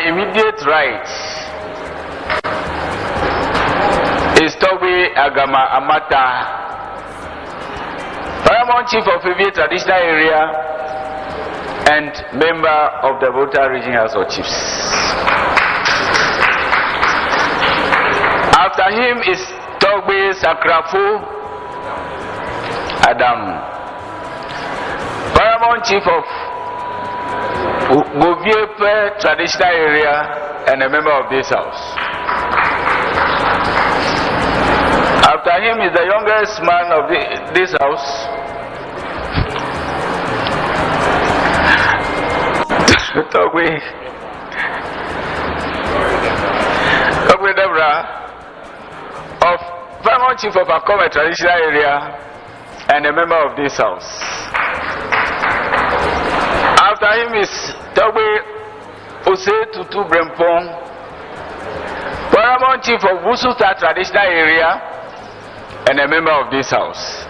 immediate right is Toby Agama Amata, Paramount Chief of Evi Traditional Area and member of the Volta Region House of Chiefs. After him is Toby Sakrafu Adam, Paramount Chief of Goviepe Traditional Area and a member of this house. After him is the youngest man of this house, Togwe Debra of Paramount Chief of Akome Traditional Area and a member of this house. After him is Togwe Ose Tutu Brempong, Paramount Chief of Wusuta Traditional Area and a member of this house.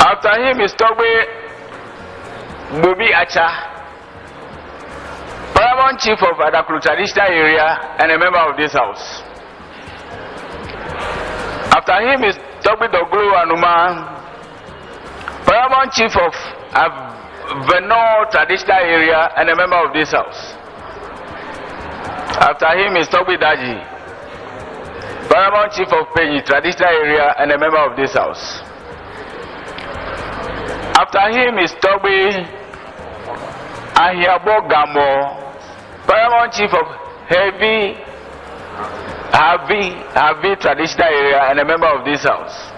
After him is Togwe Bobi Acha, Paramount Chief of Adaklu Traditional Area and a member of this house. After him is Togwe Doglu Anuma, Paramount Chief of Veno Traditional Area and a member of this house. After him is Togwe Daji, Paramount Chief of Peji Traditional Area and a member of this house. After him is Togwe Ahiabo Gamo, Paramount Chief of Heavy Traditional Area and a member of this house.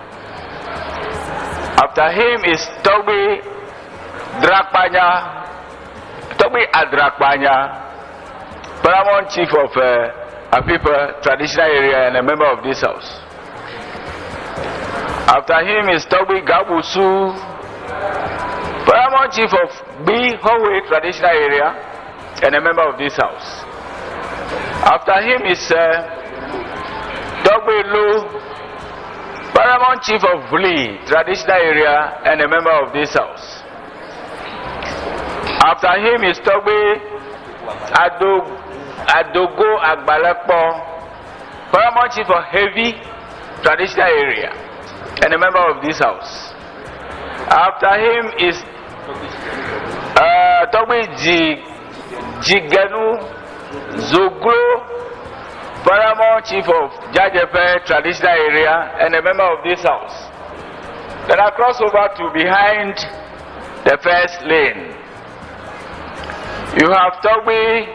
After him is Togwe Adrakpanya, Paramount Chief of Apipa Traditional Area and a member of this house. After him is Togwe Gabusu, Paramount Chief of B Howe Traditional Area and a member of this house. After him is Togwe Lu, Paramount Chief of Lee Traditional Area and a member of this house. After him is Togwe Adogo Agbalekpo, Paramount Chief of Heavy Traditional Area and a member of this house. After him is Togwe Jigenu Zoglo, Paramount Chief of Jajepe Traditional Area and a member of this house. Then I cross over to behind the first lane. You have Togwe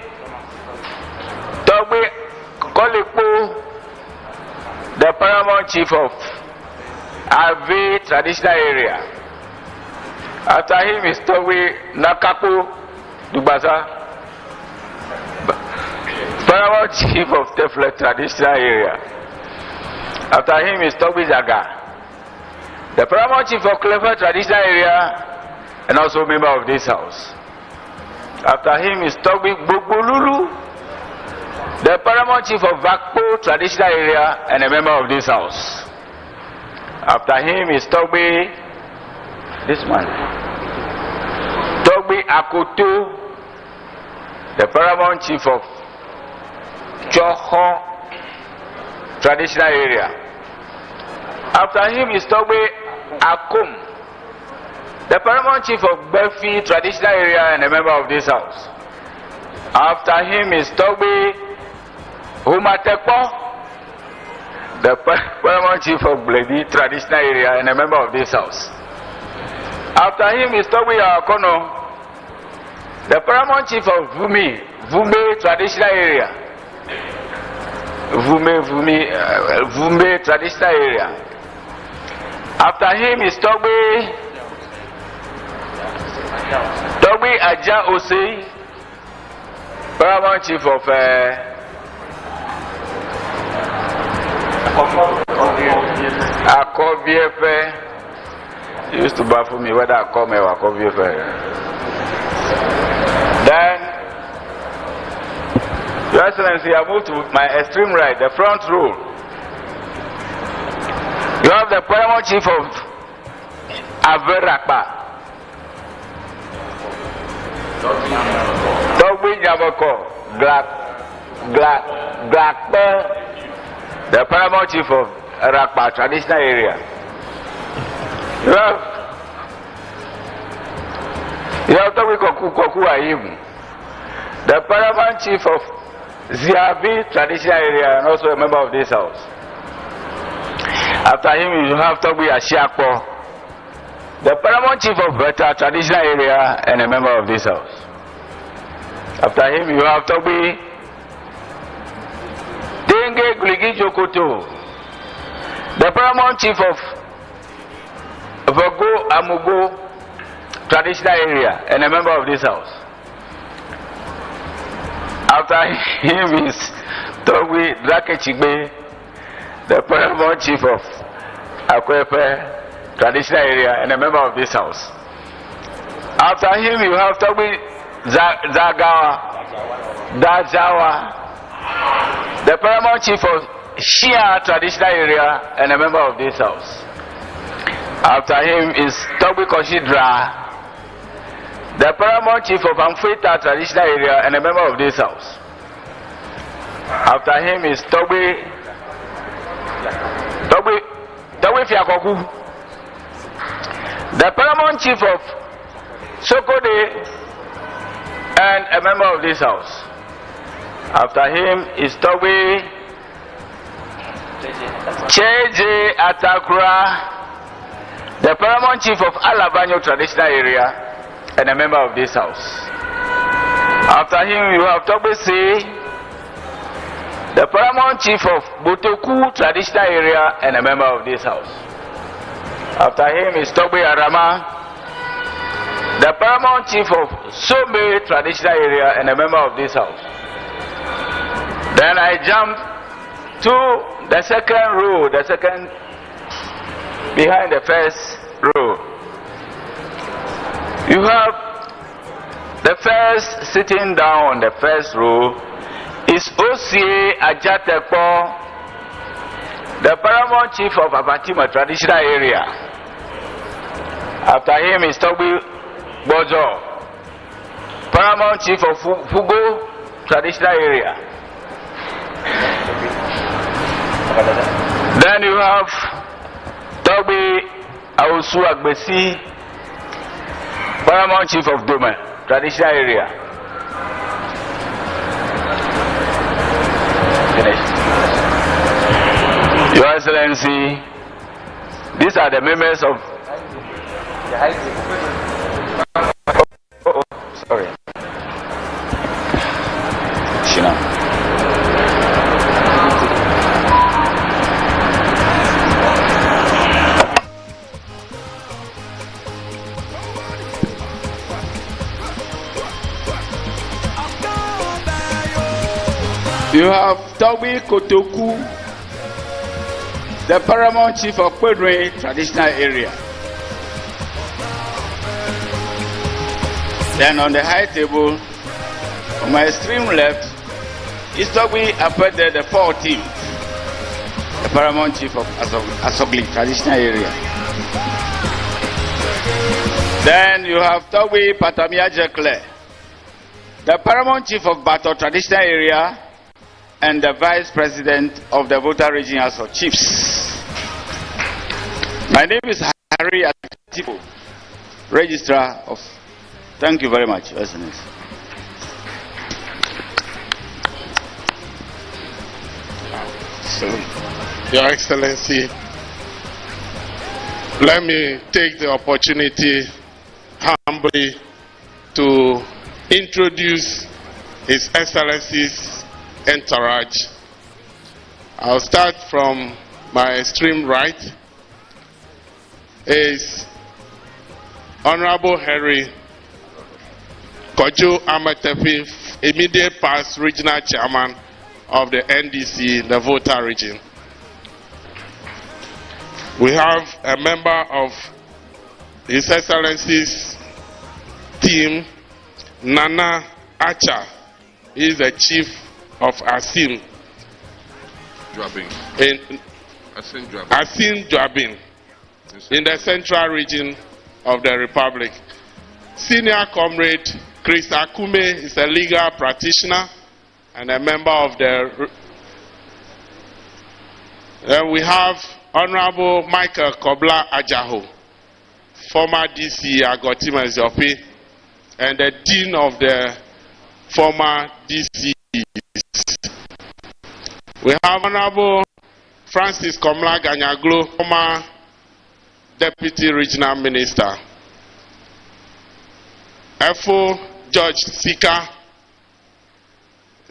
Kolipo, the Paramount Chief of Ave Traditional Area. After him is Togwe Nakapo Dubasa, Paramount Chief of Tefle Traditional Area. After him is Togwe Zaga, the Paramount Chief of Clever Traditional Area and also a member of this house. After him is Togwe Bogbolulu, the Paramount Chief of Vakpo Traditional Area and a member of this house. After him is Togwe, this man, Togwe Akoto, the Paramount Chief of Choho Traditional Area. After him is Togwe Akum, the Paramount Chief of Befi Traditional Area and a member of this house. After him is Togwe Humatepo, the Paramount Chief of Bledi Traditional Area and a member of this house. After him is Togwe Akono, the Paramount Chief of Vume Traditional Area. Vume Traditional Area. After him is Togwe Aja Osei, Paramount Chief of Akobiefe. Used to baffle me whether I come or Akobiefe. Then, Your Excellency, I move to my extreme right, the front row. You have the Paramount Chief of Averakpa, Togbe Jaboko, Glakpe, the paramount chief of Rakpa traditional area. You have Togbe Koku Ayim, the paramount chief of Ziabi traditional area and also a member of this house. After him, you have Togbe Ashiakpo, the paramount chief of Volta traditional area and a member of this house. After him, you have Togbe Denge Gligi Jokoto, the paramount chief of Vogo Amugo traditional area and a member of this house. After him is Togbe Drakechigbe, the paramount chief of Akwepe traditional area and a member of this house. After him, you have Togbe Dajawa, the paramount chief of Shia traditional area and a member of this house. After him is Togbe Koshidra, the paramount chief of Amfeta traditional area and a member of this house. After him is Togbe Fiakoku, the paramount chief of Sokode and a member of this house. After him is Togbe Cheje Atakura, the paramount chief of Alabanyo traditional area and a member of this house. After him, you have Togbe C, the paramount chief of Botoku traditional area and a member of this house. After him is Togbe Arama, the paramount chief of Sombe traditional area and a member of this house. Then I jump to the second row, the second behind the first row. You have the first sitting down on the first row is O.C.A. Ajatepo, the paramount chief of Abatima traditional area. After him is Togbe Bojo, paramount chief of Fugo traditional area. Then you have Togbe Awusu Agbesi, paramount chief of Dome traditional area. Finished. Your Excellency, these are the members of sorry. Shina. You have Togbe Kotoku, the paramount chief of Pedre traditional area. Then on the high table, on my extreme left, is Togbe Apede the 14th, the paramount chief of Asogli traditional area. Then you have Togbe Patamia Jekle, the paramount chief of Bato traditional area and the vice president of the Volta Region House of Chiefs. My name is Harry Atipo, registrar of. Thank you very much, Your Excellency. So, Your Excellency, let me take the opportunity humbly to introduce His Excellency's entourage. I'll start from my extreme right. Is Honorable Henry Kojo Amatefi, immediate past regional chairman of the NDC, the Volta region. We have a member of His Excellency's team, Nana Acha. He is the chief of Asim. Asim Joabin in the central region of the Republic. Senior comrade Chris Akume is a legal practitioner and a member of the... Then we have Honorable Michael Kobla Ajaho, former DC Agotima Zope, and the Dean of the former DC. We have Honorable Francis Komla Ganyaglo, former Deputy Regional Minister. Efo George Sika,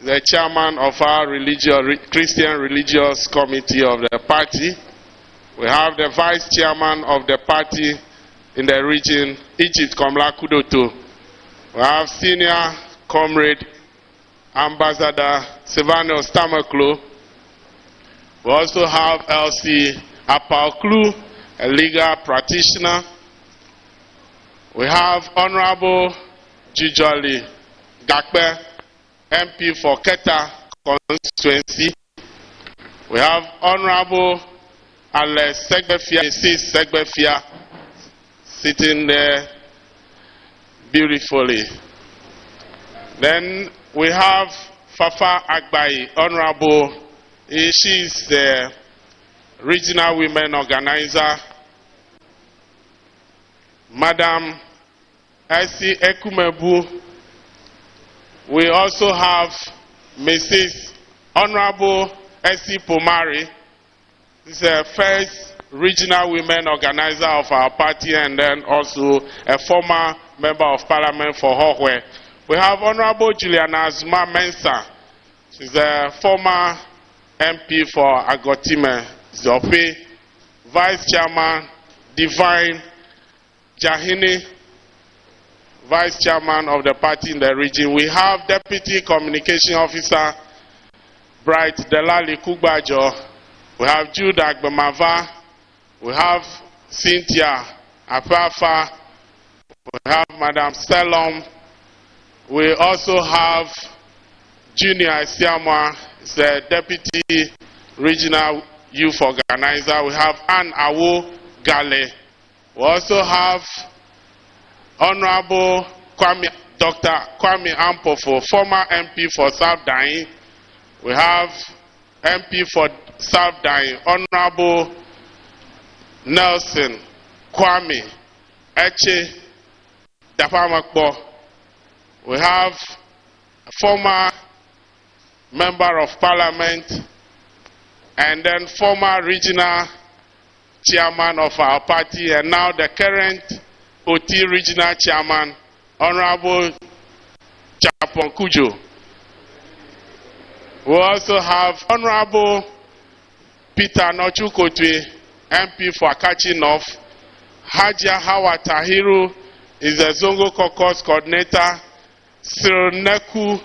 the chairman of our Christian Religious Committee of the party. We have the vice chairman of the party in the region, Egypt Komla Kudoto. We have senior comrade Ambassador Silvano Stamaklo. We also have LC Apaoklu, a legal practitioner. We have Honorable Jijoli Gakbe, MP for Keta constituency. We have Honorable Alex Segbefia, Mrs. Segbefia, sitting there beautifully. Then we have Fafa Agbai, Honorable. She is the regional women organizer. Madam Esi Ekumebu. We also have Mrs. Honorable Esi Pomari. This is the first regional women organizer of our party and then also a former member of parliament for Hohwe. We have Honorable Juliana Azuma Mensa. She's a former MP for Agotime Zope. Vice Chairman Divine Jahini, Vice Chairman of the party in the region. We have Deputy Communication Officer Bright Delali Kugbajo. We have Jude Agbemava. We have Cynthia Apafa. We have Madam Selom. We also have Junior Siamwa, the Deputy Regional Youth Organizer. We have Anne Awo Gale. We also have Honorable Dr. Kwame Ampofo, former MP for South Dain. We have MP for South Dain, Honorable Nelson Kwame Eche Dapamakbo. We have a former Member of Parliament and then former regional chairman of our party and now the current OT regional chairman, Honorable Chapon Kujo. We also have Honorable Peter Nochukotwe, MP for Akachi North. Hajia Hawa Tahiru is the Zongo Caucus coordinator. Cyril Neku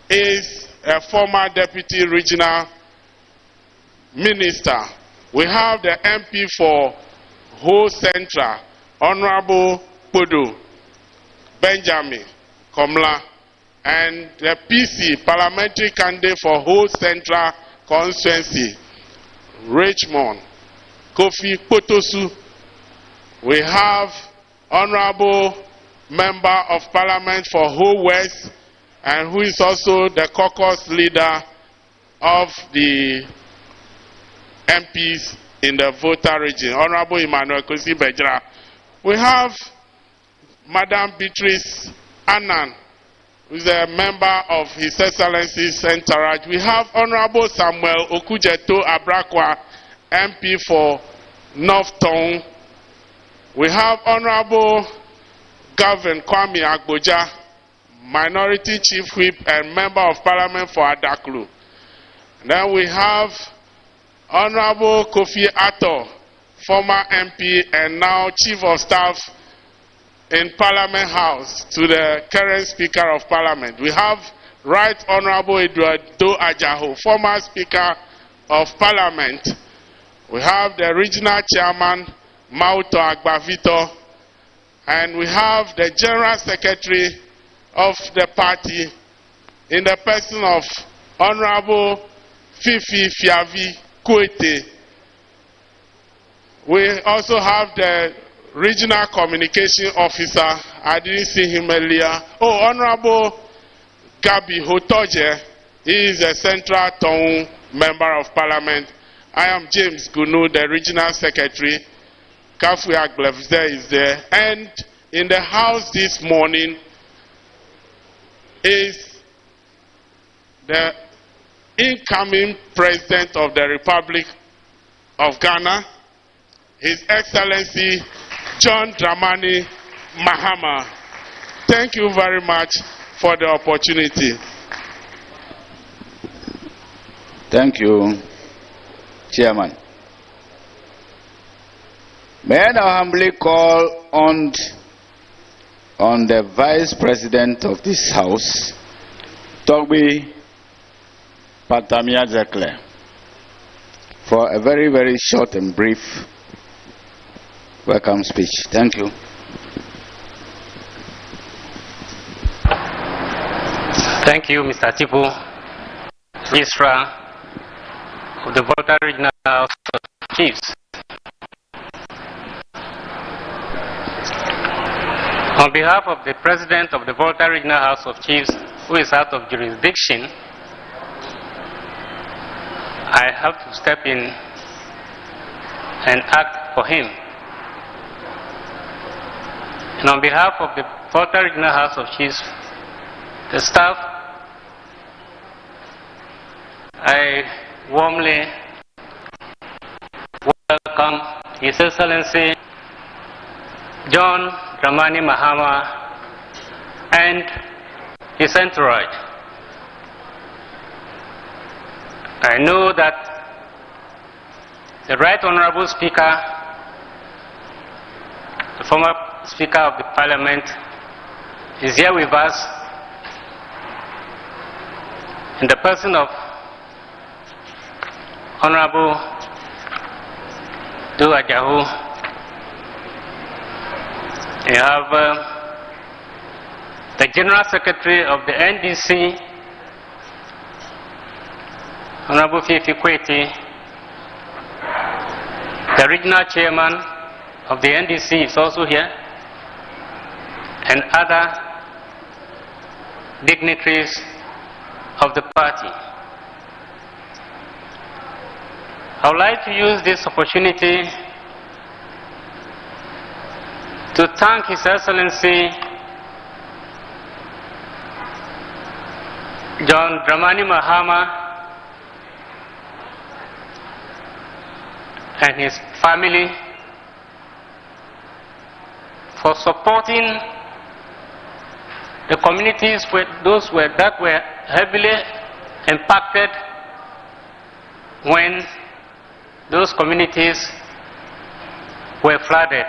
is a former deputy regional minister. We have the MP for Ho Central, Honorable Podo Benjamin Komla, and the PC parliamentary candidate for Ho Central constituency, Richmond Kofi Potosu. We have Honorable Member of Parliament for Ho West, and who is also the caucus leader of the MPs in the Volta region, Honorable Emmanuel Kosi Bejra. We have Madam Beatrice Annan, who is a member of His Excellency's entourage. We have Honorable Samuel Okujeto Abrakwa, MP for North Town. We have Honorable Gavin Kwame Agboja, Minority Chief Whip and Member of Parliament for Adaklu. Then we have Honorable Kofi Ato, former MP and now Chief of Staff in Parliament House to the current Speaker of Parliament. We have Right Honorable Edward Do Ajaho, former Speaker of Parliament. We have the Regional Chairman Mauto Agbavito, and we have the General Secretary of the party in the person of Honorable Fifi Fiavi Kuete. We also have the Regional Communication Officer. I didn't see him earlier. Oh, Honorable Gabi Hotoje. He is a Central Town Member of Parliament. I am James Gunu, the Regional Secretary. Kafu Aglevze is there. And in the house this morning is the incoming President of the Republic of Ghana, His Excellency John Dramani Mahama. Thank you very much for the opportunity. Thank you, Chairman. May I now humbly call on the Vice President of this House, Togbi Patamia Zekle, for a very, very short and brief welcome speech. Thank you. Thank you, Mr. Tipu, Minister of the Volta Regional House of Chiefs. On behalf of the President of the Volta Regional House of Chiefs, who is out of jurisdiction, I have to step in and act for him. And on behalf of the Volta Regional House of Chiefs, the staff, I warmly welcome His Excellency John Dramani Mahama and his entourage. I know that the Right Honorable Speaker, the former Speaker of the Parliament, is here with us in the person of Honorable Du Ajahu. You have the General Secretary of the NDC, Honorable Fifi Kweti, the Regional Chairman of the NDC is also here, and other dignitaries of the party. I would like to use this opportunity to thank His Excellency John Dramani Mahama and his family for supporting the communities that were heavily impacted when those communities were flooded.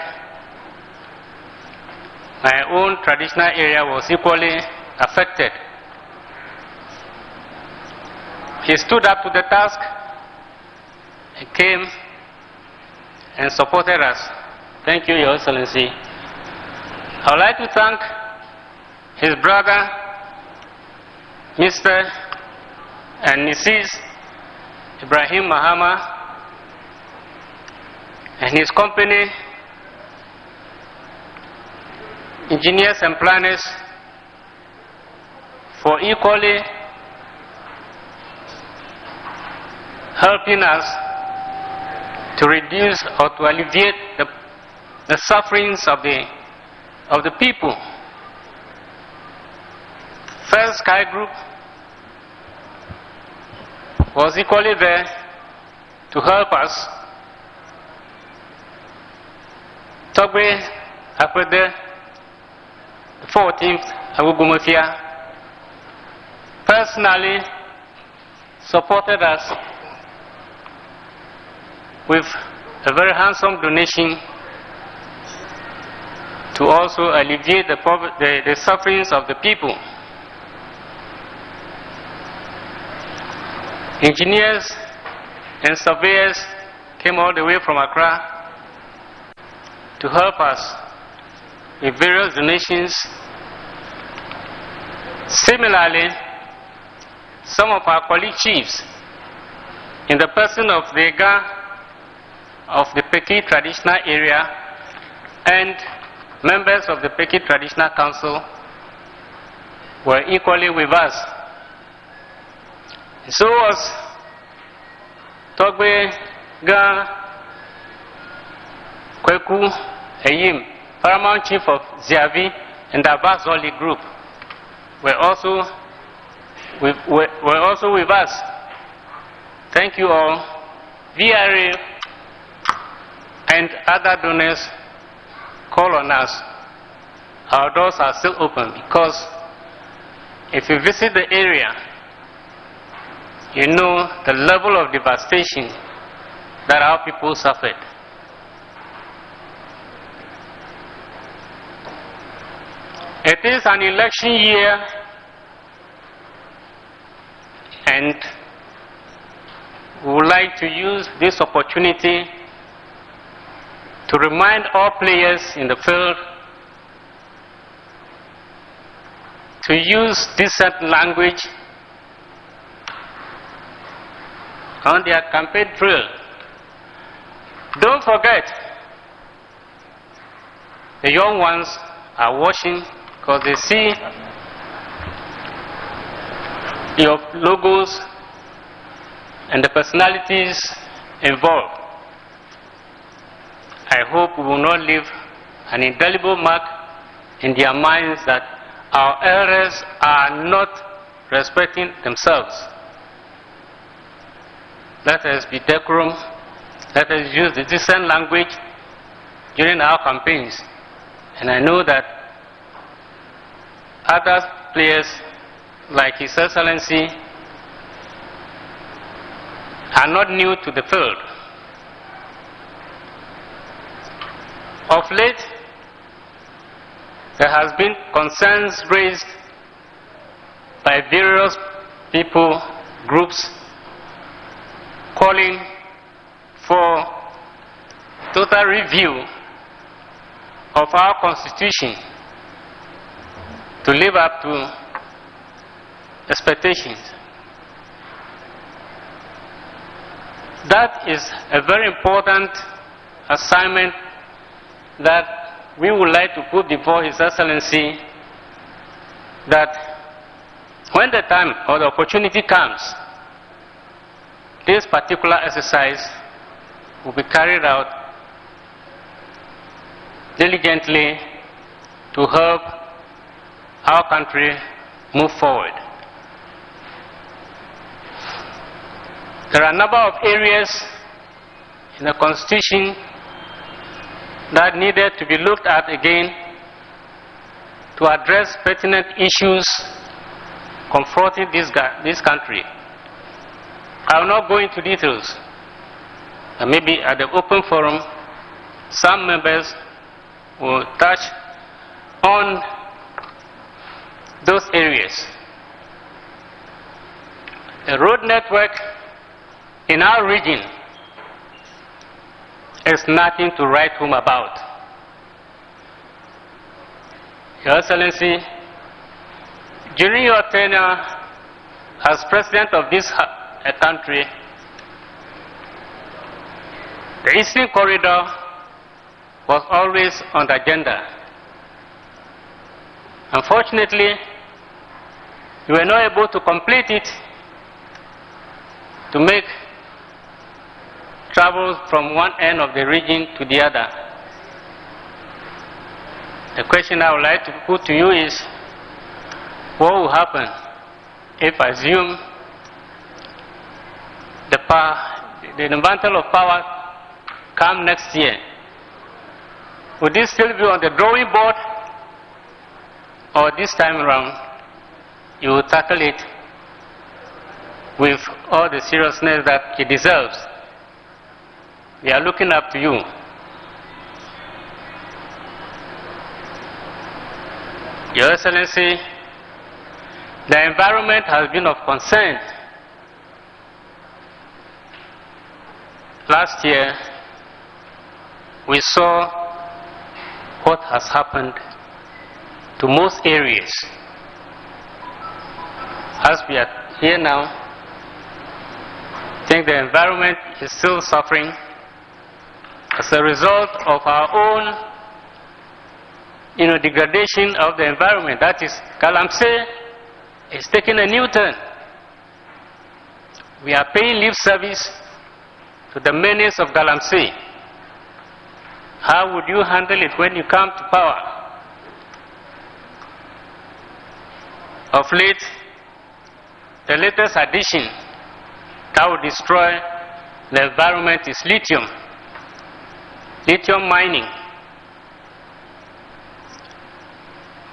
My own traditional area was equally affected. He stood up to the task. He came and supported us. Thank you, Your Excellency. I would like to thank his brother, Mr. and Mrs. Ibrahim Mahama, and his company, engineers and planners, for equally helping us to reduce or to alleviate the sufferings of the people. First Sky Group was equally there to help us. Togbe Apede, the 14th Agugumofia, personally supported us with a very handsome donation to also alleviate the sufferings of the people. Engineers and surveyors came all the way from Accra to help us with various donations. Similarly, some of our colleague chiefs, in the person of the Peki traditional area and members of the Peki Traditional Council were equally with us. So was Togbe Ga Kweku Eyim, Paramount Chief of Ziavi and the Abbas Zoli Group, were also with us. Thank you all. VRA and other donors call on us. Our doors are still open, because if you visit the area, you know the level of devastation that our people suffered. It is an election year, and we would like to use this opportunity to remind all players in the field to use decent language on their campaign trail. Don't forget, the young ones are watching, because they see your logos and the personalities involved. I hope we will not leave an indelible mark in their minds that our elders are not respecting themselves. Let us be decorum. Let us use the decent language during our campaigns. And I know that other players, like His Excellency, are not new to the field. Of late, there has been concerns raised by various people, groups, calling for total review of our constitution to live up to expectations. That is a very important assignment that we would like to put before His Excellency, that when the time or the opportunity comes, this particular exercise will be carried out diligently to help our country move forward. There are a number of areas in the Constitution that needed to be looked at again to address pertinent issues confronting this country. I will not go into details. Maybe at the open forum, some members will touch on those areas. The road network in our region is nothing to write home about. Your Excellency, during your tenure as President of this country, the Eastern Corridor was always on the agenda. Unfortunately, we were not able to complete it, to make travel from one end of the region to the other. The question I would like to put to you is, what will happen if, assume, the mantle of power come next year? Would this still be on the drawing board, or this time around you will tackle it with all the seriousness that it deserves? We are looking up to you. Your Excellency, the environment has been of concern. Last year, we saw what has happened to most areas. As we are here now, I think the environment is still suffering as a result of our own degradation of the environment. That is, Galamsey is taking a new turn. We are paying lip service to the menace of Galamsey. How would you handle it when you come to power? Of late, the latest addition that will destroy the environment is lithium. Lithium mining.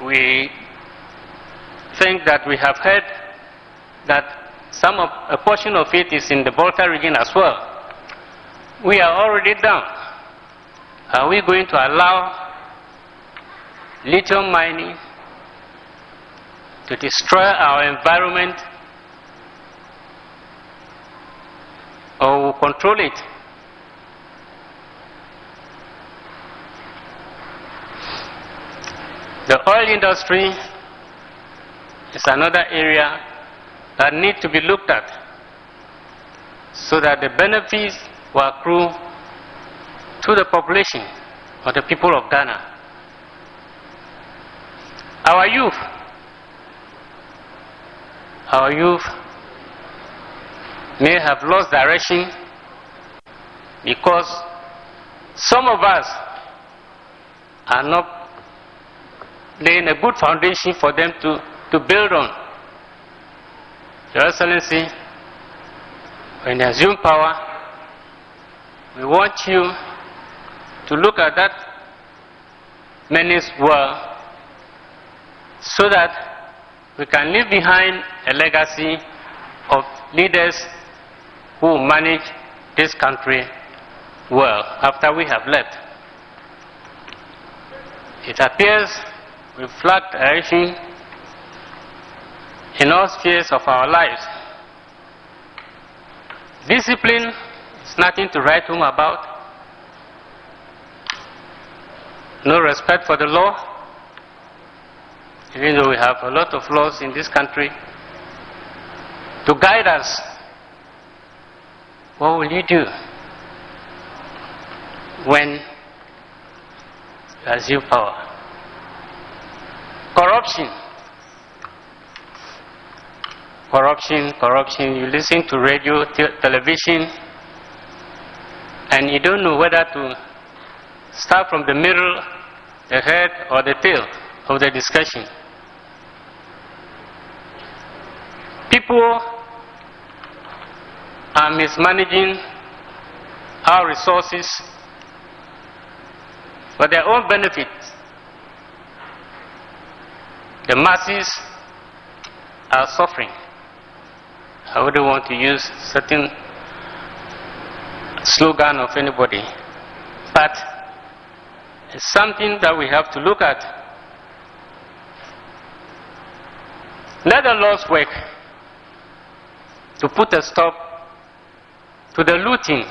We think that we have heard that a portion of it is in the Volta region as well. We are already down. Are we going to allow lithium mining to destroy our environment, or will control it? The oil industry is another area that needs to be looked at so that the benefits will accrue to the population or the people of Ghana. Our youth may have lost direction because some of us are not laying a good foundation for them to build on. Your Excellency, when you assume power, we want you to look at that menace well so that we can leave behind a legacy of leaders who manage this country well after we have left. It appears we've lacked direction in all spheres of our lives. Discipline is nothing to write home about. No respect for the law, even though we have a lot of laws in this country to guide us. What will you do when you assume power? Corruption. You listen to radio, television, and you don't know whether to start from the middle, the head, or the tail of the discussion. People are mismanaging our resources for their own benefit. The masses are suffering. I wouldn't want to use certain slogan of anybody, but it's something that we have to look at. Let the laws work to put a stop to the looting.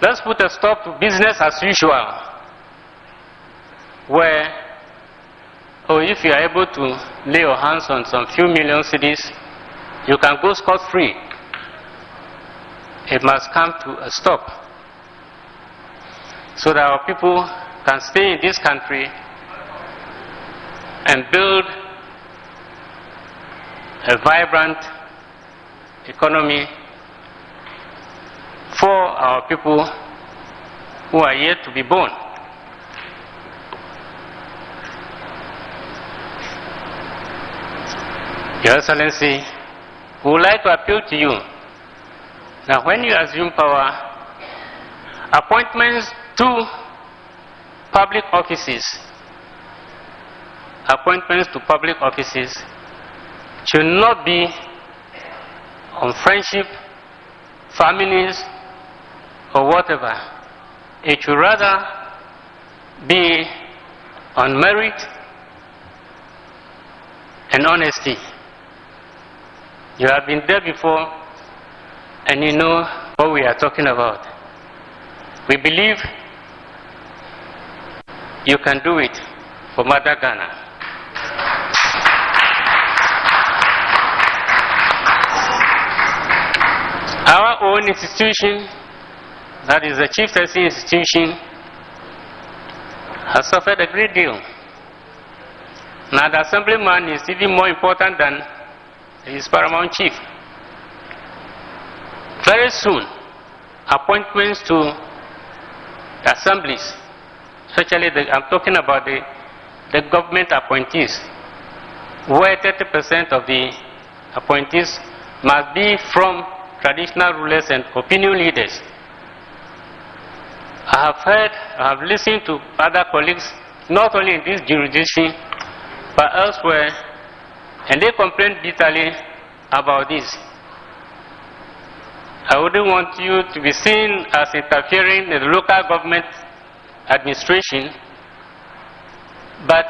Let's put a stop to business as usual, where, if you are able to lay your hands on some few million cedis, you can go scot-free. It must come to a stop so that our people can stay in this country and build a vibrant economy for our people who are yet to be born. Your Excellency, we would like to appeal to you that when you assume power, appointments to public offices should not be on friendship, families, or whatever. It should rather be on merit and honesty. You have been there before and you know what we are talking about. We believe you can do it for Mother Ghana. Our own institution, that is the chieftaincy institution, has suffered a great deal. Now the assemblyman is even more important than his paramount chief. Very soon, appointments to the assemblies, especially I'm talking about the government appointees, where 30% of the appointees must be from traditional rulers and opinion leaders. I have listened to other colleagues, not only in this jurisdiction, but elsewhere, and they complain bitterly about this. I wouldn't want you to be seen as interfering in the local government administration, but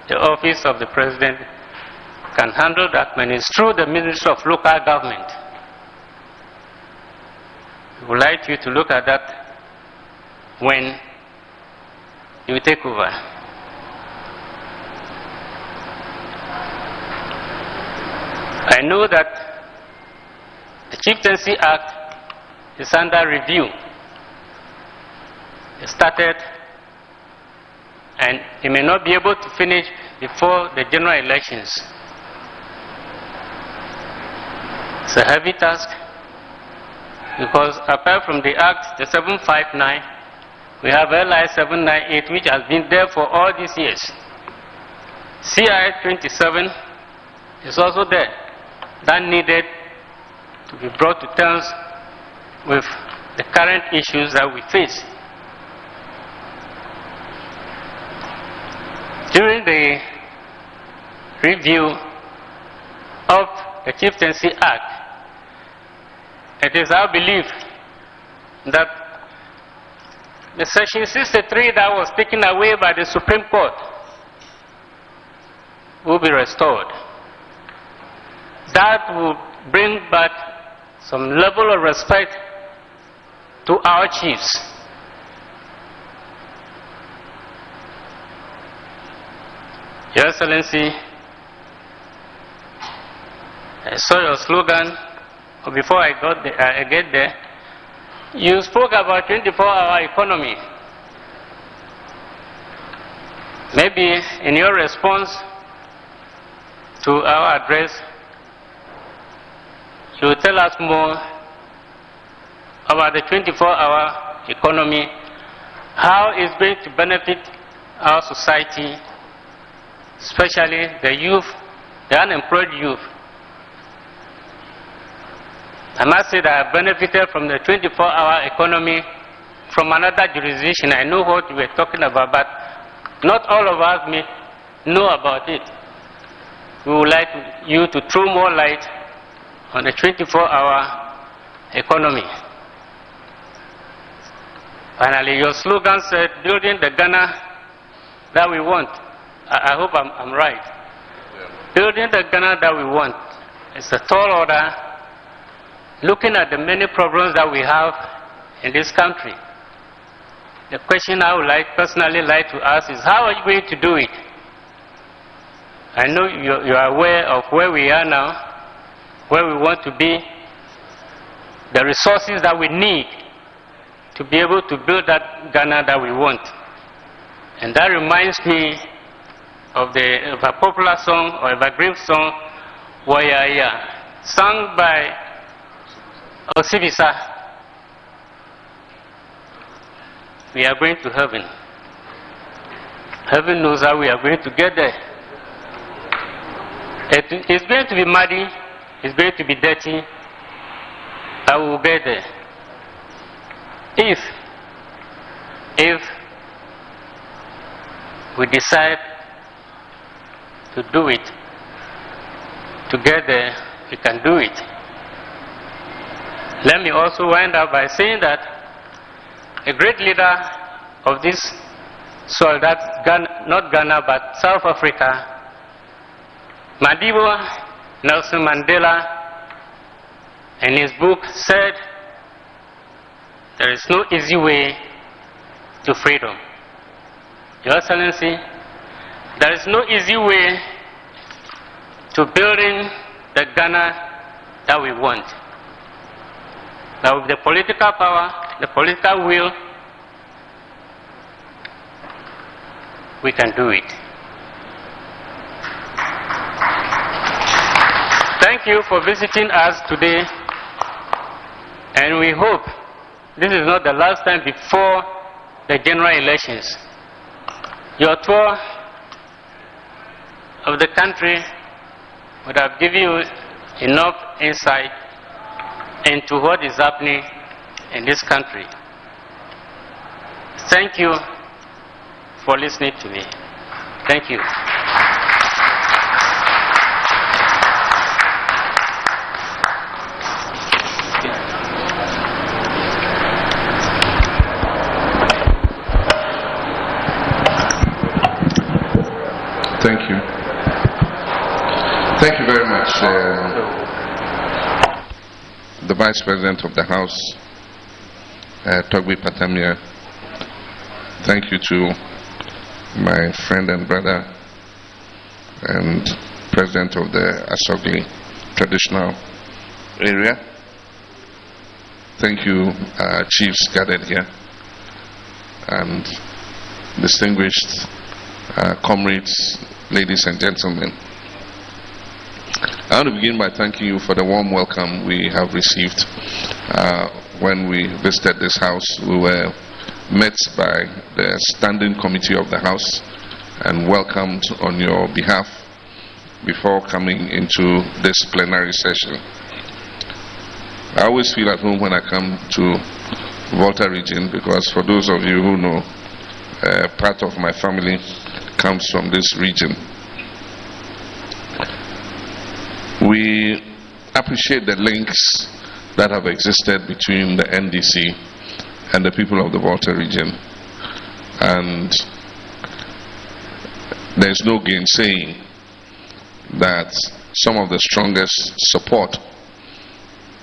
the office of the president can handle that when it's through the Ministry of Local Government. We would like you to look at that when you take over. I know that the Chieftaincy Act is under review. It started and it may not be able to finish before the general elections. It's a heavy task because apart from the Act, the 759, we have LI 798 which has been there for all these years. CI 27 is also there. That needed to be brought to terms with the current issues that we face. During the review of the Chieftaincy Act, it is our belief that the Section 63 that was taken away by the Supreme Court will be restored. That will bring back some level of respect to our chiefs. Your Excellency, I saw your slogan before I get there. You spoke about 24-hour economy. Maybe in your response to our address, you will tell us more about the 24-hour economy, how it's going to benefit our society, especially the youth, the unemployed youth. I must say that I benefited from the 24-hour economy from another jurisdiction. I know what you were talking about, but not all of us may know about it. We would like you to throw more light on the 24-hour economy. Finally, your slogan said, building the Ghana that we want. I hope I'm right. Yeah. Building the Ghana that we want is a tall order, looking at the many problems that we have in this country. The question I would personally like to ask is, how are you going to do it? I know you are aware of where we are now, where we want to be, the resources that we need to be able to build that Ghana that we want. And that reminds me of a popular song or evergreen song, Wayaya, sung by Osibisa. We are going to heaven. Heaven knows how we are going to get there. It's going to be muddy, it's going to be dirty, but we will get there. If we decide to do it together, we can do it. Let me also wind up by saying that a great leader of this soil, that's not Ghana but South Africa, Madiba Nelson Mandela, in his book said, there is no easy way to freedom. Your Excellency, there is no easy way to building the Ghana that we want. Now with the political power, the political will, we can do it. Thank you for visiting us today, and we hope this is not the last time before the general elections. Your tour of the country would have given you enough insight into what is happening in this country. Thank you for listening to me. Thank you. Thank you. Thank you very much, the Vice President of the House, Togbe Patamia. Thank you to my friend and brother and President of the Asogli Traditional Area. Thank you, Chiefs gathered here, and distinguished comrades, ladies and gentlemen. I want to begin by thanking you for the warm welcome we have received. When we visited this house, we were met by the Standing Committee of the House and welcomed on your behalf before coming into this plenary session. I always feel at home when I come to Volta region, because for those of you who know, part of my family comes from this region. We appreciate the links that have existed between the NDC and the people of the Volta region, and there is no gainsaying that some of the strongest support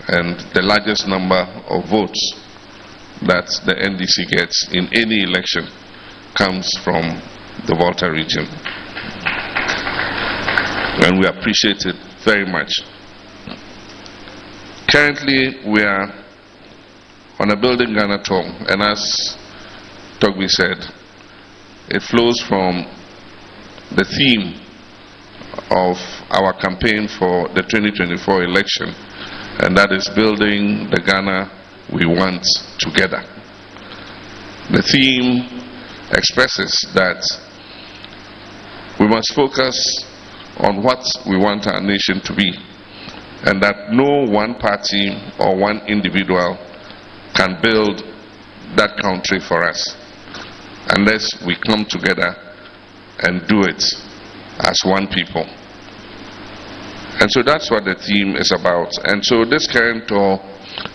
and the largest number of votes that the NDC gets in any election comes from the Volta region, and we appreciate it very much. Currently, we are on a Building Ghana tour, and as Togbe said, it flows from the theme of our campaign for the 2024 election, and that is building the Ghana we want together. The theme expresses that we must focus on what we want our nation to be, and that no one party or one individual can build that country for us unless we come together and do it as one people. And so that's what the theme is about. And so this current tour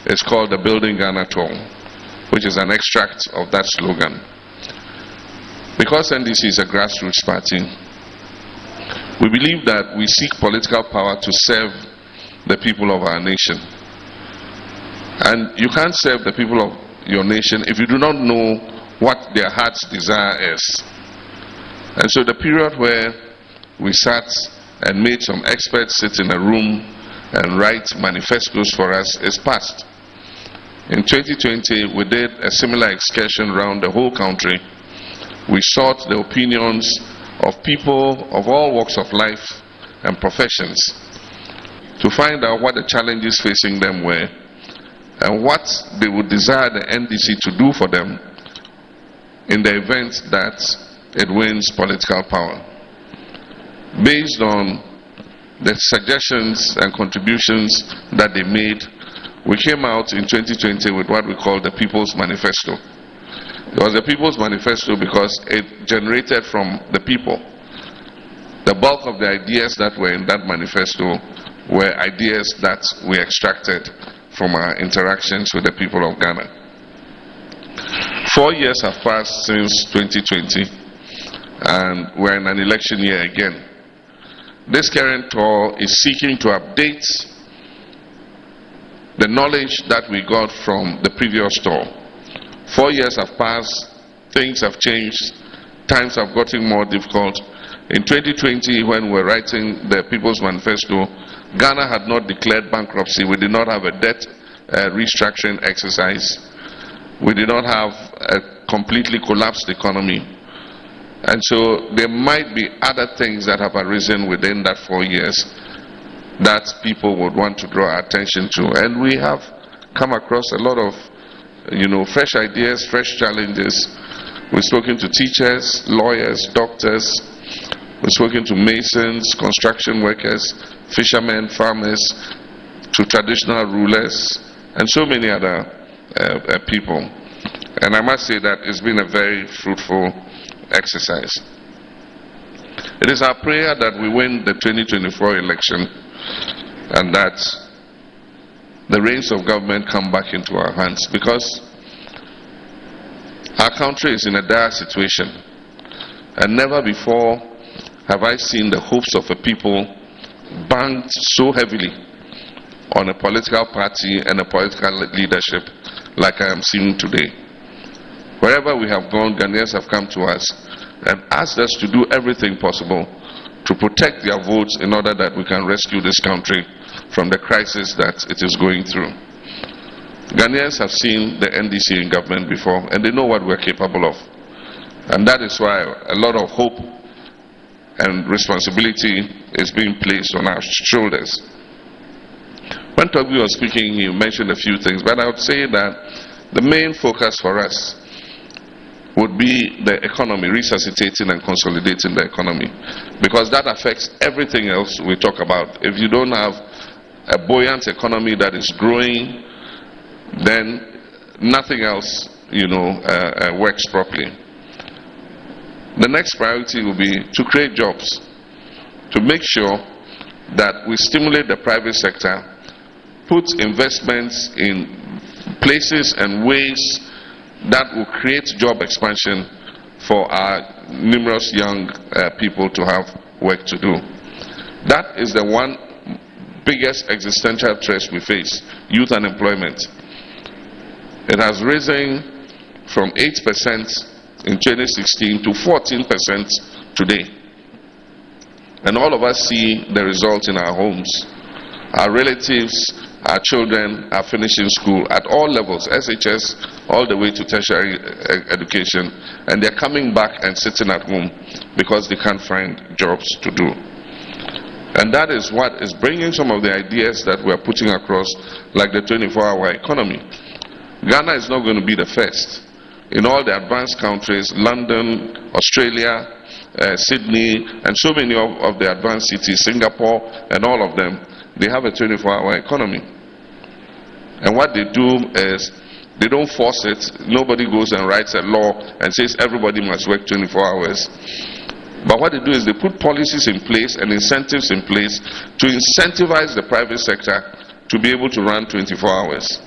is called the Building Ghana Tour, which is an extract of that slogan. Because NDC is a grassroots party, we believe that we seek political power to serve the people of our nation. And you can't serve the people of your nation if you do not know what their heart's desire is. And so the period where we sat and made some experts sit in a room and write manifestos for us is past. In 2020, we did a similar excursion around the whole country. We sought the opinions of people of all walks of life and professions to find out what the challenges facing them were and what they would desire the NDC to do for them in the event that it wins political power. Based on the suggestions and contributions that they made, we came out in 2020 with what we call the People's Manifesto. It was the People's Manifesto because it generated from the people. The bulk of the ideas that were in that manifesto were ideas that we extracted from our interactions with the people of Ghana. 4 years have passed since 2020, and we're in an election year again. This current tour is seeking to update the knowledge that we got from the previous tour. 4 years have passed, things have changed, times have gotten more difficult. In 2020, when we were writing the People's Manifesto, Ghana had not declared bankruptcy. We did not have a debt restructuring exercise. We did not have a completely collapsed economy. And so there might be other things that have arisen within that 4 years that people would want to draw attention to. And we have come across a lot of, fresh ideas, fresh challenges. We've spoken to teachers, lawyers, doctors. We've spoken to masons, construction workers, fishermen, farmers, to traditional rulers, and so many other people. And I must say that it's been a very fruitful exercise. It is our prayer that we win the 2024 election and that the reins of government come back into our hands, because our country is in a dire situation, and never before have I seen the hopes of a people banked so heavily on a political party and a political leadership like I am seeing today. Wherever we have gone, Ghanaians have come to us and asked us to do everything possible to protect their votes in order that we can rescue this country from the crisis that it is going through. Ghanaians have seen the NDC in government before, and they know what we're capable of. And that is why a lot of hope and responsibility is being placed on our shoulders. When Togbi was speaking, he mentioned a few things, but I would say that the main focus for us would be the economy, resuscitating and consolidating the economy, because that affects everything else we talk about. If you don't have a buoyant economy that is growing, then nothing else, works properly. The next priority will be to create jobs, to make sure that we stimulate the private sector, put investments in places and ways that will create job expansion for our numerous young people to have work to do. That is the one biggest existential threat we face: youth unemployment. It has risen from 8% in 2016 to 14% today. And all of us see the result in our homes. Our relatives, our children are finishing school at all levels, SHS all the way to tertiary education, and they're coming back and sitting at home because they can't find jobs to do. And that is what is bringing some of the ideas that we're putting across, like the 24-hour economy. Ghana is not going to be the first. In all the advanced countries, London, Australia, Sydney, and so many of the advanced cities, Singapore, and all of them, they have a 24-hour economy. And what they do is, they don't force it. Nobody goes and writes a law and says everybody must work 24 hours. But what they do is they put policies in place and incentives in place to incentivize the private sector to be able to run 24 hours.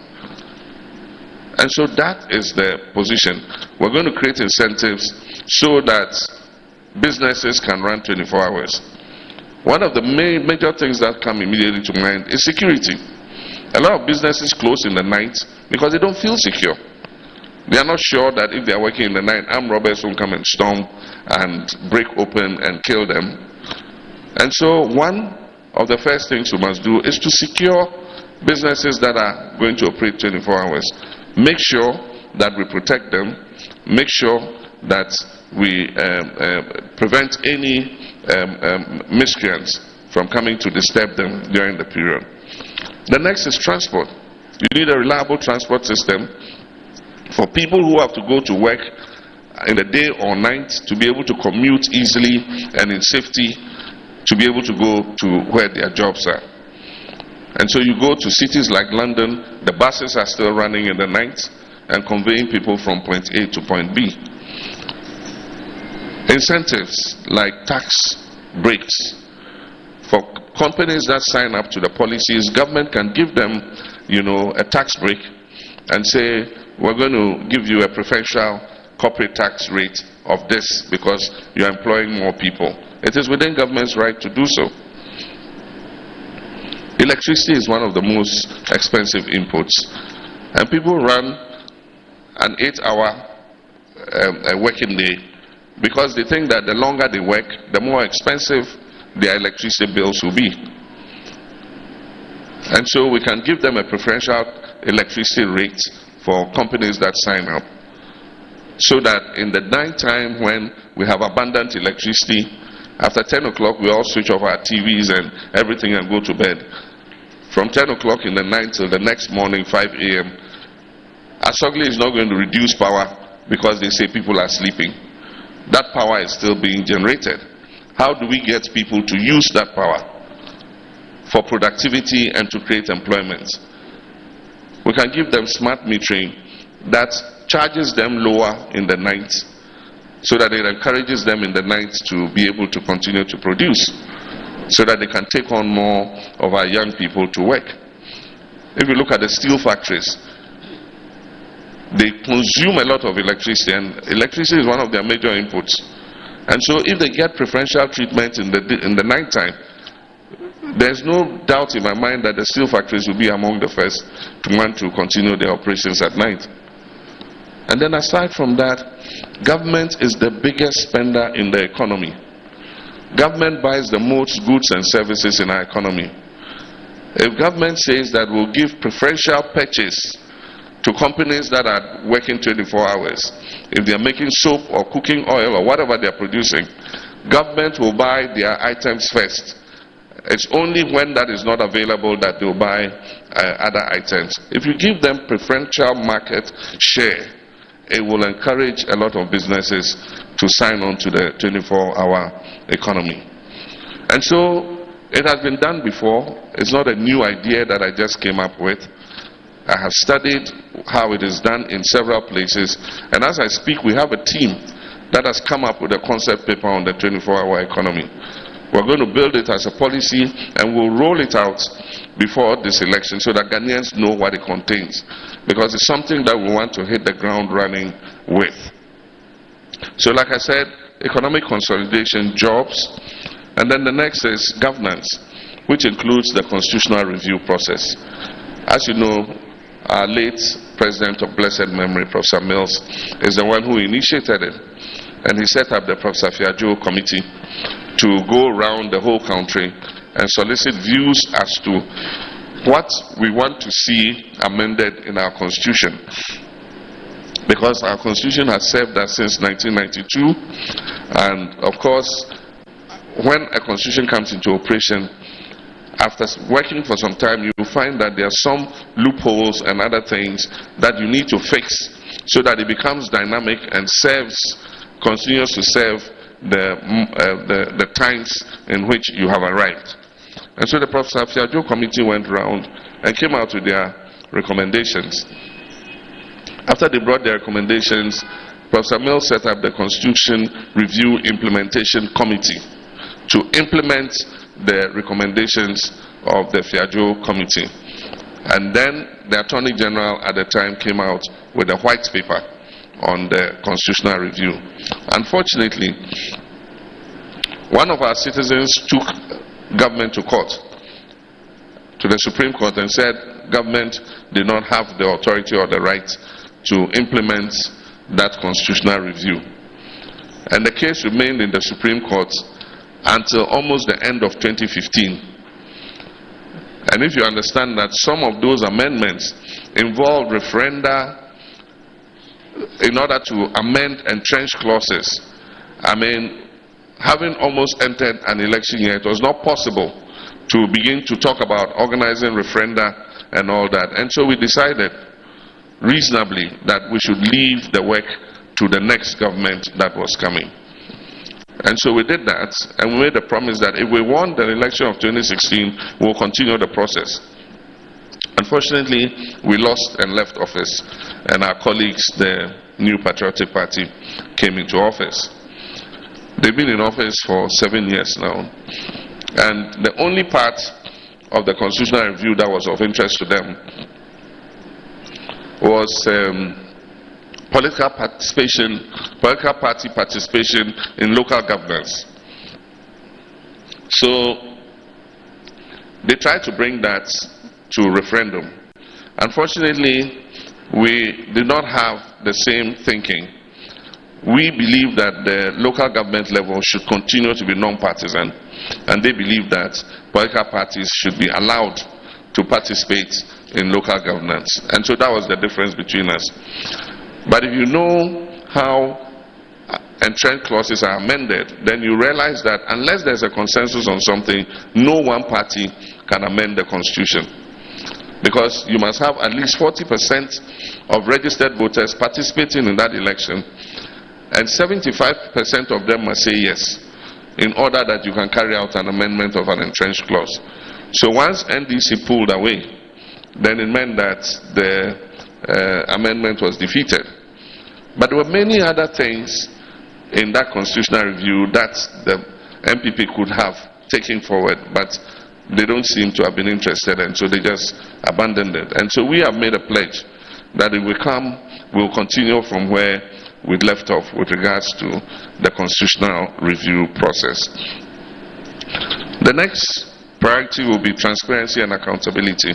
And so that is the position. We're going to create incentives so that businesses can run 24 hours. One of the major things that come immediately to mind is security. A lot of businesses close in the night because they don't feel secure. They are not sure that if they are working in the night, armed robbers won't come and storm and break open and kill them. And so one of the first things we must do is to secure businesses that are going to operate 24 hours. Make sure that we protect them. Make sure that we prevent any miscreants from coming to disturb them during the period. The next is transport. You need a reliable transport system for people who have to go to work in the day or night to be able to commute easily and in safety, to be able to go to where their jobs are. And so you go to cities like London, the buses are still running in the night and conveying people from point A to point B. Incentives like tax breaks for companies that sign up to the policies, government can give them, a tax break and say, we're going to give you a preferential corporate tax rate of this because you're employing more people. It is within government's right to do so. Electricity is one of the most expensive inputs, and people run an 8-hour working day because they think that the longer they work, the more expensive their electricity bills will be. And so we can give them a preferential electricity rate for companies that sign up. so that in the night time when we have abundant electricity, after 10 o'clock we all switch off our TVs and everything and go to bed. From 10 o'clock in the night till the next morning 5 a.m. Asogli is not going to reduce power because they say people are sleeping. That power is still being generated. How do we get people to use that power for productivity and to create employment? We can give them smart metering that charges them lower in the night, so that it encourages them in the night to be able to continue to produce, so that they can take on more of our young people to work. If you look at the steel factories, they consume a lot of electricity, and electricity is one of their major inputs. And so if they get preferential treatment in the night time, there's no doubt in my mind that the steel factories will be among the first to want to continue their operations at night. And then aside from that, government is the biggest spender in the economy. Government buys the most goods and services in our economy. If government says that we'll give preferential purchase to companies that are working 24 hours, if they're making soap or cooking oil or whatever they're producing, government will buy their items first. It's only when that is not available that they'll buy other items. If you give them preferential market share, it will encourage a lot of businesses to sign on to the 24-hour economy. And so it has been done before. It's not a new idea that I just came up with. I have studied how it is done in several places, and as I speak, we have a team that has come up with a concept paper on the 24-hour economy. We're going to build it as a policy, and we'll roll it out before this election so that Ghanaians know what it contains, because it's something that we want to hit the ground running with. So like I said, economic consolidation, jobs, and then the next is governance, which includes the constitutional review process. As you know, our late president of blessed memory, Professor Mills, is the one who initiated it, and he set up the Professor Fiajo Committee to go around the whole country and solicit views as to what we want to see amended in our constitution. Because our constitution has served us since 1992, and of course, when a constitution comes into operation, after working for some time, you will find that there are some loopholes and other things that you need to fix so that it becomes dynamic and continues to serve the times in which you have arrived. And so the Professor Fiajo Committee went around and came out with their recommendations. After they brought their recommendations, Professor Mills set up the Constitution Review Implementation Committee to implement the recommendations of the Fiajo Committee. And then the Attorney General at the time came out with a white paper on the constitutional review. Unfortunately, one of our citizens took government to court, to the Supreme Court, and said government did not have the authority or the right to implement that constitutional review. And the case remained in the Supreme Court until almost the end of 2015. And if you understand that some of those amendments involved referenda in order to amend entrenched clauses, I mean, having almost entered an election year, it was not possible to begin to talk about organizing referenda and all that. And so we decided reasonably that we should leave the work to the next government that was coming. And so we did that, and we made a promise that if we won the election of 2016, we'll continue the process. Unfortunately, we lost and left office, and our colleagues, the New Patriotic Party, came into office. They've been in office for 7 years now, and the only part of the constitutional review that was of interest to them was political party participation in local governance. So they tried to bring that to referendum. Unfortunately, we did not have the same thinking. We believe that the local government level should continue to be non-partisan, and they believe that political parties should be allowed to participate in local governance. And so that was the difference between us. But if you know how entrenched clauses are amended, then you realize that unless there's a consensus on something, no one party can amend the constitution. Because you must have at least 40% of registered voters participating in that election, and 75% of them must say yes, in order that you can carry out an amendment of an entrenched clause. So once NDC pulled away, then it meant that the amendment was defeated. But there were many other things in that constitutional review that the MPP could have taken forward, but they don't seem to have been interested, and so they just abandoned it. And so we have made a pledge that if we come, we'll continue from where we left off with regards to the constitutional review process. The next priority will be transparency and accountability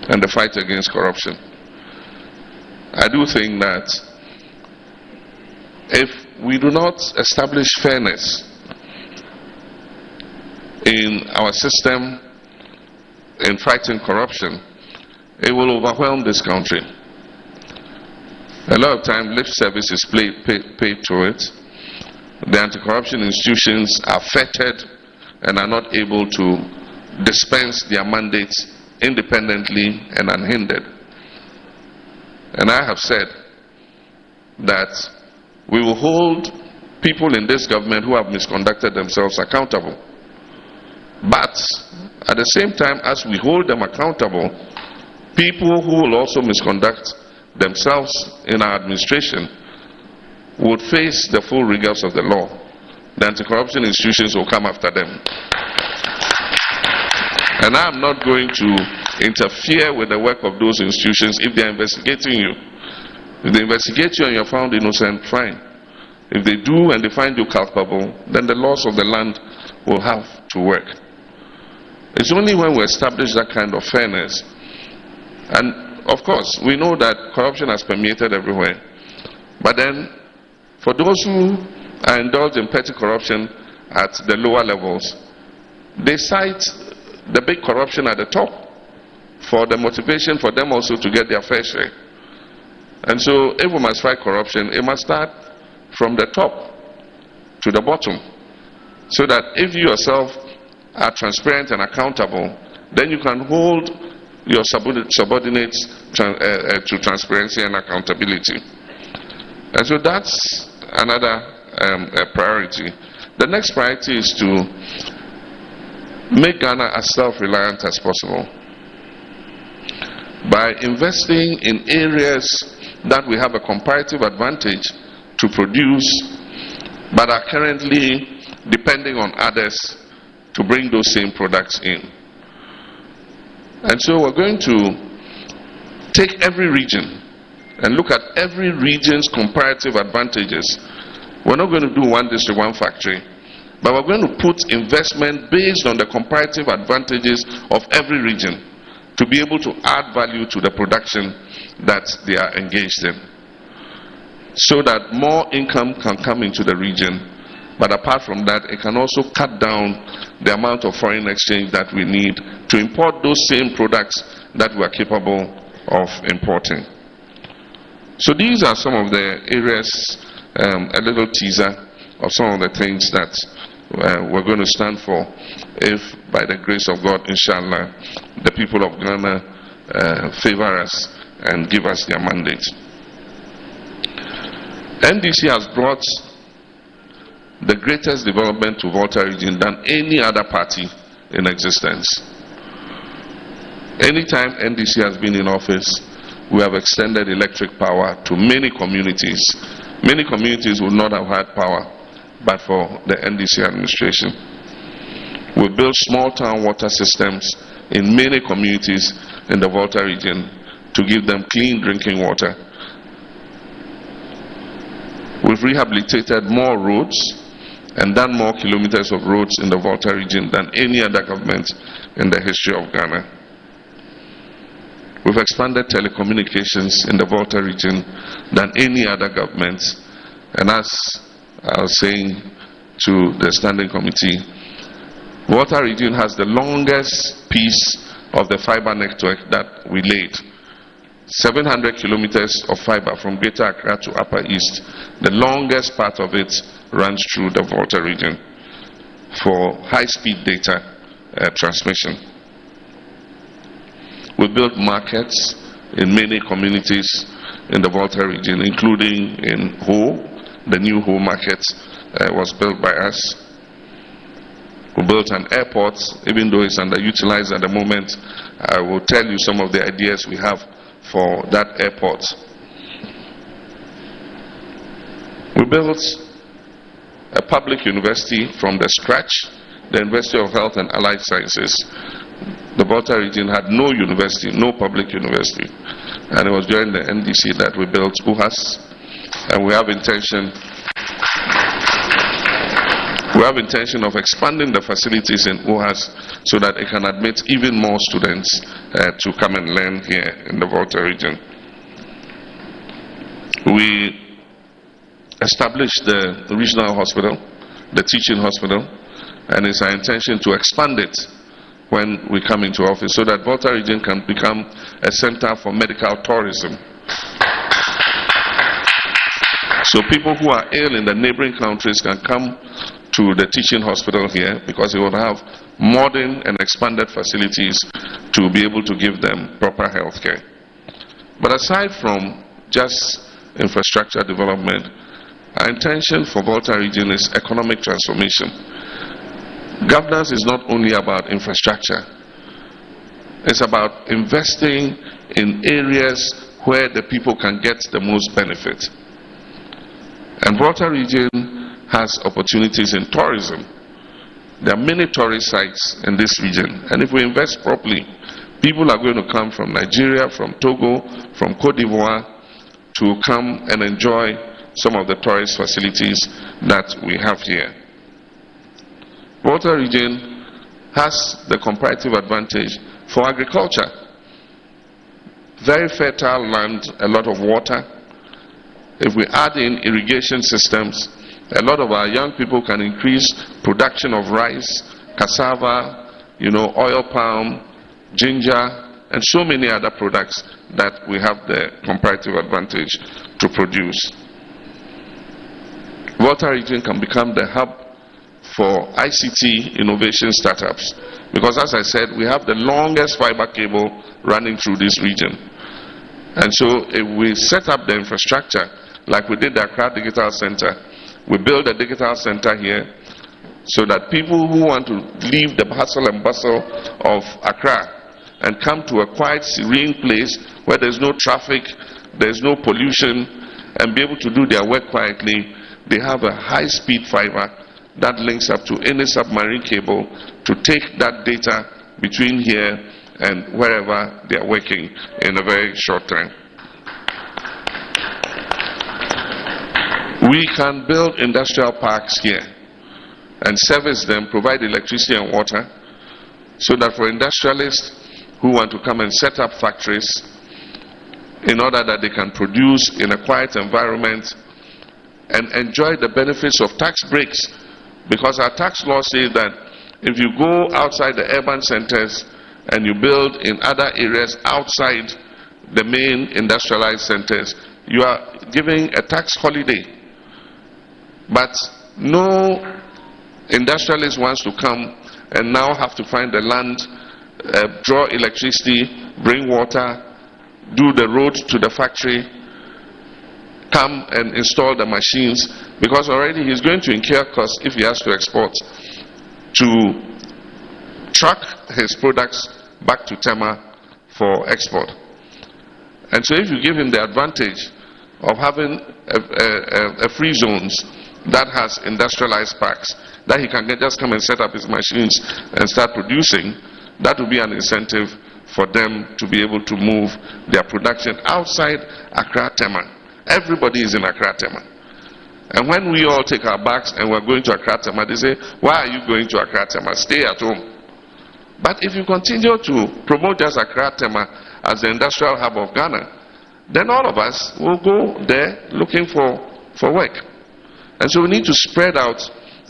and the fight against corruption. I do think that if we do not establish fairness in our system in fighting corruption, it will overwhelm this country. A lot of time lip service is paid to it. The anti-corruption institutions are fettered and are not able to dispense their mandates independently and unhindered. And I have said that we will hold people in this government who have misconducted themselves accountable. But at the same time as we hold them accountable, people who will also misconduct themselves in our administration would face the full rigors of the law. The anti-corruption institutions will come after them. And I'm not going to interfere with the work of those institutions if they're investigating you. If they investigate you and you're found innocent, fine. If they do and they find you culpable, then the laws of the land will have to work. It's only when we establish that kind of fairness. And of course, we know that corruption has permeated everywhere. But then, for those who are indulged in petty corruption at the lower levels, they cite the big corruption at the top for the motivation for them also to get their fair share. And so, if we must fight corruption, it must start from the top to the bottom. So that if you yourself are transparent and accountable, then you can hold your subordinates to transparency and accountability. And so that's another priority. The next priority is to make Ghana as self-reliant as possible by investing in areas that we have a comparative advantage to produce, but are currently depending on others to bring those same products in. And so we're going to take every region and look at every region's comparative advantages. We're not going to do one district, one factory, but we're going to put investment based on the comparative advantages of every region to be able to add value to the production that they are engaged in, so that more income can come into the region. But apart from that, it can also cut down the amount of foreign exchange that we need to import those same products that we are capable of importing. So these are some of the areas, a little teaser of some of the things that we're going to stand for if, by the grace of God, inshallah, the people of Ghana favor us and give us their mandate. NDC has brought the greatest development to Volta region than any other party in existence. Anytime NDC has been in office, we have extended electric power to many communities. Many communities would not have had power but for the NDC administration. We built small town water systems in many communities in the Volta region to give them clean drinking water. We've rehabilitated more roads and done more kilometers of roads in the Volta region than any other government in the history of Ghana. We've expanded telecommunications in the Volta region than any other government. And as I was saying to the standing committee, Volta region has the longest piece of the fiber network that we laid. 700 kilometers of fiber from Greater Accra to Upper East. The longest part of it runs through the Volta region for high-speed data transmission. We built markets in many communities in the Volta region, including in Ho. The new Ho market was built by us. We built an airport, even though it's underutilized at the moment. I will tell you some of the ideas we have for that airport. We built a public university from the scratch, the University of Health and Allied Sciences. The Volta region had no university, no public university. And it was during the NDC that we built UHAS. And we have intention of expanding the facilities in UHAS so that it can admit even more students to come and learn here in the Volta region. We established the regional hospital, the teaching hospital, and it's our intention to expand it when we come into office so that Volta region can become a center for medical tourism. So people who are ill in the neighboring countries can come to the teaching hospital here because it will have modern and expanded facilities to be able to give them proper health care. But aside from just infrastructure development, our intention for Volta region is economic transformation. Governance is not only about infrastructure. It's about investing in areas where the people can get the most benefit. And Volta region has opportunities in tourism. There are many tourist sites in this region, and if we invest properly, people are going to come from Nigeria, from Togo, from Cote d'Ivoire to come and enjoy some of the tourist facilities that we have here. Volta region has the comparative advantage for agriculture. Very fertile land, a lot of water. If we add in irrigation systems, a lot of our young people can increase production of rice, cassava, oil palm, ginger, and so many other products that we have the comparative advantage to produce. Volta region can become the hub for ICT innovation startups because, as I said, we have the longest fiber cable running through this region. And so if we set up the infrastructure like we did the Accra Digital Center, we build a digital center here so that people who want to leave the hustle and bustle of Accra and come to a quiet, serene place where there's no traffic, there's no pollution, and be able to do their work quietly, they have a high-speed fiber that links up to any submarine cable to take that data between here and wherever they are working in a very short time. We can build industrial parks here and service them, provide electricity and water, so that for industrialists who want to come and set up factories in order that they can produce in a quiet environment and enjoy the benefits of tax breaks, because our tax law says that if you go outside the urban centers and you build in other areas outside the main industrialized centers, you are giving a tax holiday. But no industrialist wants to come and now have to find the land, draw electricity, bring water, do the road to the factory, come and install the machines, because already he's going to incur costs if he has to export, to truck his products back to Tema for export. And so if you give him the advantage of having a free zones that has industrialized parks, that he can just come and set up his machines and start producing, that will be an incentive for them to be able to move their production outside Accra Tema. Everybody is in Accra Tema. And when we all take our bags and we're going to Accra Tema, they say, why are you going to Accra Tema? Stay at home. But if you continue to promote just Accra Tema as the industrial hub of Ghana, then all of us will go there looking for work. And so we need to spread out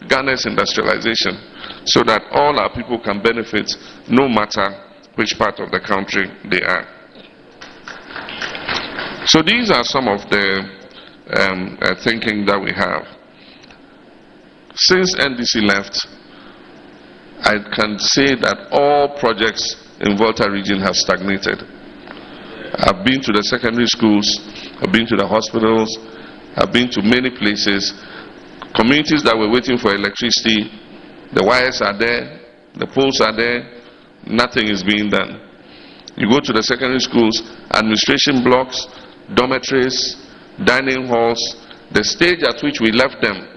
Ghana's industrialization so that all our people can benefit no matter which part of the country they are. So these are some of the thinking that we have. Since NDC left, I can say that all projects in Volta region have stagnated. I've been to the secondary schools, I've been to the hospitals, I've been to many places. Communities that were waiting for electricity, the wires are there, the poles are there, nothing is being done. You go to the secondary schools, administration blocks, dormitories, dining halls, the stage at which we left them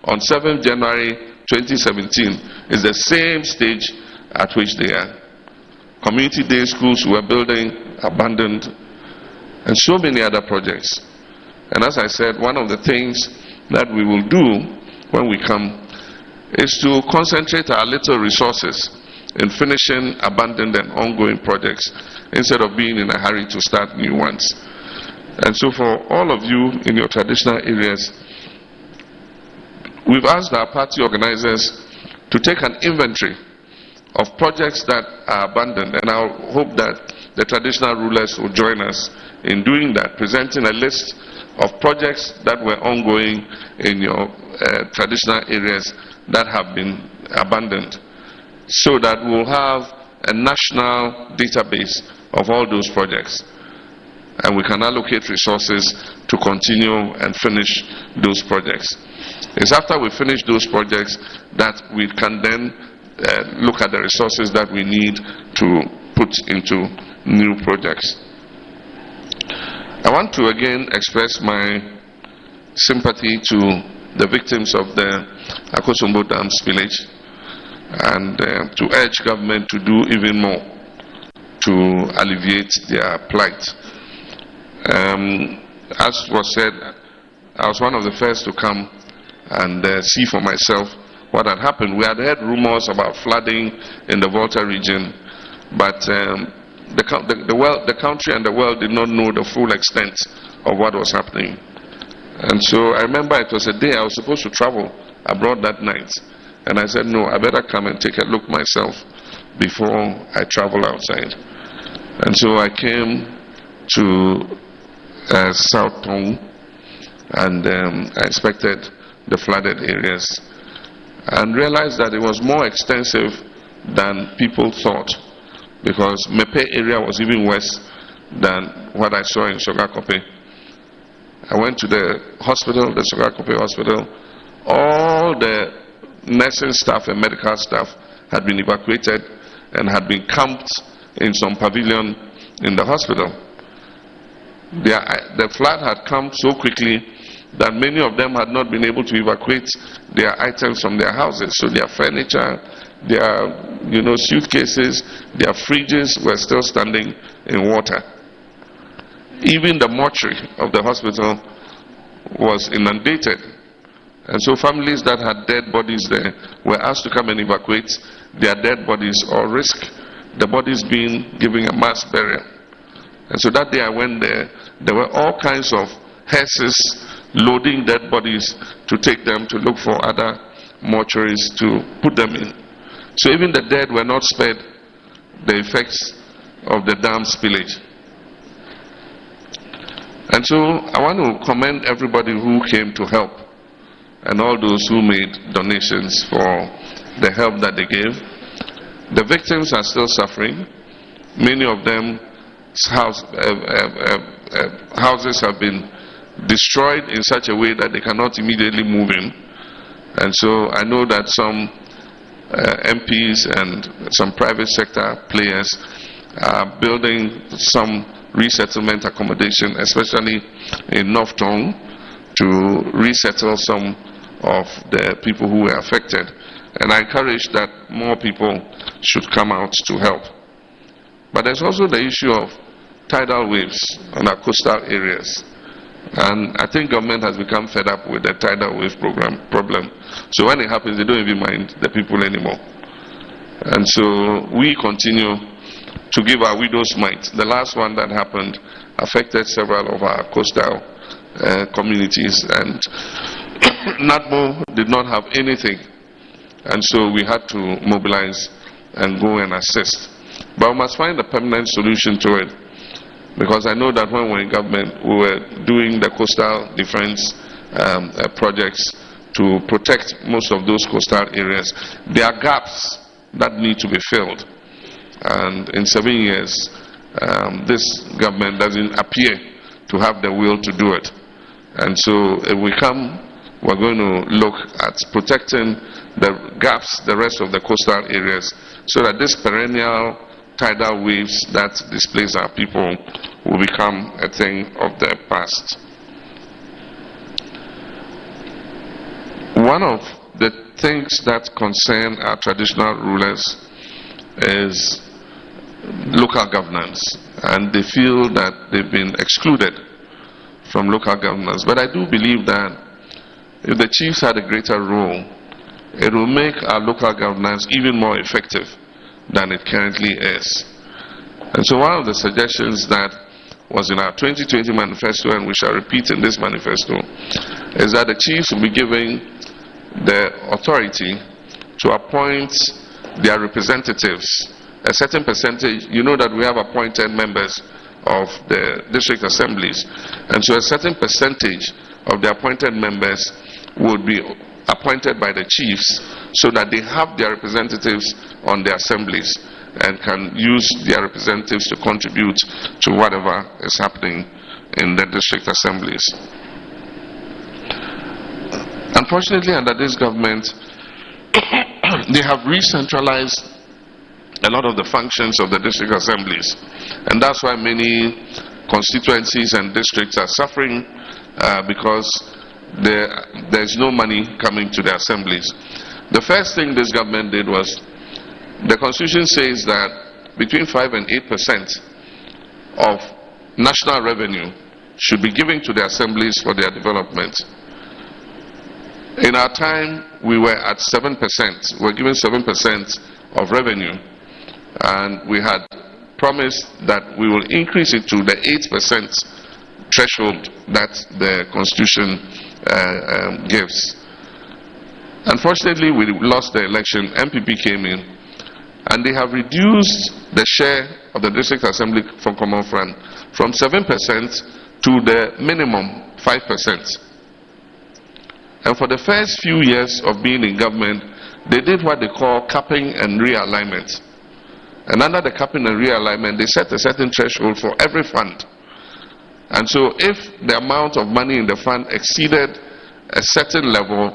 on 7th January 2017 is the same stage at which they are. Community day schools were building, abandoned, and so many other projects. And as I said, one of the things that we will do when we come is to concentrate our little resources in finishing abandoned and ongoing projects instead of being in a hurry to start new ones. And so for all of you in your traditional areas, we've asked our party organizers to take an inventory of projects that are abandoned, and I hope that the traditional rulers will join us in doing that, presenting a list of projects that were ongoing in your traditional areas that have been abandoned, so that we'll have a national database of all those projects, and we can allocate resources to continue and finish those projects. It's after we finish those projects that we can then look at the resources that we need to put into new projects. I want to again express my sympathy to the victims of the Akosombo Dam spillage, and to urge government to do even more to alleviate their plight. As was said, I was one of the first to come and see for myself what had happened. We had heard rumors about flooding in the Volta region, but the country and the world did not know the full extent of what was happening. And so I remember it was a day I was supposed to travel abroad that night, and I said, no, I better come and take a look myself before I travel outside. And so I came to South Tong, and I inspected the flooded areas and realized that it was more extensive than people thought, because Mepe area was even worse than what I saw in Sogakope. I went to the hospital, the Sogakope hospital. All the nursing staff and medical staff had been evacuated and had been camped in some pavilion in the hospital. The flood had come so quickly that many of them had not been able to evacuate their items from their houses. So their furniture, their suitcases, their fridges were still standing in water. Even the mortuary of the hospital was inundated. And so families that had dead bodies there were asked to come and evacuate their dead bodies or risk the bodies being given a mass burial. And so that day I went there, there were all kinds of hearses loading dead bodies to take them to look for other mortuaries to put them in. So even the dead were not spared the effects of the dam spillage. And so I want to commend everybody who came to help, and all those who made donations for the help that they gave. The victims are still suffering. Many of them houses have been destroyed in such a way that they cannot immediately move in. And so I know that some MPs and some private sector players are building some resettlement accommodation, especially in North Tong, to resettle some of the people who were affected. And I encourage that more people should come out to help. But there's also the issue of tidal waves on our coastal areas. And I think government has become fed up with the tidal wave problem. So when it happens, they don't even mind the people anymore. And so we continue to give our widows' mite. The last one that happened affected several of our coastal communities, and NADMO did not have anything. And so we had to mobilize and go and assist. But we must find a permanent solution to it. Because I know that when we were in government, we were doing the coastal defense projects to protect most of those coastal areas. There are gaps that need to be filled. And in 7 years, this government doesn't appear to have the will to do it. And so if we come, we're going to look at protecting the gaps, the rest of the coastal areas, so that this perennial tidal waves that displace our people will become a thing of the past. One of the things that concern our traditional rulers is local governance, and they feel that they've been excluded from local governance. But I do believe that if the chiefs had a greater role, it will make our local governance even more effective than it currently is. And so one of the suggestions that was in our 2020 manifesto, and we shall repeat in this manifesto, is that the chiefs will be given the authority to appoint their representatives, a certain percentage. You know that we have appointed members of the district assemblies, and so a certain percentage of the appointed members would be appointed by the chiefs, so that they have their representatives on the assemblies and can use their representatives to contribute to whatever is happening in the district assemblies. Unfortunately, under this government, they have re-centralized a lot of the functions of the district assemblies, and that's why many constituencies and districts are suffering because there's no money coming to the assemblies. The first thing this government did was, the constitution says that between 5 and 8% of national revenue should be given to the assemblies for their development. In our time, we were at 7%. We were given 7% of revenue, and we had promised that we will increase it to the 8% threshold that the constitution gives. Unfortunately, we lost the election. MPP came in, and they have reduced the share of the district assembly from common fund from 7% to the minimum 5%. And for the first few years of being in government, they did what they call capping and realignment. And under the capping and realignment, they set a certain threshold for every fund. And so if the amount of money in the fund exceeded a certain level,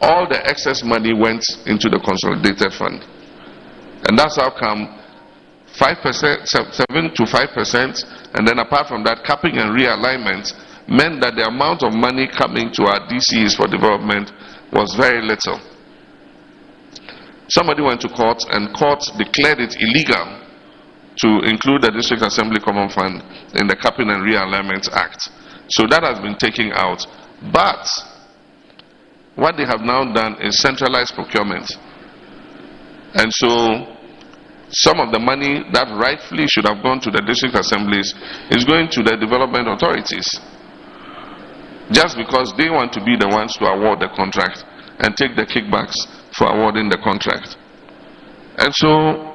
all the excess money went into the consolidated fund. And that's how come 5%, 7 to 5%, and then apart from that, capping and realignment meant that the amount of money coming to our DCs for development was very little. Somebody went to court, and court declared it illegal to include the District Assembly Common Fund in the Capping and Realignment Act. So that has been taken out. But what they have now done is centralized procurement. And so some of the money that rightfully should have gone to the district assemblies is going to the development authorities, just because they want to be the ones to award the contract and take the kickbacks for awarding the contract. And so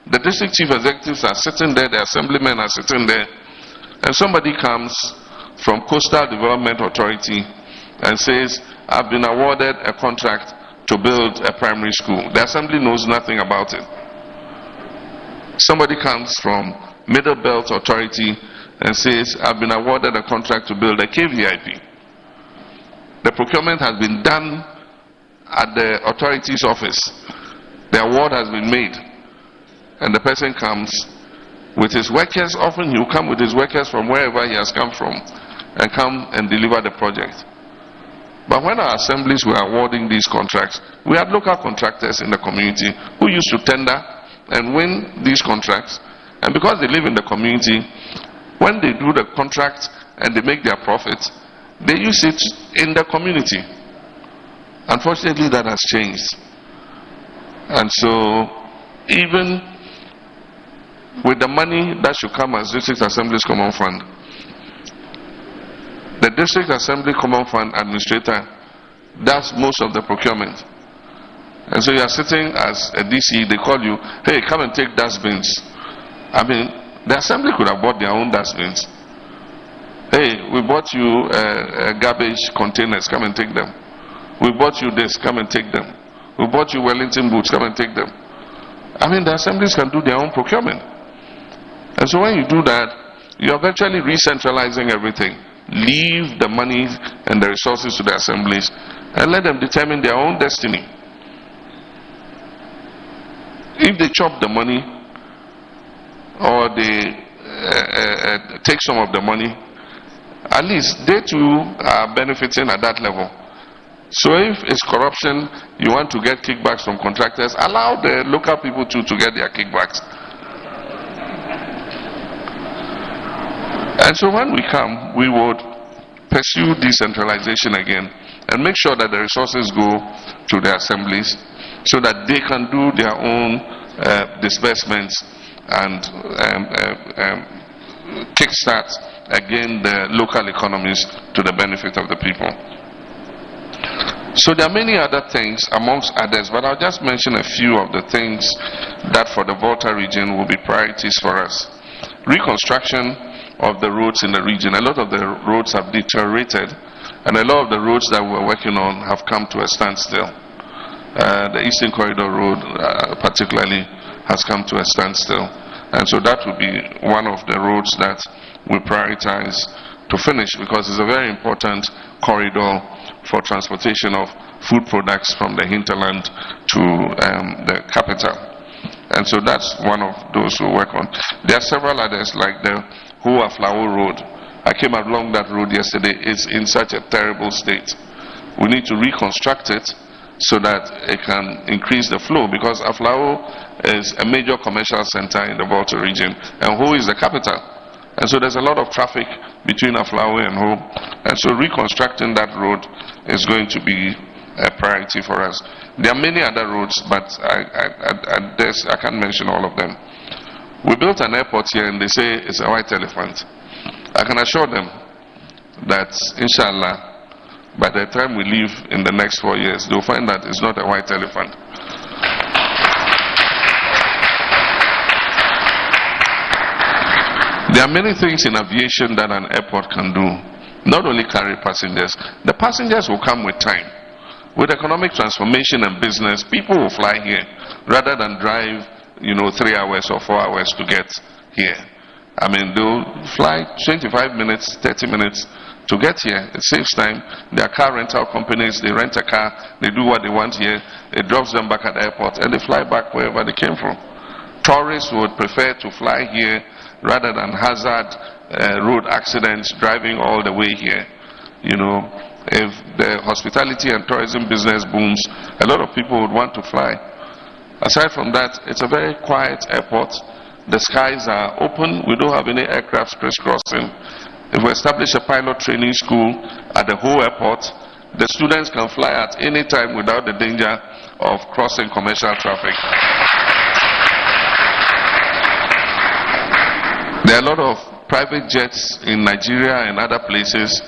the district chief executives are sitting there, the assemblymen are sitting there, and somebody comes from Coastal Development Authority and says, I've been awarded a contract to build a primary school. The assembly knows nothing about it. Somebody comes from Middle Belt Authority and says, I've been awarded a contract to build a KVIP. The procurement has been done at the authority's office. The award has been made. And the person comes with his workers. Often he will come with his workers from wherever he has come from and come and deliver the project. But when our assemblies were awarding these contracts, we had local contractors in the community who used to tender and win these contracts. And because they live in the community, when they do the contract and they make their profit, they use it in the community. Unfortunately, that has changed. And so, even with the money that should come as District Assembly's Common Fund, the District Assembly Common Fund Administrator does most of the procurement. And so you are sitting as a DC, they call you, hey, come and take dustbins. I mean, The assembly could have bought their own dustbins. Hey, we bought you garbage containers, come and take them. We bought you this, come and take them. We bought you Wellington boots, come and take them. I mean, the assemblies can do their own procurement. And so when you do that, you're virtually re-centralizing everything. Leave the money and the resources to the assemblies and let them determine their own destiny. If they chop the money or they take some of the money, at least they too are benefiting at that level. So if it's corruption, you want to get kickbacks from contractors, allow the local people to get their kickbacks. And so when we come, we would pursue decentralization again and make sure that the resources go to the assemblies so that they can do their own disbursements and kickstart again the local economies to the benefit of the people. So there are many other things amongst others, but I'll just mention a few of the things that for the Volta region will be priorities for us. Reconstruction of the roads in the region. A lot of the roads have deteriorated, and a lot of the roads that we're working on have come to a standstill. The Eastern Corridor Road particularly has come to a standstill, and so that will be one of the roads that we prioritize to finish, because it's a very important corridor for transportation of food products from the hinterland to the capital. And so that's one of those we work on. There are several others, like the Hua Flower Road. I came along that road yesterday. It's in such a terrible state. We need to reconstruct it so that it can increase the flow, because Aflao is a major commercial center in the Volta region, and Ho is the capital. And so there's a lot of traffic between Aflao and Ho. And so reconstructing that road is going to be a priority for us. There are many other roads, but I can't mention all of them. We built an airport here and they say it's a white elephant. I can assure them that, inshallah, by the time we leave in the next 4 years, they'll find that it's not a white elephant. There are many things in aviation that an airport can do. Not only carry passengers. The passengers will come with time. With economic transformation and business, people will fly here rather than drive, 3 hours or 4 hours to get here. I mean, they'll fly 25 minutes, 30 minutes to get here. It saves time. There are car rental companies. They rent a car. They do what they want here. It drops them back at the airport and they fly back wherever they came from. Tourists would prefer to fly here rather than hazard road accidents driving all the way here. If the hospitality and tourism business booms, a lot of people would want to fly. Aside from that, it's a very quiet airport. The skies are open. We don't have any aircraft crisscrossing. If we establish a pilot training school at the whole airport, the students can fly at any time without the danger of crossing commercial traffic. There are a lot of private jets in Nigeria and other places.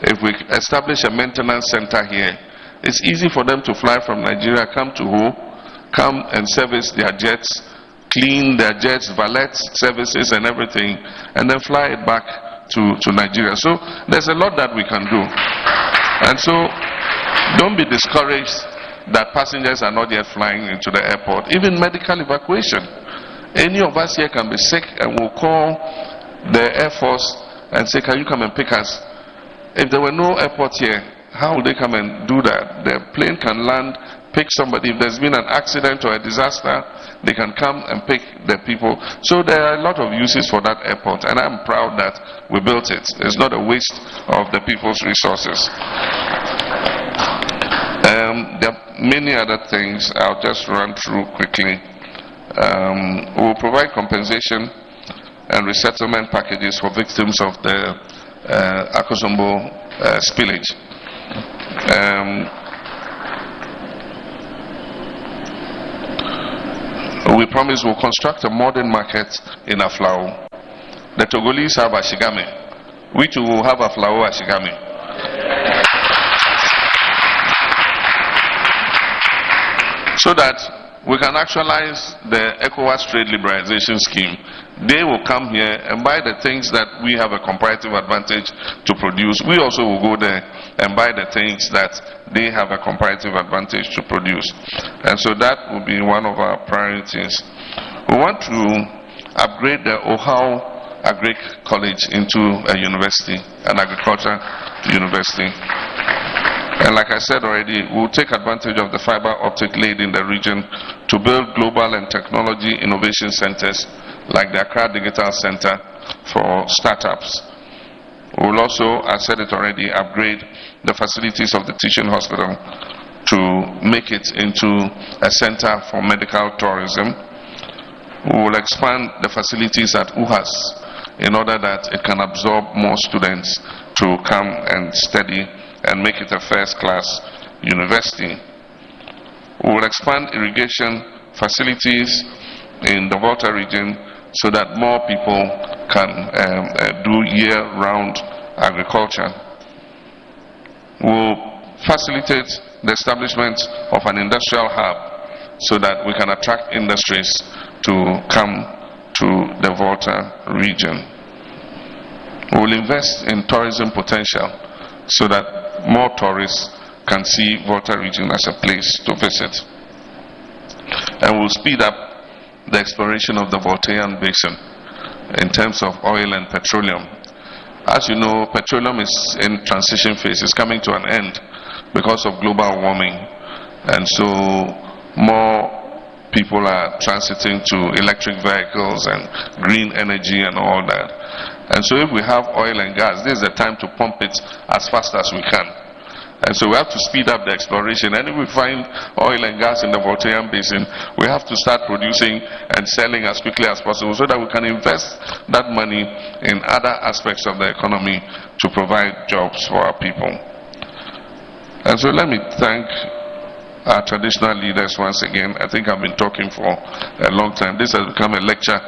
If we establish a maintenance center here, it's easy for them to fly from Nigeria, come to Ho, come and service their jets, clean their jets, valet services and everything, and then fly it back to Nigeria. So there's a lot that we can do. And so don't be discouraged that passengers are not yet flying into the airport. Even medical evacuation. Any of us here can be sick and we'll call the Air Force and say, can you come and pick us? If there were no airport here, how would they come and do that? The plane can land, pick somebody. If there's been an accident or a disaster, they can come and pick the people. So there are a lot of uses for that airport, and I'm proud that we built it. It's not a waste of the people's resources. There are many other things I'll just run through quickly. We'll provide compensation and resettlement packages for victims of the Akosombo spillage. We promise we'll construct a modern market in Aflao. The Togolese have Ashigame. We too will have Aflao Ashigame. So that we can actualize the ECOWAS trade liberalization scheme. They will come here and buy the things that we have a comparative advantage to produce. We also will go there and buy the things that they have a comparative advantage to produce. And so that will be one of our priorities. We want to upgrade the Ohio Agric College into a university, an agriculture university. And like I said already, we'll take advantage of the fiber optic laid in the region to build global and technology innovation centers like the Accra Digital Center for startups. We'll also, I said it already, upgrade the facilities of the teaching hospital to make it into a center for medical tourism. We will expand the facilities at UHAS in order that it can absorb more students to come and study and make it a first-class university. We will expand irrigation facilities in the Volta region so that more people can do year-round agriculture. We'll facilitate the establishment of an industrial hub so that we can attract industries to come to the Volta region. We'll invest in tourism potential so that more tourists can see Volta region as a place to visit. And we'll speed up the exploration of the Voltairean Basin in terms of oil and petroleum. As you know, petroleum is in transition phase. It's coming to an end because of global warming. And so more people are transiting to electric vehicles and green energy and all that. And so if we have oil and gas, this is the time to pump it as fast as we can. And so we have to speed up the exploration. And if we find oil and gas in the Voltairean Basin, we have to start producing and selling as quickly as possible so that we can invest that money in other aspects of the economy to provide jobs for our people. And so let me thank our traditional leaders once again. I think I've been talking for a long time. This has become a lecture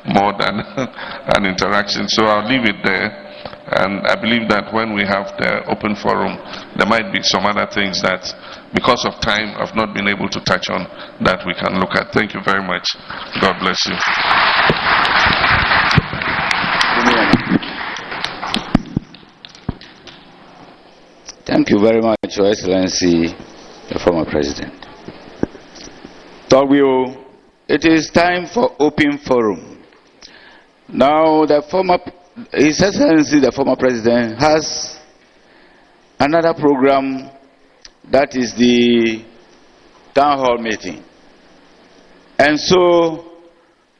more than an interaction. So I'll leave it there. And I believe that when we have the open forum, there might be some other things that, because of time, I've not been able to touch on that we can look at. Thank you very much. God bless you. Thank you very much, Your Excellency, the former President. Togwio, it is time for open forum. Now, His Excellency, the former President, has another program, that is the town hall meeting. And so,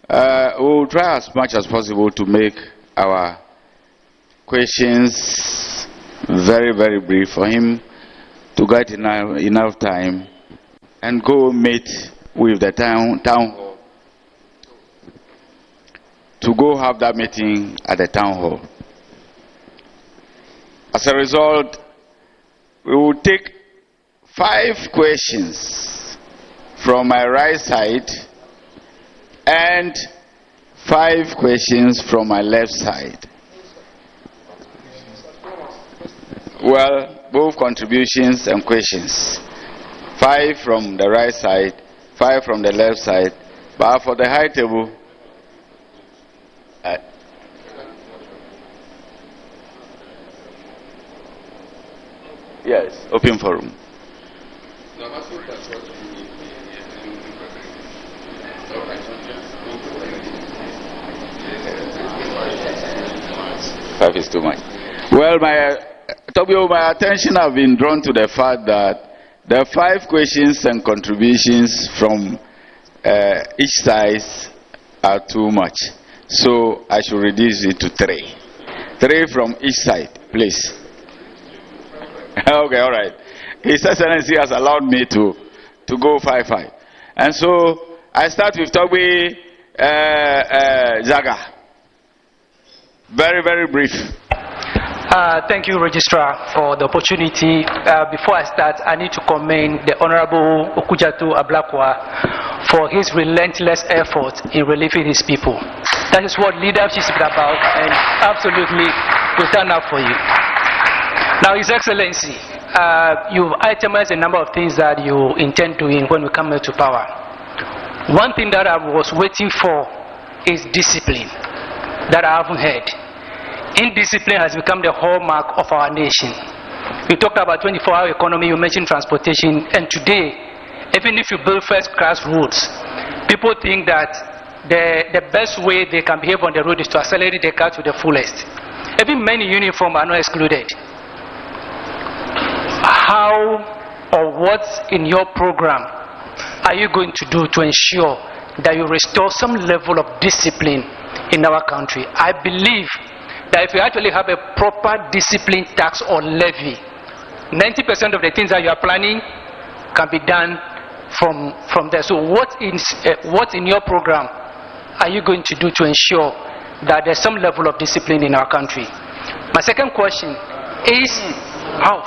we'll try as much as possible to make our questions very, very brief for him to get enough time and go meet with the town hall, to go have that meeting at the town hall. As a result, we will take 5 questions from my right side and 5 questions from my left side. Well, both contributions and questions. 5 from the right side, 5 from the left side. But for the high table, yes, open forum. Five is too much. Well, my attention have been drawn to the fact that the 5 questions and contributions from each side are too much. So I should reduce it to 3. 3 from each side, please. Okay, all right. His Excellency has allowed me to go 5-5. And so I start with Togbe Zaga. Very, very brief. Thank you, Registrar, for the opportunity. Before I start, I need to commend the Honorable Okujatu Ablakwa for his relentless effort in relieving his people. That is what leadership is about, and absolutely we stand up for you. Now, His Excellency, you've itemized a number of things that you intend doing when we come to power. One thing that I was waiting for is discipline, that I haven't heard. Indiscipline has become the hallmark of our nation. You talked about 24-hour economy, you mentioned transportation, and today, even if you build first-class roads, people think that the best way they can behave on the road is to accelerate the car to the fullest. Even men in uniform are not excluded. How or what in your program are you going to do to ensure that you restore some level of discipline in our country? I believe that if you actually have a proper discipline tax or levy, 90% of the things that you are planning can be done from there. So what in your program are you going to do to ensure that there's some level of discipline in our country? My second question is how?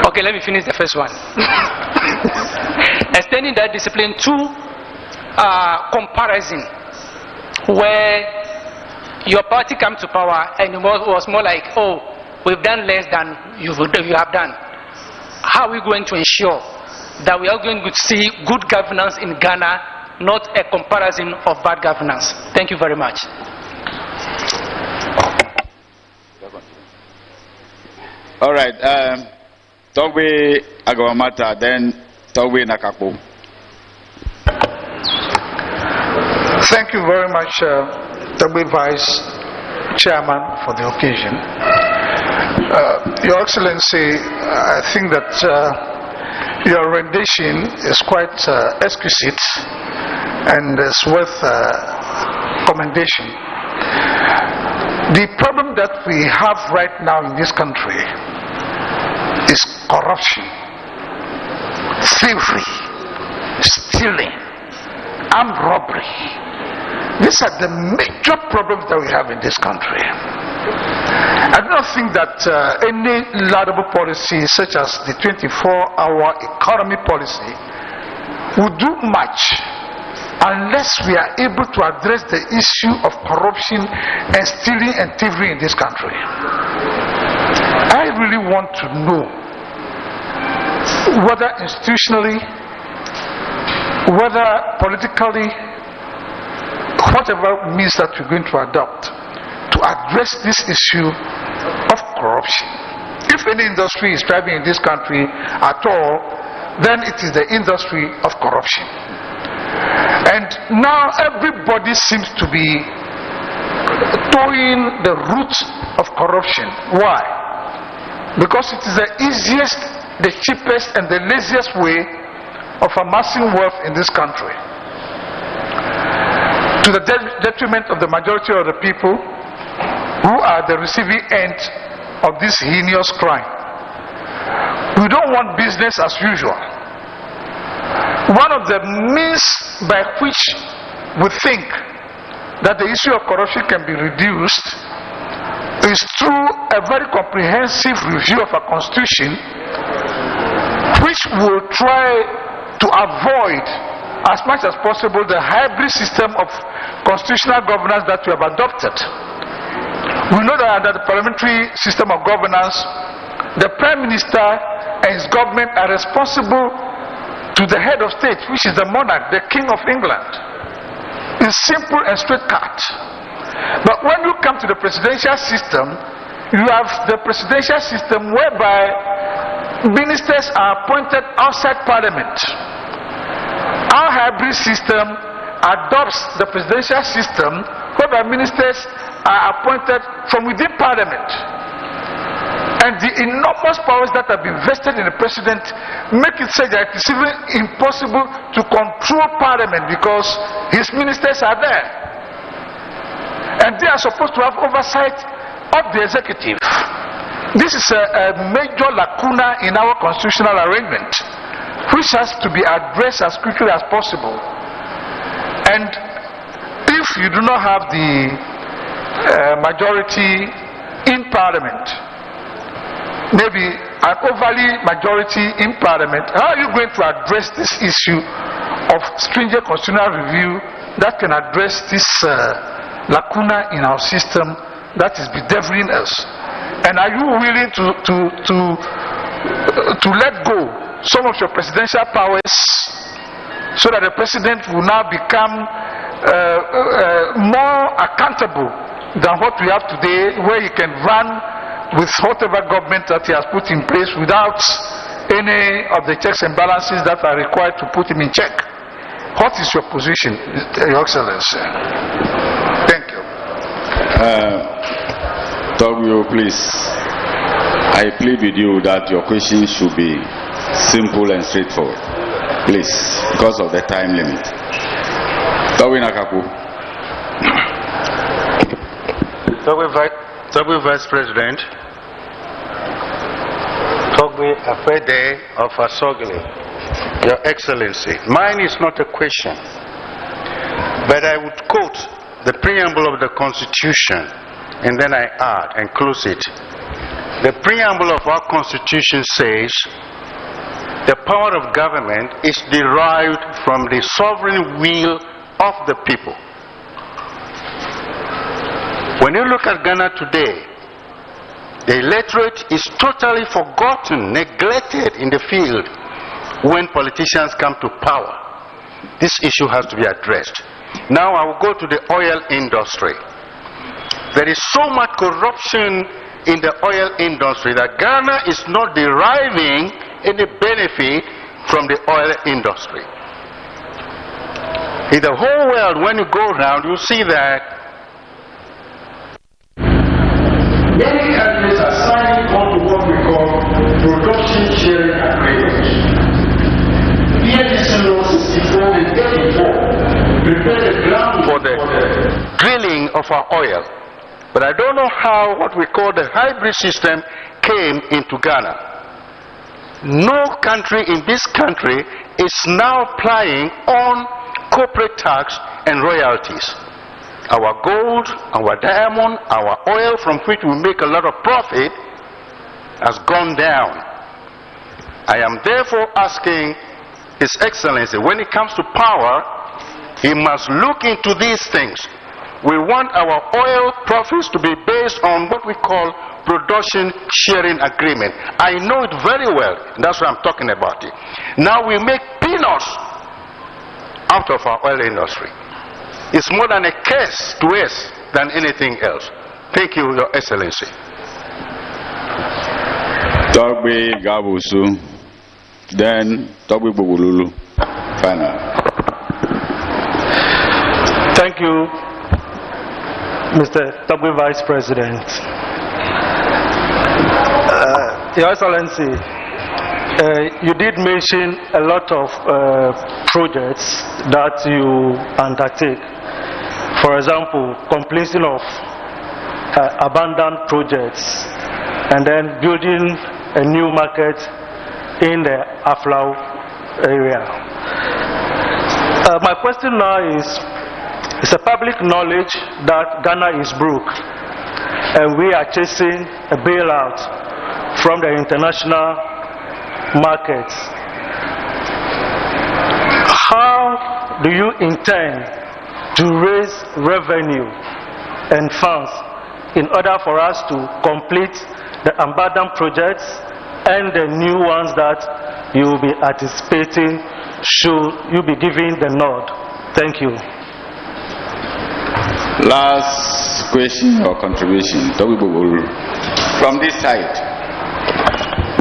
Okay, let me finish the first one. Extending that discipline to comparison, where your party came to power and it was more like, oh, we've done less than you have done. How are we going to ensure that we are going to see good governance in Ghana, not a comparison of bad governance? Thank you very much. All right. Togbe Agawamata, then Togbe Nakapo. Thank you very much, Togbe Vice Chairman, for the occasion. Your Excellency, I think that your rendition is quite exquisite and is worth commendation. The problem that we have right now in this country is corruption, thievery, stealing, armed robbery. These are the major problems that we have in this country. I do not think that any laudable policy such as the 24-hour economy policy would do much unless we are able to address the issue of corruption and stealing and thievery in this country. I really want to know whether institutionally, whether politically, whatever means that we're going to adopt to address this issue of corruption. If any industry is thriving in this country at all, then it is the industry of corruption. And now everybody seems to be towing the root of corruption. Why? Because it is the easiest, the cheapest, and the laziest way of amassing wealth in this country, to the detriment of the majority of the people who are the receiving end of this heinous crime. We don't want business as usual. One of the means by which we think that the issue of corruption can be reduced is through a very comprehensive review of our constitution, which will try to avoid as much as possible the hybrid system of constitutional governance that we have adopted. We know that under the parliamentary system of governance, the Prime Minister and his government are responsible to the head of state, which is the monarch, the King of England. It's simple and straight cut. But when you come to the presidential system, you have the presidential system whereby ministers are appointed outside parliament. Our hybrid system adopts the presidential system whereby ministers are appointed from within parliament. And the enormous powers that have been vested in the president make it so that it's even impossible to control parliament because his ministers are there. And they are supposed to have oversight of the executive. This is a major lacuna in our constitutional arrangement, which has to be addressed as quickly as possible. And if you do not have the majority in parliament, maybe an overly majority in parliament, how are you going to address this issue of stringent constitutional review that can address this lacuna in our system that is bedeviling us? And are you willing to let go some of your presidential powers so that the president will now become more accountable than what we have today, where he can run with whatever government that he has put in place without any of the checks and balances that are required to put him in check. What is your position, Your Excellency? Thank you. Togyo, please. I plead with you that your question should be simple and straightforward. Please, because of the time limit. Togyo Nakaku. Togyo Vice President, Togyo Afede of Asogli, Your Excellency, mine is not a question, but I would quote the preamble of the Constitution and then I add and close it. The preamble of our Constitution says the power of government is derived from the sovereign will of the people. When you look at Ghana today, the electorate is totally forgotten, neglected in the field when politicians come to power. This issue has to be addressed. Now I will go to the oil industry. There is so much corruption in the oil industry that Ghana is not deriving any benefit from the oil industry. In the whole world, when you go around, you see that many countries are signing on to what we call production sharing agreements. PNC Law 64 and 34 prepare the ground for the drilling of our oil. But I don't know how what we call the hybrid system came into Ghana. No country in this country is now applying on corporate tax and royalties. Our gold, our diamond, our oil from which we make a lot of profit has gone down. I am therefore asking His Excellency, when it comes to power, he must look into these things. We want our oil profits to be based on what we call production sharing agreement. I know it very well, and that's why I'm talking about it. Now we make peanuts out of our oil industry. It's more than a curse to us than anything else. Thank you, Your Excellency. Togbe Gabusu, then Togbe Bugululu. Final. Thank you, Mr. Togbe Vice President. Your Excellency, you did mention a lot of projects that you undertake. For example, completion of abandoned projects and then building a new market in the Aflau area. My question now is, it's a public knowledge that Ghana is broke and we are chasing a bailout from the international markets. How do you intend to raise revenue and funds in order for us to complete the abandoned projects and the new ones that you will be anticipating should you be giving the nod? Thank you. Last question or contribution, from this side.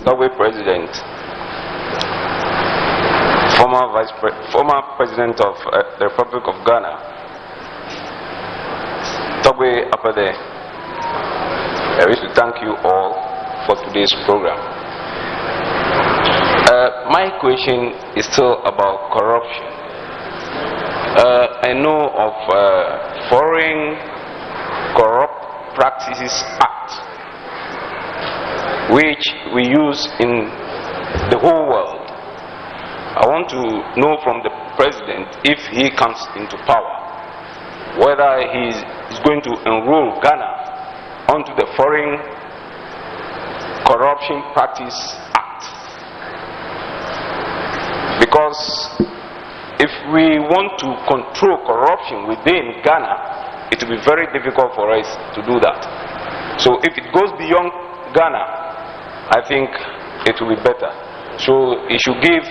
Togbe President, former President of the Republic of Ghana, Togbe Apede, I wish to thank you all for today's program. My question is still about corruption. I know of Foreign Corrupt Practices Act, which we use in the whole world. I want to know from the President, if he comes into power, whether he is going to enroll Ghana onto the Foreign Corruption Practice Act. Because if we want to control corruption within Ghana, it will be very difficult for us to do that. So if it goes beyond Ghana, I think it will be better. So it should give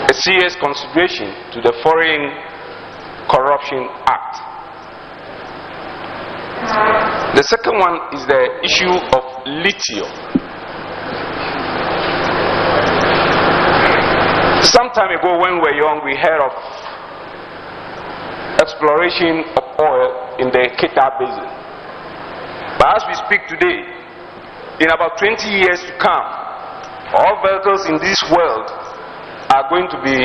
a serious consideration to the Foreign Corruption Act. The second one is the issue of lithium. Some time ago when we were young, we heard of exploration of oil in the Keta Basin. But as we speak today, in about 20 years to come, all vehicles in this world are going to be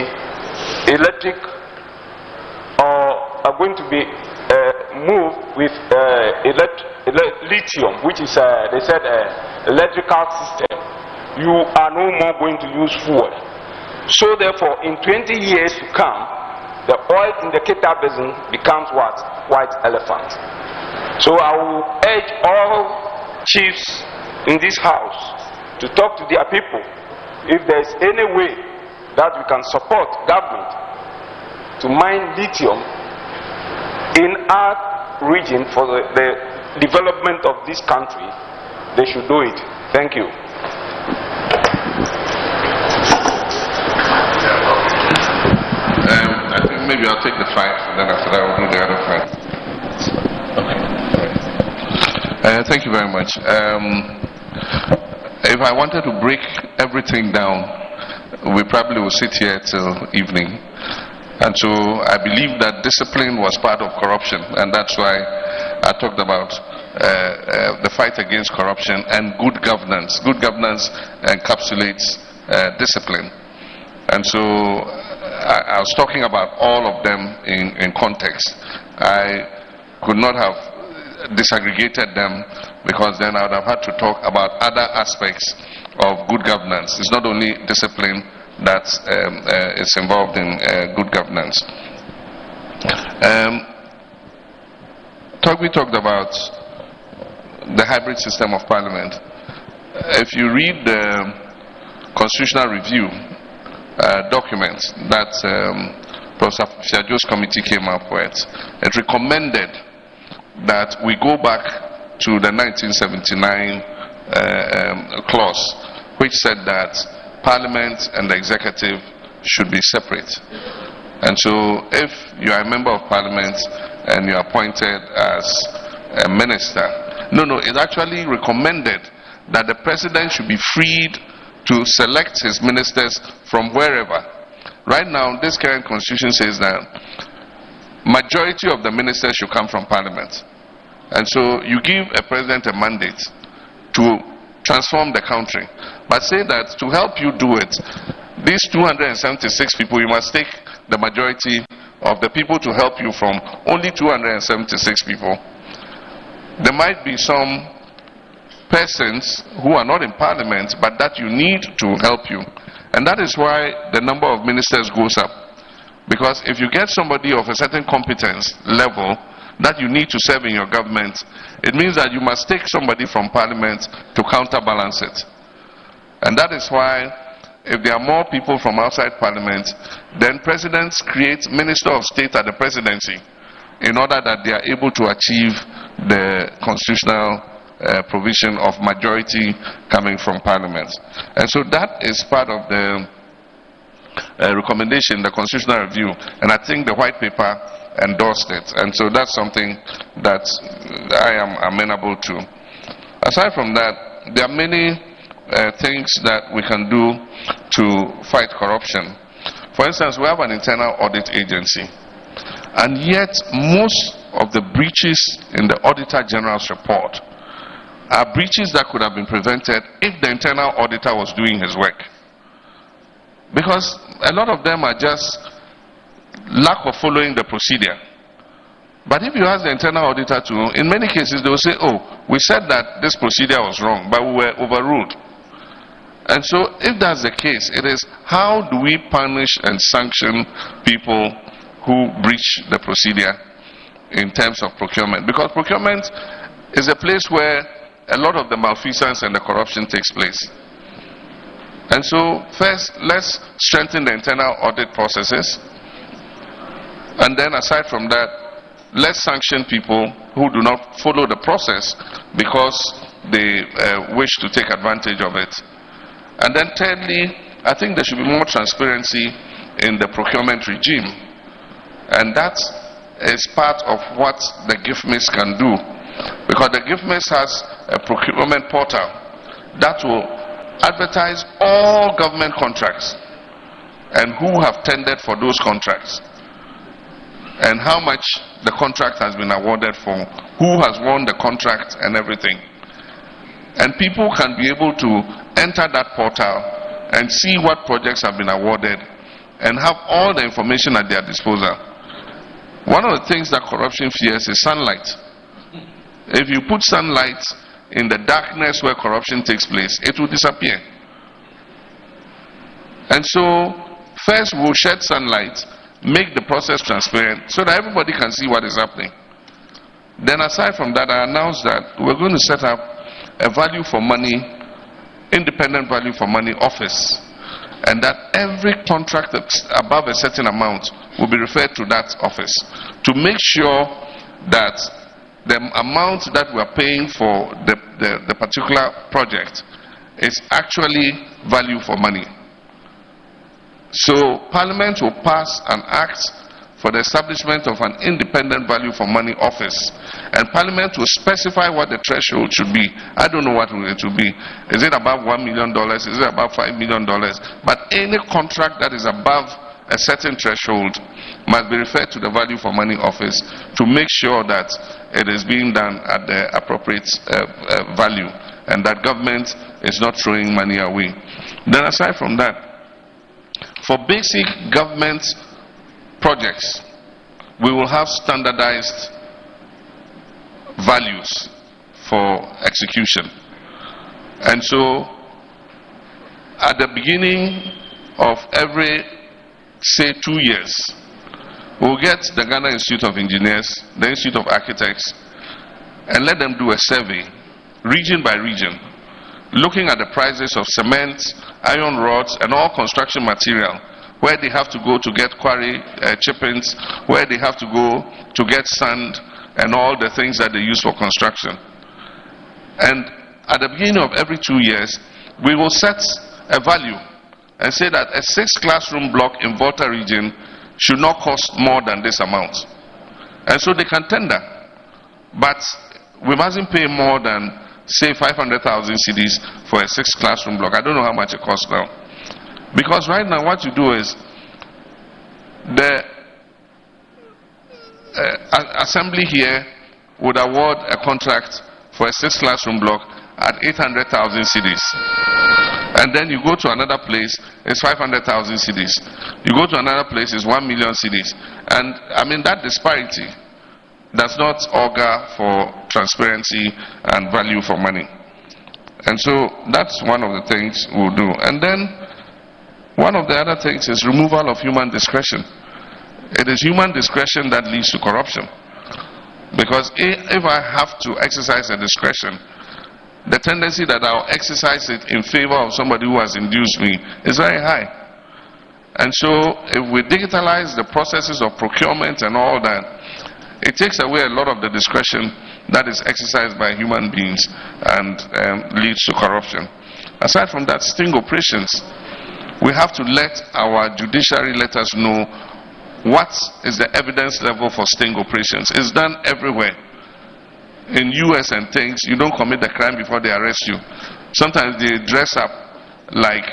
electric or are going to be moved with lithium, which is, they said, electrical system. You are no more going to use fuel. So therefore, in 20 years to come, the oil in the Keta Basin becomes what? White elephant. So I will urge all chiefs in this house to talk to their people if there is any way that we can support government to mine lithium in our region for the development of this country. They should do it. Thank you. I think maybe I'll take the 5, and then after that I'll do the other 5. Okay. Thank you very much. If I wanted to break everything down, we probably will sit here till evening. And so I believe that discipline was part of corruption, and that's why I talked about the fight against corruption and good governance. Good governance encapsulates discipline. And so I was talking about all of them in context. I could not have disaggregated them, because then I would have had to talk about other aspects of good governance. It's not only discipline that is involved in good governance. We talked about the hybrid system of parliament. If you read the constitutional review document that Professor Fiajo's committee came up with, it recommended that we go back to the 1979 clause, which said that Parliament and the executive should be separate. And so if you are a member of Parliament and you are appointed as a minister, it actually recommended that the president should be freed to select his ministers from wherever. Right now, this current constitution says that majority of the ministers should come from Parliament. And so you give a president a mandate to transform the country, but say that to help you do it, these 276 people, you must take the majority of the people to help you from only 276 people. There might be some persons who are not in Parliament, but that you need to help you. And that is why the number of ministers goes up. Because if you get somebody of a certain competence level that you need to serve in your government, it means that you must take somebody from Parliament to counterbalance it. And that is why if there are more people from outside Parliament, then presidents create Minister of State at the presidency in order that they are able to achieve the constitutional provision of majority coming from Parliament. And so that is part of the recommendation, the constitutional review, and I think the white paper endorsed it. And so that's something that I am amenable to. Aside from that, there are many things that we can do to fight corruption. For instance, we have an internal audit agency, and yet most of the breaches in the Auditor General's report are breaches that could have been prevented if the internal auditor was doing his work. Because a lot of them are just lack of following the procedure. But if you ask the internal auditor to, in many cases they will say, oh, we said that this procedure was wrong, but we were overruled. And so if that's the case, it is how do we punish and sanction people who breach the procedure in terms of procurement? Because procurement is a place where a lot of the malfeasance and the corruption takes place. And so first, let's strengthen the internal audit processes. And then aside from that, let's sanction people who do not follow the process because they wish to take advantage of it. And then thirdly, I think there should be more transparency in the procurement regime. And that is part of what the GIFMIS can do. Because the GIFMIS has a procurement portal that will advertise all government contracts and who have tendered for those contracts and how much the contract has been awarded for, who has won the contract and everything. And people can be able to enter that portal and see what projects have been awarded and have all the information at their disposal. One of the things that corruption fears is sunlight. If you put sunlight in the darkness where corruption takes place, it will disappear. And so, first we'll shed sunlight, make the process transparent so that everybody can see what is happening. Then aside from that, I announced that we're going to set up a value for money, independent value for money office, and that every contract that's above a certain amount will be referred to that office to make sure that the amount that we're paying for the particular project is actually value for money. So Parliament will pass an act for the establishment of an independent value for money office, and Parliament will specify what the threshold should be. I don't know what it will be. Is it above $1 million? Is it above $5 million? But any contract that is above a certain threshold must be referred to the value for money office to make sure that it is being done at the appropriate value and that government is not throwing money away. Then aside from that, for basic government projects, we will have standardized values for execution. And so, at the beginning of every, say, 2 years, we'll get the Ghana Institute of Engineers, the Institute of Architects, and let them do a survey, region by region, looking at the prices of cement, iron rods, and all construction material, where they have to go to get quarry chippings, where they have to go to get sand, and all the things that they use for construction. And at the beginning of every 2 years, we will set a value and say that a 6-classroom block in Volta region should not cost more than this amount. And so they can tender. But we mustn't pay more than, say, 500,000 cedis for a 6-classroom block. I don't know how much it costs now. Because right now what you do is the assembly here would award a contract for a 6-classroom block at 800,000 cedis. And then you go to another place, it's 500,000 cedis. You go to another place, it's 1 million cedis. And I mean, that disparity does not augur for transparency and value for money. And so that's one of the things we'll do. And then one of the other things is removal of human discretion. It is human discretion that leads to corruption. Because if I have to exercise a discretion, the tendency that I'll exercise it in favor of somebody who has induced me is very high. And so if we digitalize the processes of procurement and all that, it takes away a lot of the discretion that is exercised by human beings and leads to corruption. Aside from that, sting operations. We have to let our judiciary let us know what is the evidence level for sting operations. It's done everywhere. In US and things, you don't commit the crime before they arrest you. Sometimes they dress up like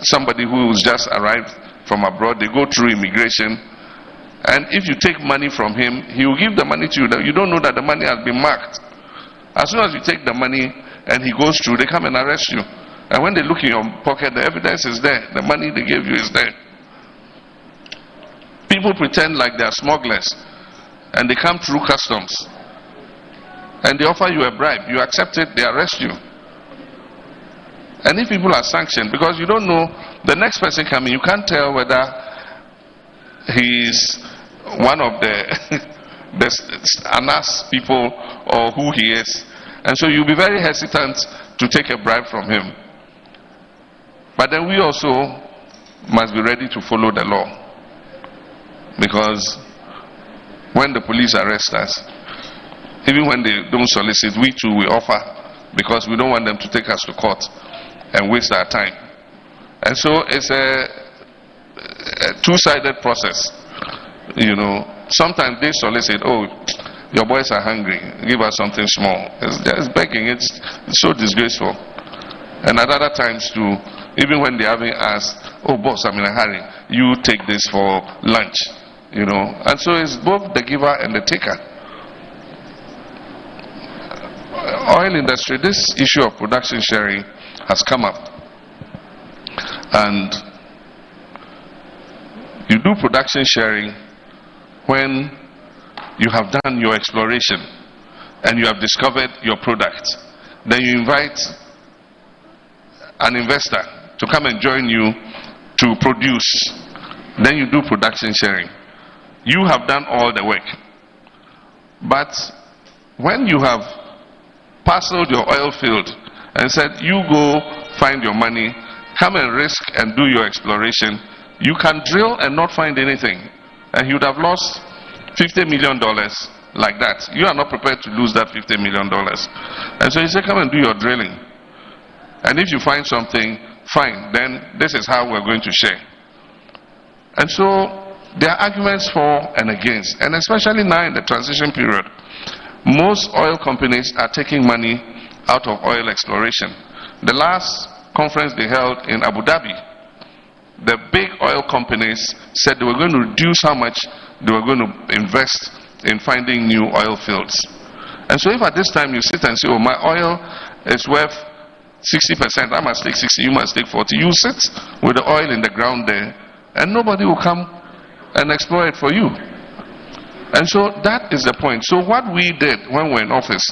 somebody who's just arrived from abroad. They go through immigration, and if you take money from him, he will give the money to you. You don't know that the money has been marked. As soon as you take the money and he goes through, they come and arrest you. And when they look in your pocket, the evidence is there. The money they gave you is there. People pretend like they are smugglers, and they come through customs, and they offer you a bribe. You accept it, they arrest you. And if people are sanctioned, because you don't know, the next person coming, you can't tell whether he's one of the Anas people or who he is. And so you'll be very hesitant to take a bribe from him. But then we also must be ready to follow the law. Because when the police arrest us, even when they don't solicit, we too, we offer, because we don't want them to take us to court and waste our time. And so it's a two-sided process. You know, sometimes they solicit, oh, your boys are hungry, give us something small. It's begging, it's so disgraceful. And at other times too, even when they haven't asked, oh boss, I'm in a hurry, you take this for lunch, you know. And so it's both the giver and the taker. Oil industry, this issue of production sharing has come up. And you do production sharing when you have done your exploration and you have discovered your product. Then you invite an investor to come and join you to produce. Then you do production sharing. You have done all the work. But when you have parceled your oil field and said, you go find your money, come and risk and do your exploration, you can drill and not find anything. And you would have lost $50 million like that. You are not prepared to lose that $50 million. And so you say, come and do your drilling. And if you find something, fine, then this is how we're going to share. And so there are arguments for and against. And especially now in the transition period, most oil companies are taking money out of oil exploration. The last conference they held in Abu Dhabi, the big oil companies said they were going to reduce how much they were going to invest in finding new oil fields. And so if at this time you sit and say, oh, my oil is worth 60%, I must take 60, you must take 40. You sit with the oil in the ground there, and nobody will come and explore it for you. And so that is the point. So what we did when we were in office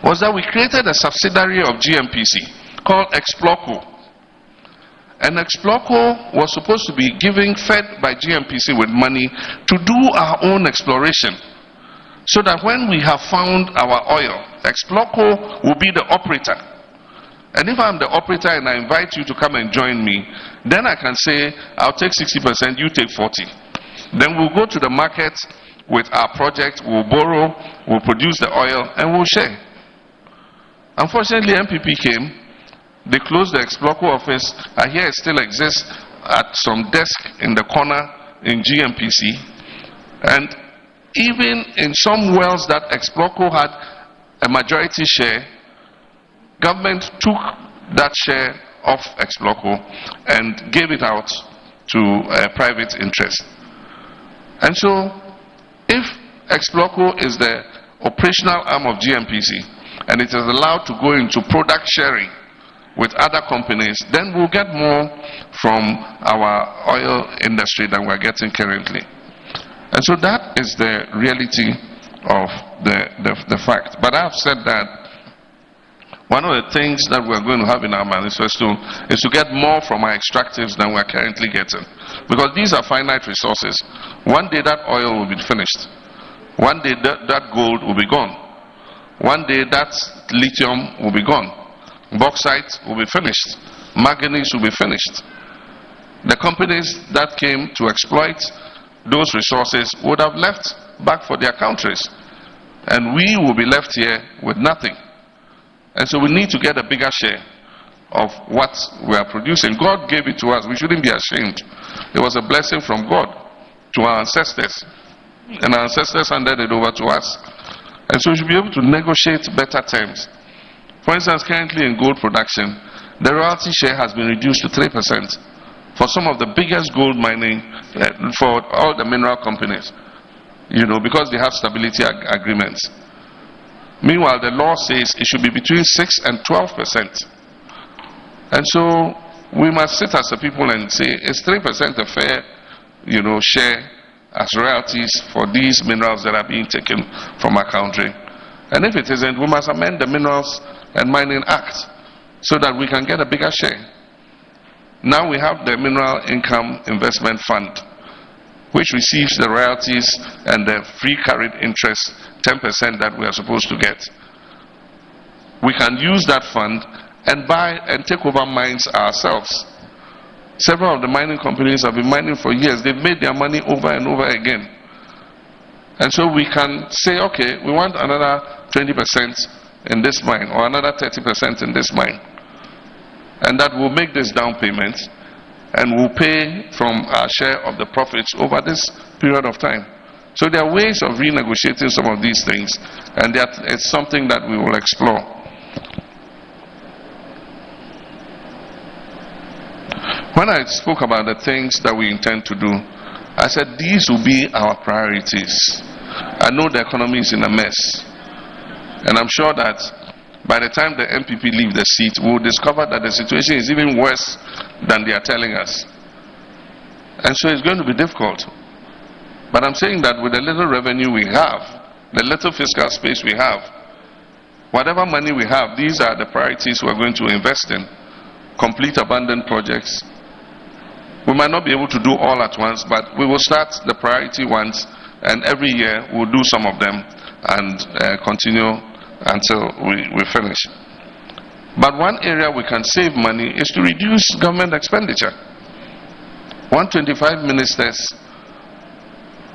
was that we created a subsidiary of GMPC called Exploco. And Exploco was supposed to be fed by GMPC with money to do our own exploration. So that when we have found our oil, Exploco will be the operator. And if I'm the operator and I invite you to come and join me, then I can say, I'll take 60%, you take 40%. Then we'll go to the market with our project, we'll borrow, we'll produce the oil, and we'll share. Unfortunately, MPP came, they closed the Exploco office. I hear it still exists at some desk in the corner in GMPC. And even in some wells that Exploco had a majority share, government took that share off Exploco and gave it out to a private interest. And so, if Exploco is the operational arm of GMPC and it is allowed to go into product sharing with other companies, then we'll get more from our oil industry than we're getting currently. And so that is the reality of the fact. But I've said that one of the things that we're going to have in our manifesto is to get more from our extractives than we're currently getting. Because these are finite resources. One day that oil will be finished. One day that gold will be gone. One day that lithium will be gone. Bauxite will be finished. Manganese will be finished. The companies that came to exploit those resources would have left back for their countries. And we will be left here with nothing. And so we need to get a bigger share of what we are producing. God gave it to us. We shouldn't be ashamed. It was a blessing from God to our ancestors. And our ancestors handed it over to us. And so we should be able to negotiate better terms. For instance, currently in gold production, the royalty share has been reduced to 3% for some of the biggest gold mining, for all the mineral companies, you know, because they have stability agreements. Meanwhile, the law says it should be between 6 and 12%. And so we must sit as a people and say, is 3% a fair, you know, share as royalties for these minerals that are being taken from our country? And if it isn't, we must amend the Minerals and Mining Act so that we can get a bigger share. Now we have the Mineral Income Investment Fund, which receives the royalties and the free carried interest, 10% that we are supposed to get. We can use that fund and buy and take over mines ourselves. Several of the mining companies have been mining for years. They've made their money over and over again. And so we can say, okay, we want another 20% in this mine or another 30% in this mine. and that we'll make this down payment and we'll pay from our share of the profits over this period of time. So there are ways of renegotiating some of these things, and that it's something that we will explore. When I spoke about the things that we intend to do, I said these will be our priorities. I know the economy is in a mess, and I'm sure that by the time the MPP leave the seat, we'll discover that the situation is even worse than they are telling us. And so it's going to be difficult. But I'm saying that with the little revenue we have, the little fiscal space we have, whatever money we have, these are the priorities we're going to invest in. Complete abandoned projects. We might not be able to do all at once, but we will start the priority ones, and every year we'll do some of them and continue until we finish. But one area we can save money is to reduce government expenditure. 125 ministers,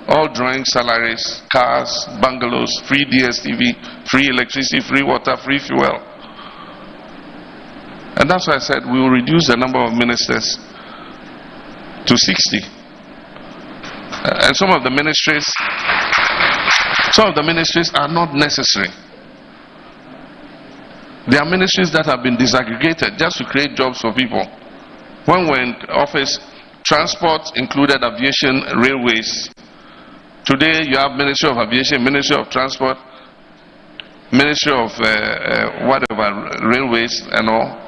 all drawing salaries, cars, bungalows, free DSTV, free electricity, free water, free fuel. And that's why I said we will reduce the number of ministers to 60. And some of the ministries are not necessary. There are ministries that have been disaggregated just to create jobs for people. When we're in office, transport included aviation, railways. Today you have Ministry of Aviation, Ministry of Transport, Ministry of railways and all.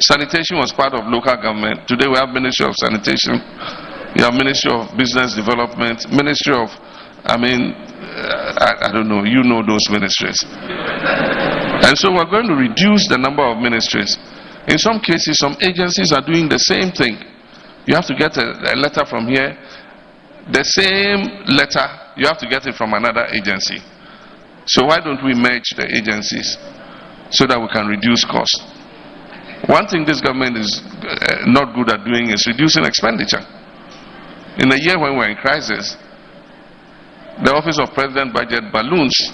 Sanitation was part of local government. Today we have Ministry of Sanitation, you have Ministry of Business Development, Ministry of, I don't know, you know those ministries. And so we're going to reduce the number of ministries. In some cases, some agencies are doing the same thing. You have to get a letter from here. The same letter, you have to get it from another agency. So why don't we merge the agencies so that we can reduce costs? One thing this government is not good at doing is reducing expenditure. In a year when we're in crisis, the Office of President budget balloons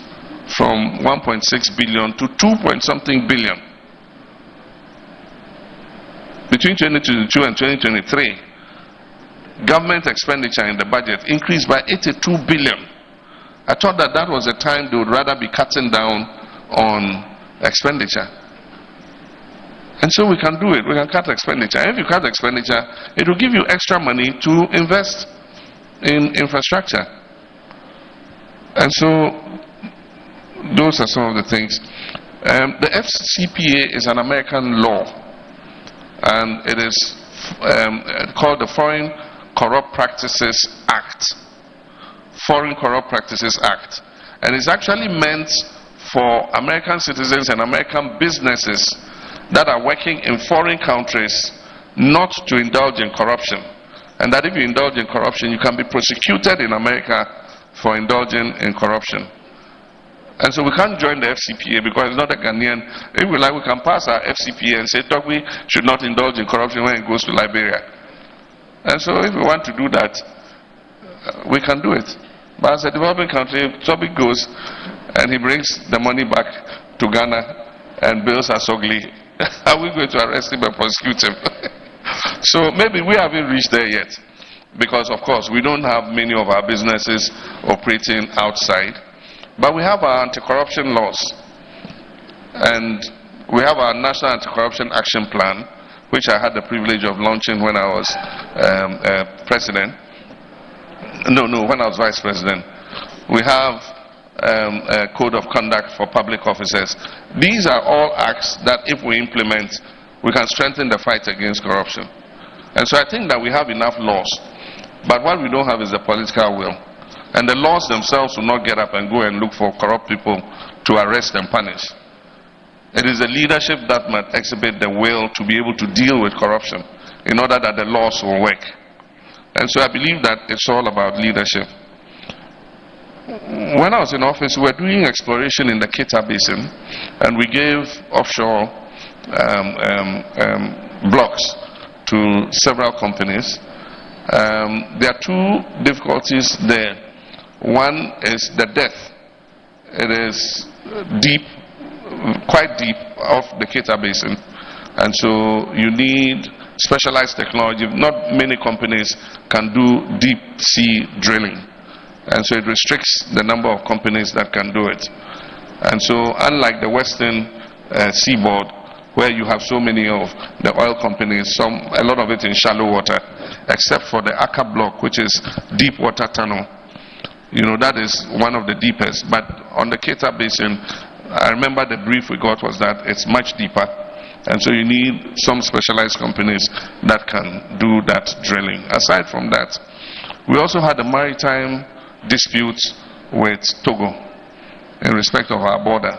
from 1.6 billion to 2-point-something billion. Between 2022 and 2023, government expenditure in the budget increased by 82 billion. I thought that was a time they would rather be cutting down on expenditure. And so we can do it. We can cut expenditure. And if you cut expenditure, it will give you extra money to invest in infrastructure. And so those are some of the things. The FCPA is an American law, and it is called the Foreign Corrupt Practices Act. Foreign Corrupt Practices Act. And it's actually meant for American citizens and American businesses that are working in foreign countries not to indulge in corruption. And that if you indulge in corruption, you can be prosecuted in America for indulging in corruption. And so we can't join the FCPA because it's not a Ghanaian. If we like, we can pass our FCPA and say Togbi should not indulge in corruption when it goes to Liberia. And so if we want to do that, we can do it. But as a developing country, if Togbi goes and he brings the money back to Ghana and bills are ugly, are we going to arrest him and prosecute him? So maybe we haven't reached there yet. Because of course we don't have many of our businesses operating outside. But we have our anti-corruption laws. And we have our National Anti-Corruption Action Plan, which I had the privilege of launching when I was president. When I was vice president. We have a code of conduct for public officers. These are all acts that if we implement, we can strengthen the fight against corruption. And so I think that we have enough laws. But what we don't have is the political will. And the laws themselves will not get up and go and look for corrupt people to arrest and punish. It is the leadership that must exhibit the will to be able to deal with corruption in order that the laws will work. And so I believe that it's all about leadership. When I was in office, we were doing exploration in the Kita Basin, and we gave offshore blocks to several companies. There are two difficulties there. One is the depth. It is deep, quite deep off the Kita Basin. And so you need specialized technology. Not many companies can do deep sea drilling. And so it restricts the number of companies that can do it. And so unlike the western seaboard, where you have so many of the oil companies, a lot of it in shallow water, except for the Aka block, which is deep water tunnel. You know, that is one of the deepest. But on the Keita Basin, I remember the brief we got was that it's much deeper. And so you need some specialized companies that can do that drilling. Aside from that, we also had a maritime dispute with Togo in respect of our border.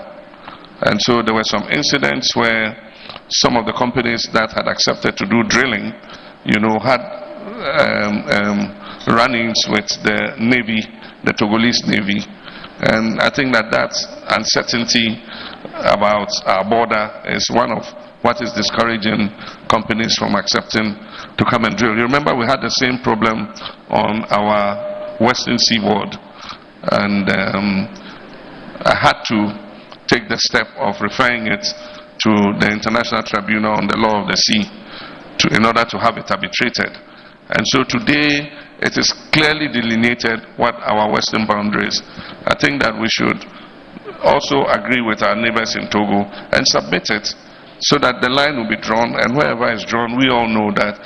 And so there were some incidents where some of the companies that had accepted to do drilling, you know, had run-ins with the Navy, the Togolese Navy. And I think that uncertainty about our border is one of what is discouraging companies from accepting to come and drill. You remember we had the same problem on our western seaboard, and I had to take the step of referring it to the International Tribunal on the Law of the Sea in order to have it arbitrated. And so today it is clearly delineated what our western boundary is. I think that we should also agree with our neighbors in Togo and submit it so that the line will be drawn, and wherever it's drawn, we all know that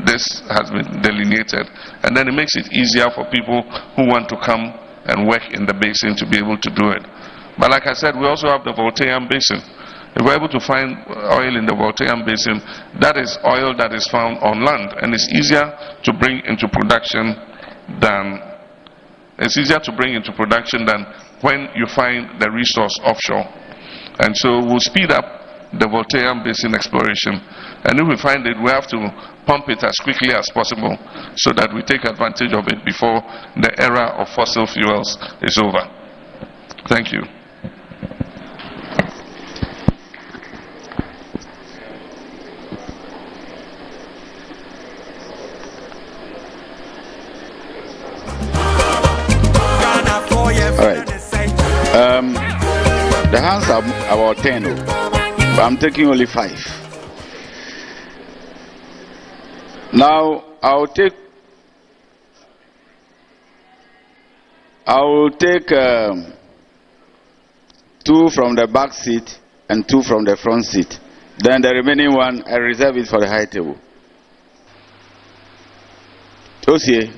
this has been delineated. And then it makes it easier for people who want to come and work in the basin to be able to do it. But like I said, we also have the Volta Basin. If we're able to find oil in the Volta Basin, that is oil that is found on land, and it's easier to bring into production than when you find the resource offshore. And so we'll speed up the Volta Basin exploration, and if we find it, we have to pump it as quickly as possible so that we take advantage of it before the era of fossil fuels is over. Thank you. The hands are about 10, but I'm taking only 5. Now I will take 2 from the back seat and 2 from the front seat. Then the remaining one, I reserve it for the high table. Osie.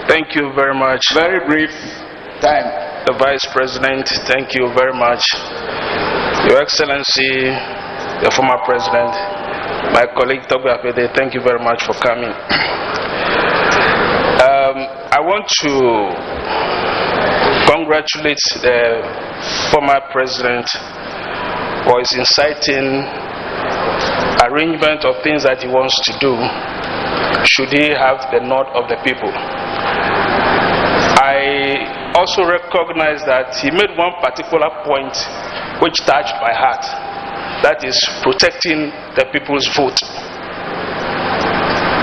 Thank you very much. Very brief time. The Vice President, thank you very much. Your Excellency, the former President, my colleague Togo Apede, thank you very much for coming. I want to congratulate the former President for his inciting arrangement of things that he wants to do should he have the nod of the people. I also recognize that he made one particular point which touched my heart. That is protecting the people's vote.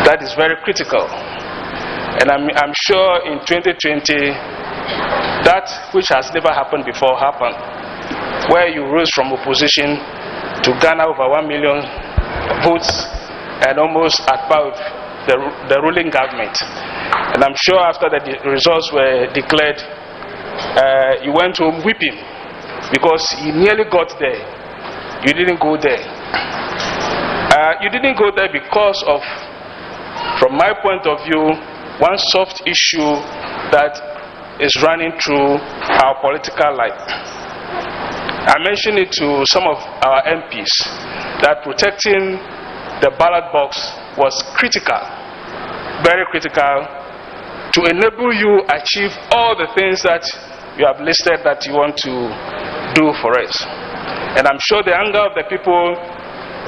That is very critical. And I'm sure in 2020, that which has never happened before happened. Where you rose from opposition to garner over 1 million votes and almost at par with the ruling government. And I'm sure after the results were declared, you went home weeping because you nearly got there. You didn't go there. You didn't go there because of, from my point of view, one soft issue that is running through our political life. I mentioned it to some of our MPs that protecting the ballot box was critical, very critical, to enable you achieve all the things that you have listed that you want to do for us. And I'm sure the anger of the people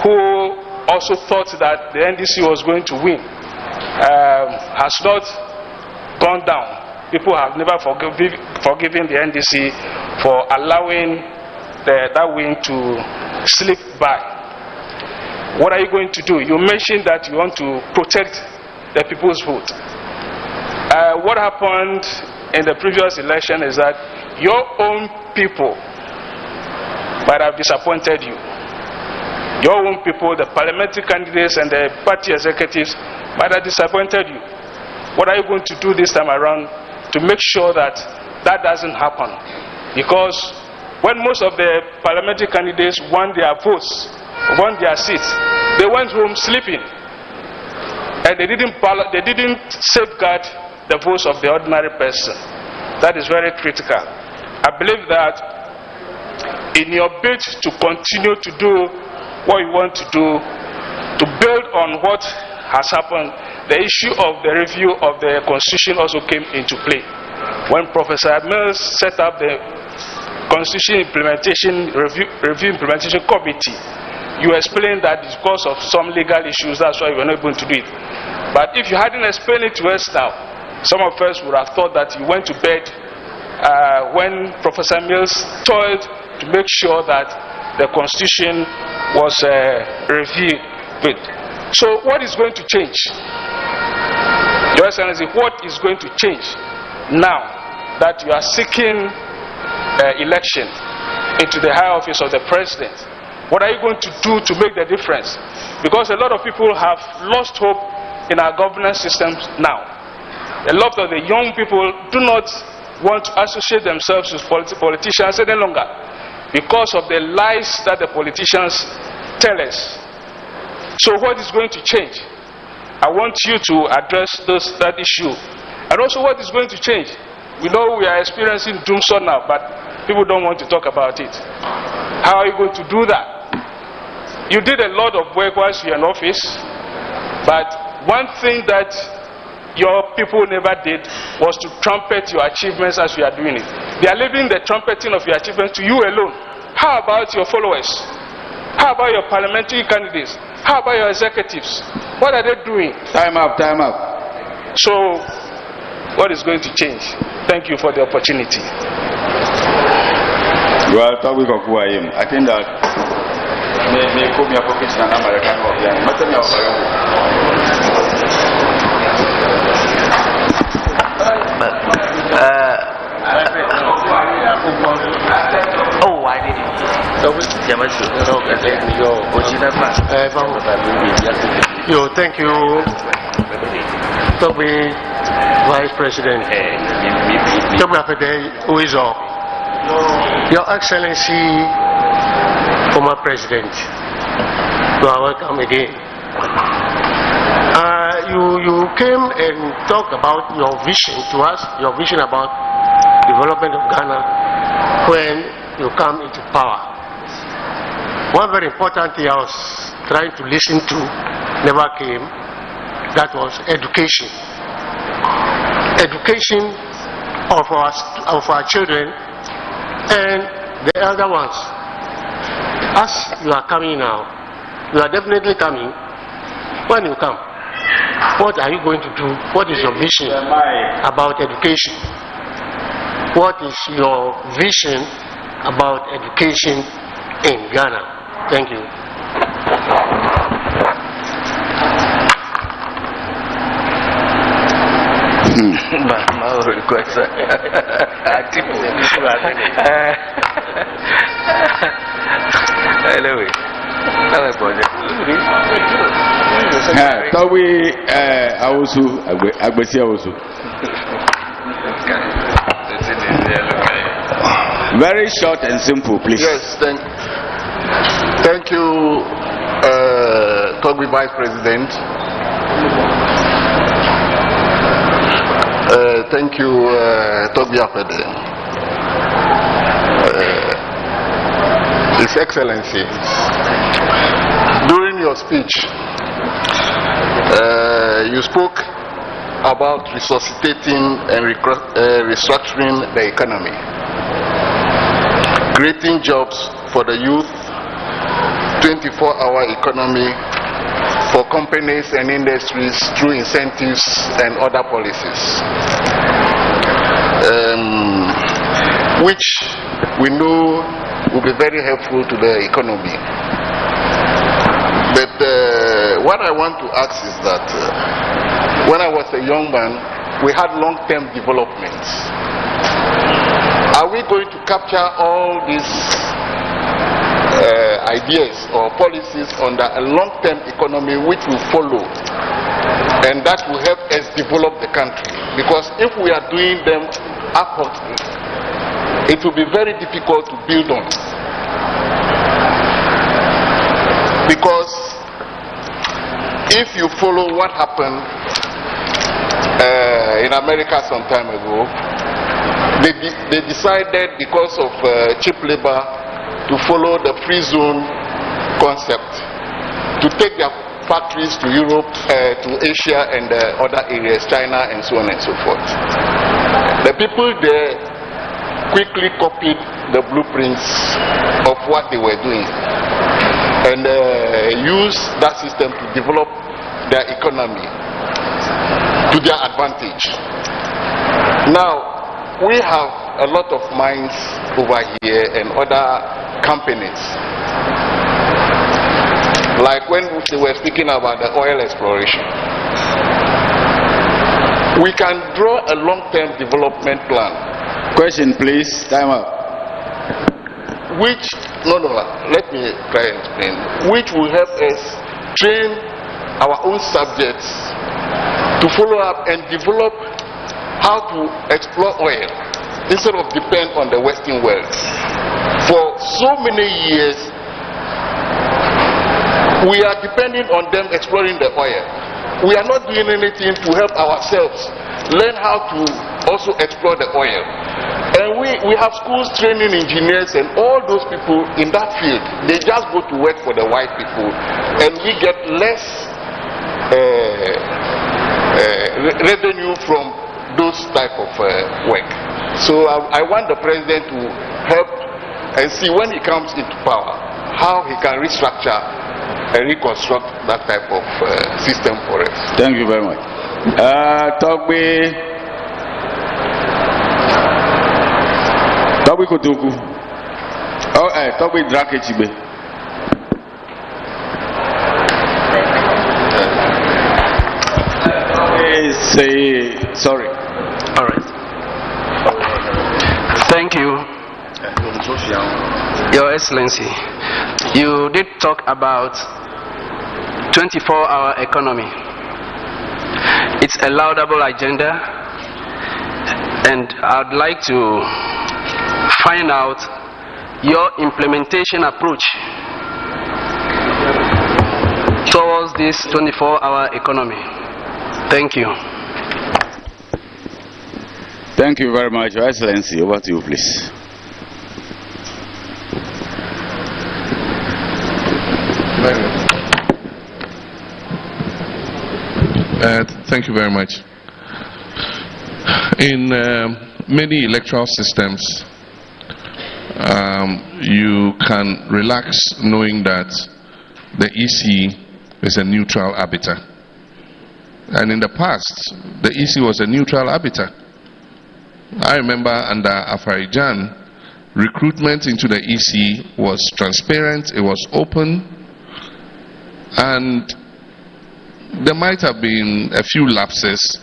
who also thought that the NDC was going to win has not gone down. People have never forgiven the NDC for allowing that win to slip by. What are you going to do? You mentioned that you want to protect the people's vote. What happened in the previous election is that your own people might have disappointed you. Your own people, the parliamentary candidates and the party executives, might have disappointed you. What are you going to do this time around to make sure that that doesn't happen? Because when most of the parliamentary candidates won their votes, won their seats, they went home sleeping. And they didn't safeguard the votes of the ordinary person. That is very critical. I believe that in your bid to continue to do what you want to do, to build on what has happened, the issue of the review of the Constitution also came into play. When Professor Mills set up the Constitution Implementation Review Implementation Committee, you explained that because of some legal issues, that's why you were not able to do it. But if you hadn't explained it to us now, some of us would have thought that you went to bed when Professor Mills toiled to make sure that the Constitution was reviewed. So what is going to change? Your Excellency, what is going to change now that you are seeking election into the high office of the President? What are you going to do to make the difference? Because a lot of people have lost hope in our governance systems now. A lot of the young people do not want to associate themselves with politicians any longer because of the lies that the politicians tell us. So what is going to change? I want you to address that issue. And also what is going to change? We know we are experiencing doomsday now, but people don't want to talk about it. How are you going to do that? You did a lot of work whilst you were in office, but one thing that your people never did was to trumpet your achievements as you are doing it. They are leaving the trumpeting of your achievements to you alone. How about your followers? How about your parliamentary candidates? How about your executives? What are they doing? Time up, time up. So, what is going to change? Thank you for the opportunity. Well, I think that may come your professional American oh, I did it. Yo, thank you, Toby, Vice President. Toby Afede, who is all? Your Excellency, former President, you are welcome again. You came and talked about your vision to us, your vision about development of Ghana when you come into power. One very important thing I was trying to listen to never came, that was education. Education of our children and the elder ones. As you are coming now, you are definitely coming. When you come, what are you going to do? What is your vision about education? What is your vision about education in Ghana? Thank you. Very short and simple, please. Yes, thank you, Toby Vice President. Thank you, Toby Afede. His Excellency, during your speech, you spoke about resuscitating and restructuring the economy, creating jobs for the youth, 24-hour economy for companies and industries through incentives and other policies, which we know will be very helpful to the economy. But what I want to ask is that when I was a young man, we had long-term developments. Are we going to capture all these ideas or policies under a long-term economy which will follow, and that will help us develop the country? Because if we are doing them upwardly, it will be very difficult to build on. Because if you follow what happened in America some time ago, they decided, because of cheap labor, to follow the free zone concept, to take their factories to Europe, to Asia and other areas, China and so on and so forth. The people there quickly copied the blueprints of what they were doing and used that system to develop their economy to their advantage. Now, we have a lot of mines over here and other companies. Like when they were speaking about the oil exploration. We can draw a long-term development plan. Question, please. Time up. Let me try and explain. Which will help us train our own subjects to follow up and develop how to explore oil instead of depend on the Western world. For so many years, we are depending on them exploring the oil. We are not doing anything to help ourselves learn how to also explore the oil. And we have schools training engineers and all those people in that field. They just go to work for the white people, and we get less revenue from those type of work. So I want the president to help and see, when he comes into power, how he can restructure and reconstruct that type of system for us. Thank you very much. Togbe Kotoku. Togbe Drakechibe. Sorry. All right. Thank you, Your Excellency. You did talk about 24-hour economy. It's a laudable agenda, and I'd like to find out your implementation approach towards this 24-hour economy. Thank you. Thank you very much, Your Excellency. Over to you, please. Thank you very much. In many electoral systems, you can relax knowing that the EC is a neutral arbiter. And in the past, the EC was a neutral arbiter. I remember under Afarijan, recruitment into the EC was transparent, it was open, and there might have been a few lapses,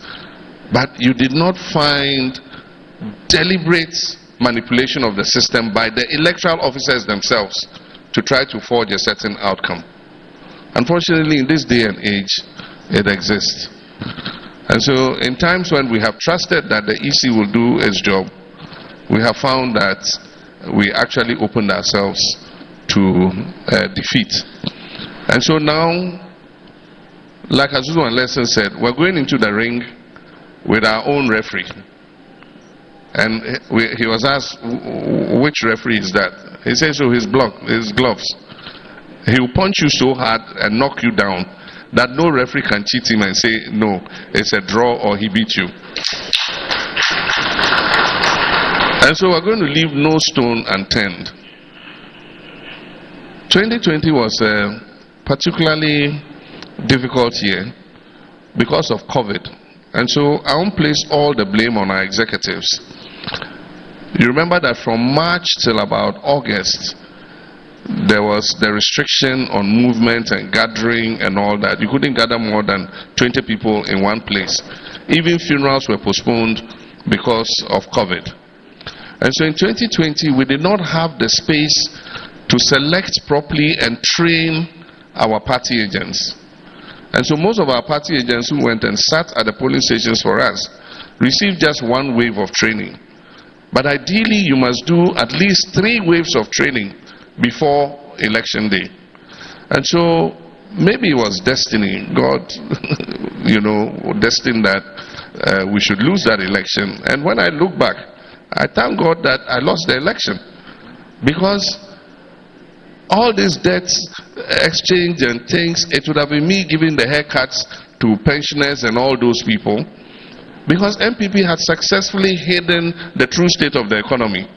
but you did not find deliberate manipulation of the system by the electoral officers themselves to try to forge a certain outcome. Unfortunately, in this day and age, it exists. And so in times when we have trusted that the EC will do its job, we have found that we actually opened ourselves to defeat. And so now, like Azuzu and Lesson said, we're going into the ring with our own referee. And he was asked, which referee is that? He says, so his gloves. He will punch you so hard and knock you down that no referee can cheat him and say, no, it's a draw or he beat you. And so we're going to leave no stone unturned. 2020 was a particularly difficult year because of COVID. And so I won't place all the blame on our executives. You remember that from March till about August, there was the restriction on movement and gathering and all that. You couldn't gather more than 20 people in one place. Even funerals were postponed because of COVID. And so in 2020, we did not have the space to select properly and train our party agents. And so most of our party agents who went and sat at the polling stations for us received just one wave of training. But ideally, you must do at least 3 waves of training before election day. And so maybe it was destiny. God, destined that we should lose that election. And when I look back, I thank God that I lost the election, because all this debt exchange and things, it would have been me giving the haircuts to pensioners and all those people, because MPP had successfully hidden the true state of the economy.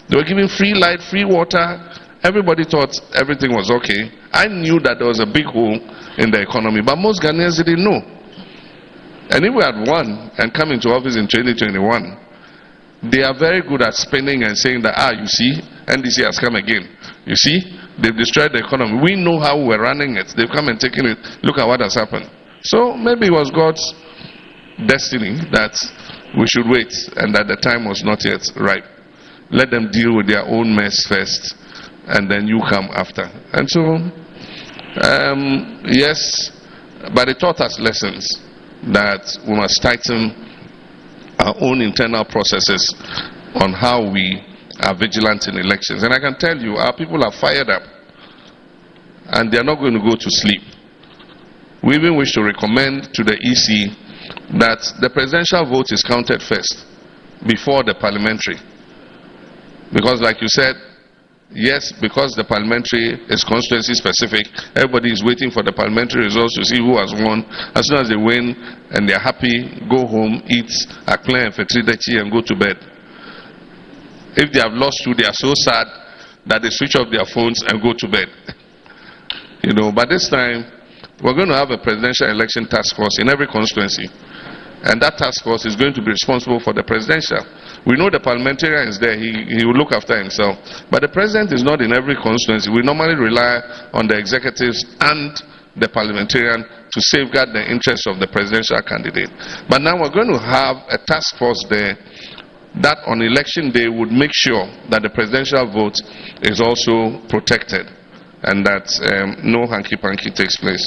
They were giving free light, free water. Everybody thought everything was okay. I knew that there was a big hole in the economy, but most Ghanaians didn't know. And if we had won and come into office in 2021, they are very good at spinning and saying that, you see, NDC has come again. You see, they've destroyed the economy. We know how we're running it. They've come and taken it. Look at what has happened. So maybe it was God's destiny that we should wait and that the time was not yet ripe. Let them deal with their own mess first, and then you come after. And so, yes, but it taught us lessons that we must tighten our own internal processes on how we are vigilant in elections. And I can tell you, our people are fired up, and they are not going to go to sleep. We even wish to recommend to the EC that the presidential vote is counted first before the parliamentary. Because like you said, yes, because the parliamentary is constituency specific, everybody is waiting for the parliamentary results to see who has won. As soon as they win and they're happy, go home, eat akle and fetridechi and go to bed. If they have lost to, they are so sad that they switch off their phones and go to bed. But this time, we're going to have a presidential election task force in every constituency. And that task force is going to be responsible for the presidential. We know the parliamentarian is there, he will look after himself. But the president is not in every constituency. We normally rely on the executives and the parliamentarian to safeguard the interests of the presidential candidate. But now we're going to have a task force there that on election day would make sure that the presidential vote is also protected and that no hanky-panky takes place.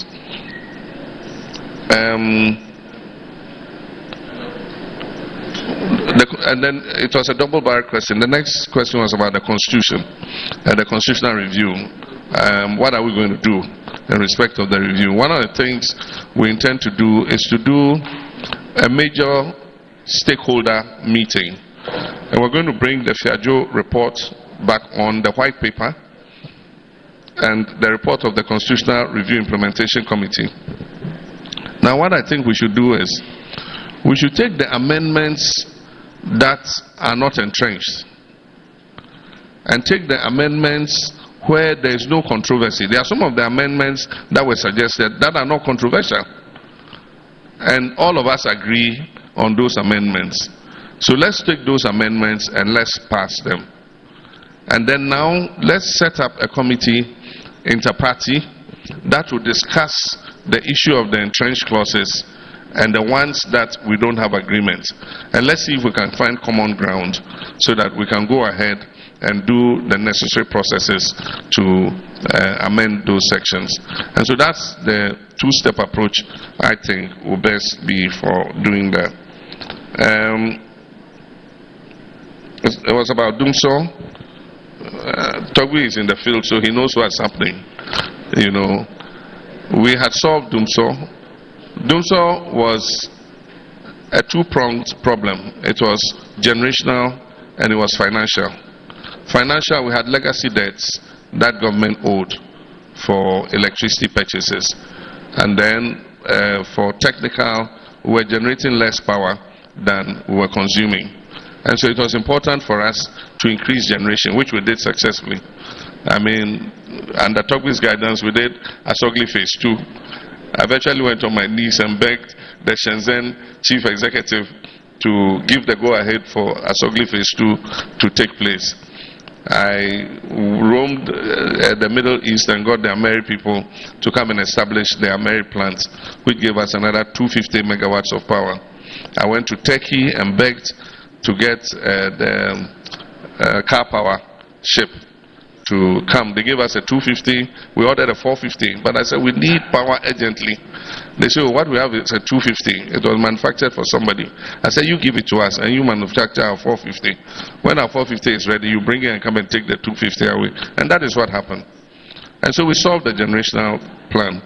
And then it was a double-barrel question. The next question was about the Constitution, the constitutional review. What are we going to do in respect of the review? One of the things we intend to do is to do a major stakeholder meeting. And we're going to bring the Fiajo report back on the white paper and the report of the Constitutional Review Implementation Committee. Now what I think we should do is, we should take the amendments that are not entrenched and take the amendments where there is no controversy. There are some of the amendments that were suggested that are not controversial, and all of us agree on those amendments. So let's take those amendments and let's pass them. And then now let's set up a committee, inter-party, that will discuss the issue of the entrenched clauses and the ones that we don't have agreement. And let's see if we can find common ground so that we can go ahead and do the necessary processes to amend those sections. And so that's the two-step approach I think will best be for doing that. It was about Dumso. Togui is in the field, so he knows what's happening. We had solved Dumso. Dumso was a two-pronged problem. It was generational and it was financial. Financial, we had legacy debts that government owed for electricity purchases. And then for technical, we were generating less power than we were consuming. And so it was important for us to increase generation, which we did successfully. I mean, under Togbi's guidance, we did Asogli Phase 2. I eventually went on my knees and begged the Shenzhen chief executive to give the go-ahead for Asogli Phase 2 to take place. I roamed the Middle East and got the Ameri people to come and establish the Ameri plant, which gave us another 250 megawatts of power. I went to Turkey and begged to get the car power ship to come. They gave us a 250, we ordered a 450, but I said we need power urgently. They said, well, what we have is a 250. It was manufactured for somebody. I said, you give it to us and you manufacture our 450. When our 450 is ready, you bring it and come and take the 250 away. And that is what happened. And so we solved the generational plan.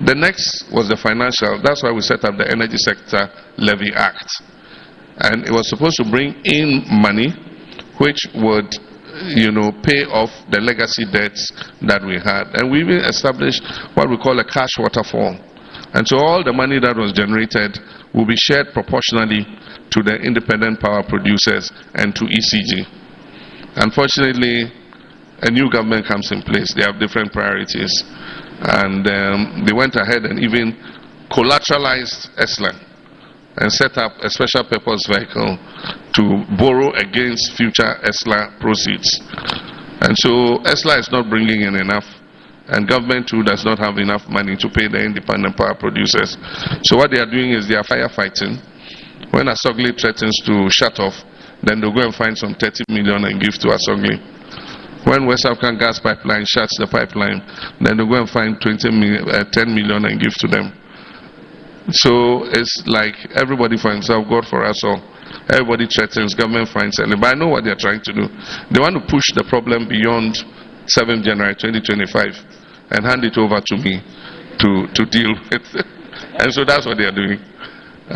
The next was the financial. That's why we set up the Energy Sector Levy Act. And it was supposed to bring in money which would pay off the legacy debts that we had. And we even established what we call a cash waterfall. And so all the money that was generated will be shared proportionally to the independent power producers and to ECG. Unfortunately, a new government comes in place. They have different priorities. And they went ahead and even collateralized ESLA and set up a special purpose vehicle to borrow against future ESLA proceeds. And so ESLA is not bringing in enough, and government too does not have enough money to pay the independent power producers. So what they are doing is they are firefighting. When Asogli threatens to shut off, then they'll go and find some 30 million and give to Asogli. When West African Gas Pipeline shuts the pipeline, then they'll go and find 10 million and give to them. So it's like everybody for himself, God for us all. Everybody threatens, government finds it. But I know what they're trying to do. They want to push the problem beyond 7th January 2025 and hand it over to me to deal with. And so that's what they are doing.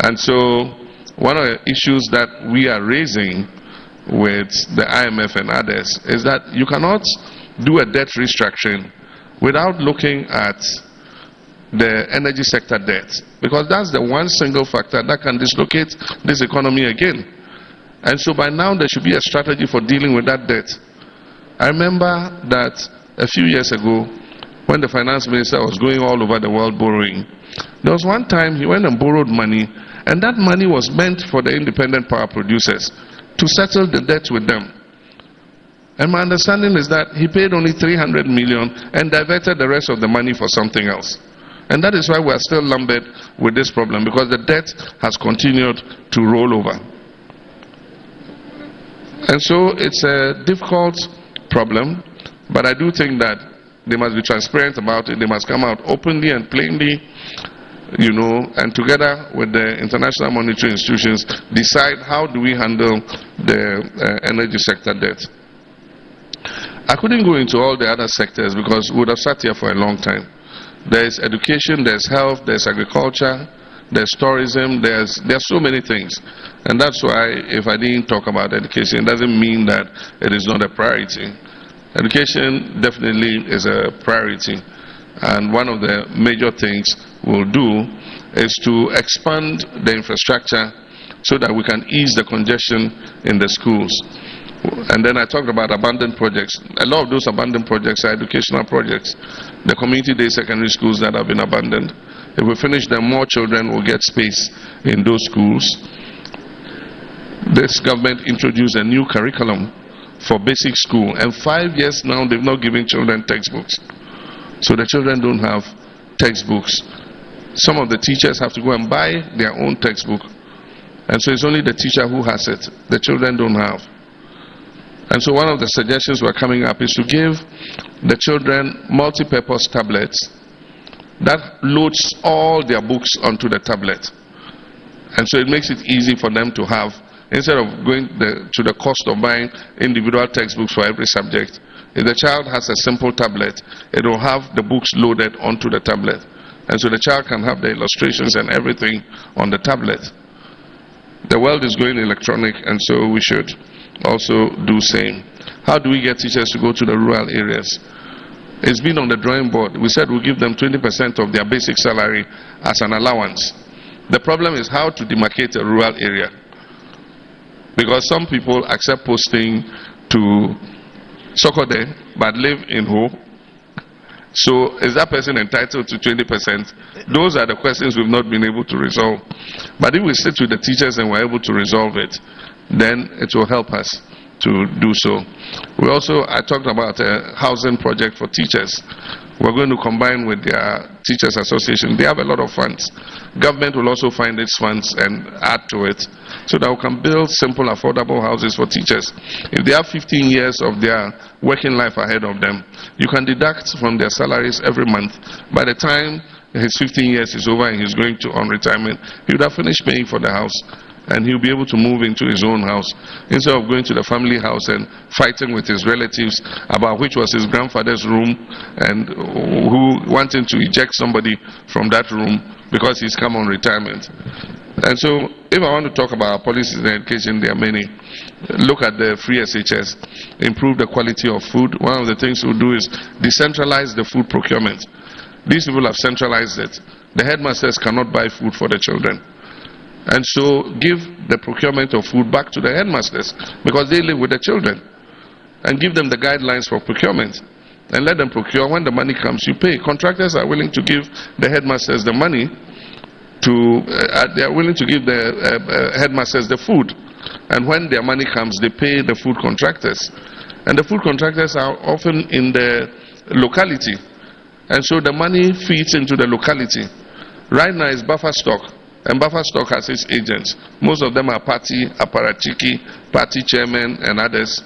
And so one of the issues that we are raising with the IMF and others is that you cannot do a debt restructuring without looking at the energy sector debt, because that's the one single factor that can dislocate this economy again. And so by now there should be a strategy for dealing with that debt. I remember that a few years ago when the finance minister was going all over the world borrowing, there was one time he went and borrowed money, and that money was meant for the independent power producers to settle the debt with them. And my understanding is that he paid only 300 million and diverted the rest of the money for something else. And that is why we are still lumbered with this problem, because the debt has continued to roll over. And so it's a difficult problem, but I do think that they must be transparent about it. They must come out openly and plainly, and together with the international monetary institutions, decide how do we handle the energy sector debt. I couldn't go into all the other sectors because we would have sat here for a long time. There's education, there's health, there's agriculture, there's tourism, there's so many things. And that's why if I didn't talk about education, it doesn't mean that it is not a priority. Education definitely is a priority. And one of the major things we'll do is to expand the infrastructure so that we can ease the congestion in the schools. And then I talked about abandoned projects. A lot of those abandoned projects are educational projects. The community day secondary schools that have been abandoned. If we finish them, more children will get space in those schools. This government introduced a new curriculum for basic school. And 5 years now, they've not given children textbooks. So the children don't have textbooks. Some of the teachers have to go and buy their own textbook. And so it's only the teacher who has it. The children don't have. And so one of the suggestions we're coming up is to give the children multi-purpose tablets that loads all their books onto the tablet. And so it makes it easy for them to have, instead of going to the cost of buying individual textbooks for every subject. If the child has a simple tablet, it will have the books loaded onto the tablet. And so the child can have the illustrations and everything on the tablet. The world is going electronic, and so we should also do same. How do we get teachers to go to the rural areas? It's been on the drawing board. We said we'll give them 20% of their basic salary as an allowance. The problem is how to demarcate a rural area. Because some people accept posting to Sokode but live in Ho. So is that person entitled to 20%? Those are the questions we've not been able to resolve. But if we sit with the teachers and we're able to resolve it, then it will help us to do so. I talked about a housing project for teachers. We're going to combine with their Teachers Association. They have a lot of funds. Government will also find its funds and add to it so that we can build simple, affordable houses for teachers. If they have 15 years of their working life ahead of them, you can deduct from their salaries every month. By the time his 15 years is over and he's going to on retirement, he would have finished paying for the house, and he'll be able to move into his own house instead of going to the family house and fighting with his relatives about which was his grandfather's room and who wanting to eject somebody from that room because he's come on retirement. And so if I want to talk about policies in education, there are many. Look at the free SHS, improve the quality of food. One of the things we'll do is decentralize the food procurement. These people have centralized it. The headmasters cannot buy food for the children. And so give the procurement of food back to the headmasters because they live with the children, and give them the guidelines for procurement and let them procure. When the money comes, you pay. Contractors are willing to give the headmasters the money they are willing to give the headmasters the food, and when their money comes, they pay the food contractors, and the food contractors are often in the locality, and so the money feeds into the locality. Right now it's buffer stock. And buffer stock has its agents. Most of them are party apparatchiki, party chairmen and others.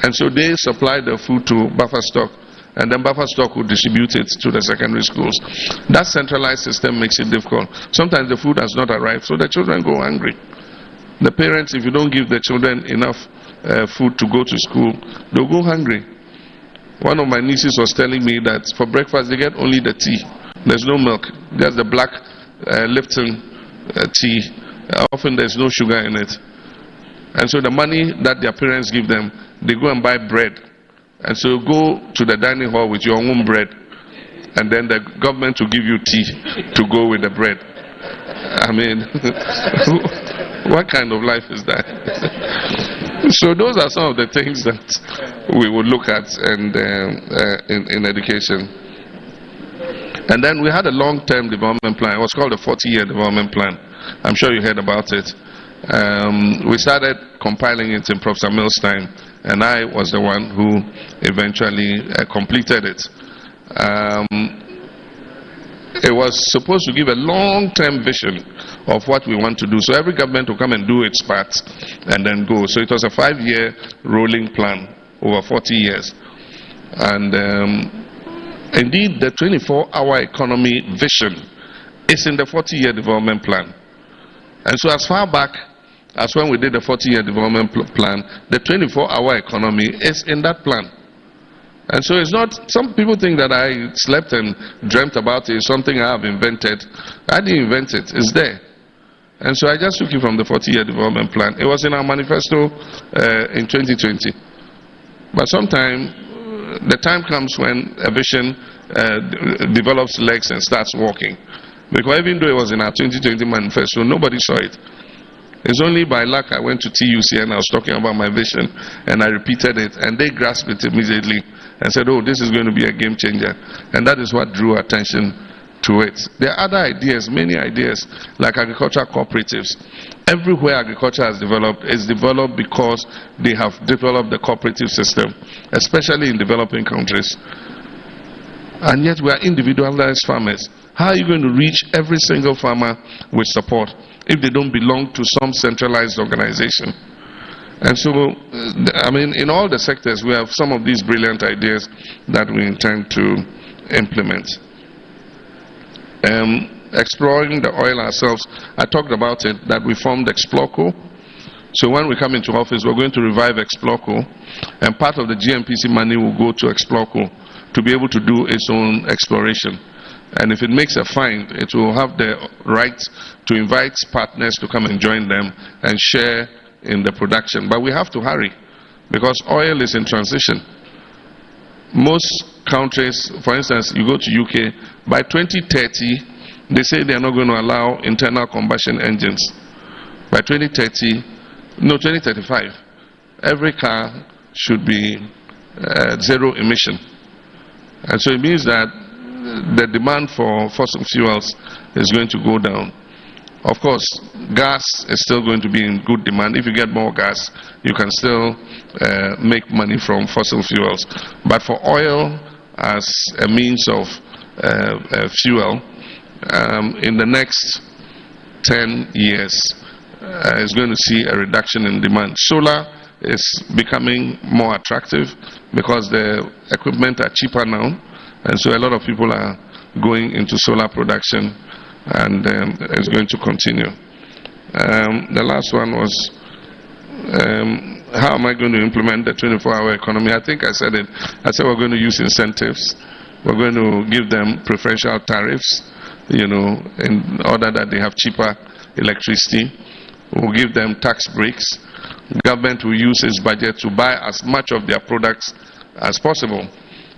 And so they supply the food to buffer stock, and then buffer stock will distribute it to the secondary schools. That centralized system makes it difficult. Sometimes the food has not arrived, so the children go hungry. The parents, if you don't give the children enough food to go to school, they'll go hungry. One of my nieces was telling me that for breakfast they get only the tea. There's no milk. There's the black Lipton tea. Often there's no sugar in it, and so the money that their parents give them, they go and buy bread, and so go to the dining hall with your own bread, and then the government will give you tea to go with the bread. I mean, what kind of life is that? So those are some of the things that we would look at and in education. And then we had a long-term development plan. It was called the 40-year development plan. I'm sure you heard about it. We started compiling it in Professor Mill's time, and I was the one who eventually completed it. It was supposed to give a long-term vision of what we want to do. So every government will come and do its part and then go. So it was a 5-year rolling plan over 40 years. And indeed, the 24-hour economy vision is in the 40-year development plan. And so as far back as when we did the 40-year development plan, the 24-hour economy is in that plan. And so it's not, some people think that I slept and dreamt about it, something I have invented. I didn't invent it, it's there. And so I just took it from the 40-year development plan. It was in our manifesto in 2020. But sometime, the time comes when a vision develops legs and starts walking. Because even though it was in our 2020 manifesto, nobody saw it. It's only by luck I went to TUC and I was talking about my vision and I repeated it, and they grasped it immediately and said, oh, this is going to be a game changer. And that is what drew attention to it. There are other ideas, many ideas, like agricultural cooperatives. Everywhere agriculture has developed, it's developed because they have developed the cooperative system, especially in developing countries. And yet we are individualized farmers. How are you going to reach every single farmer with support if they don't belong to some centralized organization? And so, I mean, in all the sectors, we have some of these brilliant ideas that we intend to implement. Exploring the oil ourselves, I talked about it, that we formed Explorco. So when we come into office, we're going to revive Explorco, and part of the GMPC money will go to Explorco to be able to do its own exploration. And if it makes a find, it will have the right to invite partners to come and join them and share in the production. But we have to hurry, because oil is in transition. Most countries, for instance, you go to UK, by 2030, they say they are not going to allow internal combustion engines. By 2035, every car should be zero emission. And so it means that the demand for fossil fuels is going to go down. Of course, gas is still going to be in good demand. If you get more gas, you can still make money from fossil fuels. But for oil as a means of fuel, in the next 10 years, is going to see a reduction in demand. Solar is becoming more attractive because the equipment are cheaper now, and so a lot of people are going into solar production, and it's going to continue. The last one was, how am I going to implement the 24-hour economy? I think I said it. I said we're going to use incentives. We're going to give them preferential tariffs, you know, in order that they have cheaper electricity. We'll give them tax breaks. Government will use its budget to buy as much of their products as possible.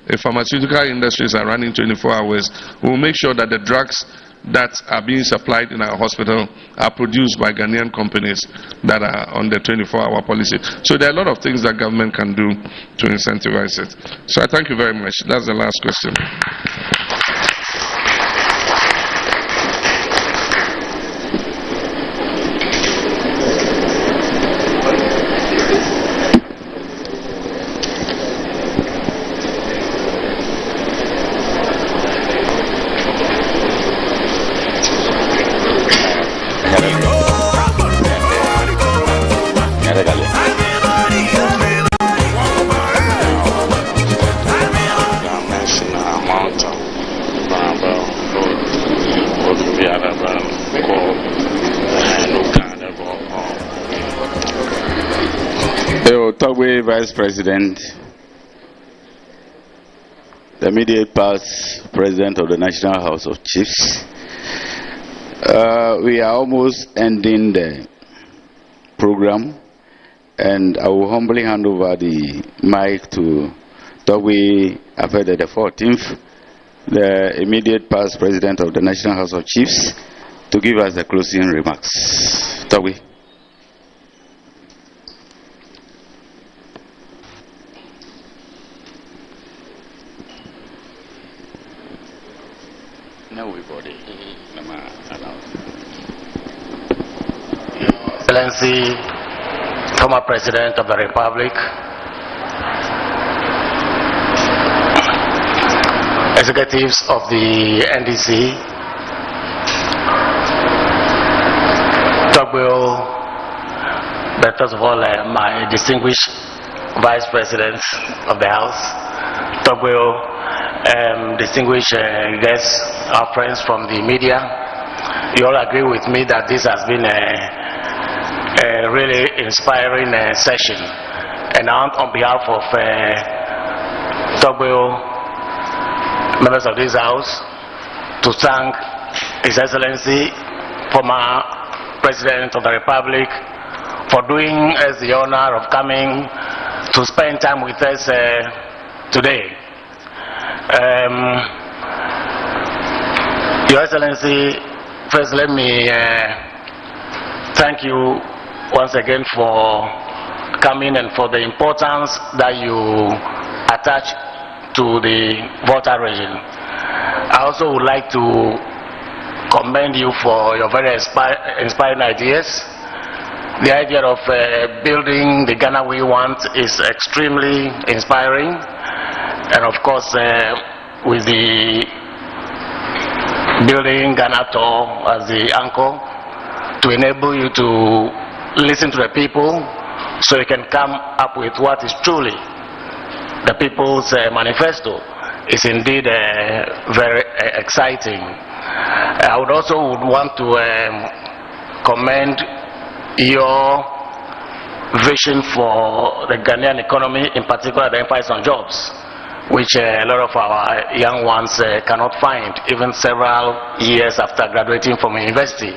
If pharmaceutical industries are running 24 hours, we'll make sure that the drugs that are being supplied in our hospital are produced by Ghanaian companies that are on the 24-hour policy. So there are a lot of things that government can do to incentivize it. So I thank you very much. That's the last question. Vice President, the immediate past President of the National House of Chiefs, we are almost ending the program, and I will humbly hand over the mic to Togwe Afede the 14th, the immediate past President of the National House of Chiefs, to give us the closing remarks. Togwe. Excellency, former President of the Republic, executives of the NDC, Togwell, but first of all, my distinguished Vice President of the House, Togwell, distinguished guests, our friends from the media, you all agree with me that this has been a really inspiring session. And on behalf of Togwell, members of this House, to thank His Excellency, former President of the Republic, for doing us the honor of coming to spend time with us today. Your Excellency, first let me thank you once again for coming and for the importance that you attach to the Volta region. I also would like to commend you for your very inspiring ideas. The idea of building the Ghana we want is extremely inspiring, and of course with the building Ghana Tour as the anchor to enable you to listen to the people so you can come up with what is truly the people's manifesto is indeed very exciting. I would also want to commend your vision for the Ghanaian economy, in particular the emphasis on jobs, which a lot of our young ones cannot find even several years after graduating from university.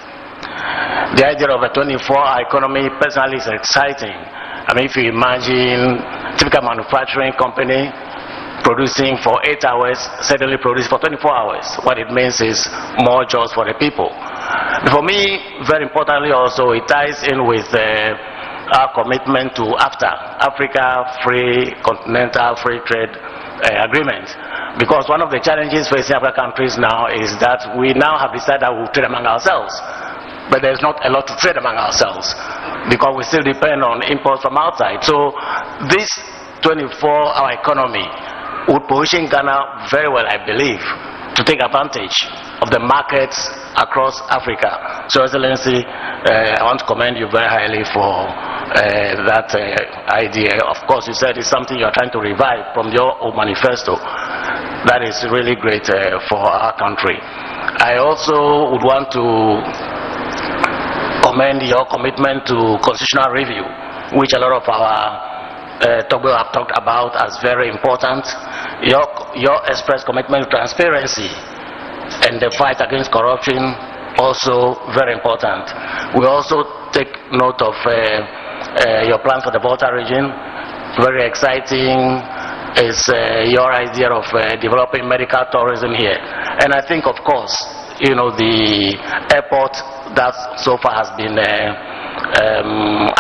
The idea of a 24-hour economy personally is exciting. I mean, if you imagine a typical manufacturing company producing for 8 hours, suddenly produce for 24 hours. What it means is more jobs for the people. For me, very importantly also, it ties in with our commitment to AFTA, Africa Free Continental Free Trade Agreement. Because one of the challenges facing African countries now is that we now have decided that we'll trade among ourselves. but there's not a lot to trade among ourselves because we still depend on imports from outside. So this 24-hour economy would position Ghana very well, I believe, to take advantage of the markets across Africa. So, Excellency, I want to commend you very highly for that idea. Of course, you said it's something you're trying to revive from your own manifesto. That is really great for our country. I also would want to commend your commitment to constitutional review, which a lot of our Togo have talked about as very important. Your express commitment to transparency and the fight against corruption, also very important. We also take note of your plan for the Volta region. Very exciting is your idea of developing medical tourism here. And I think, of course, you know, the airport that so far has been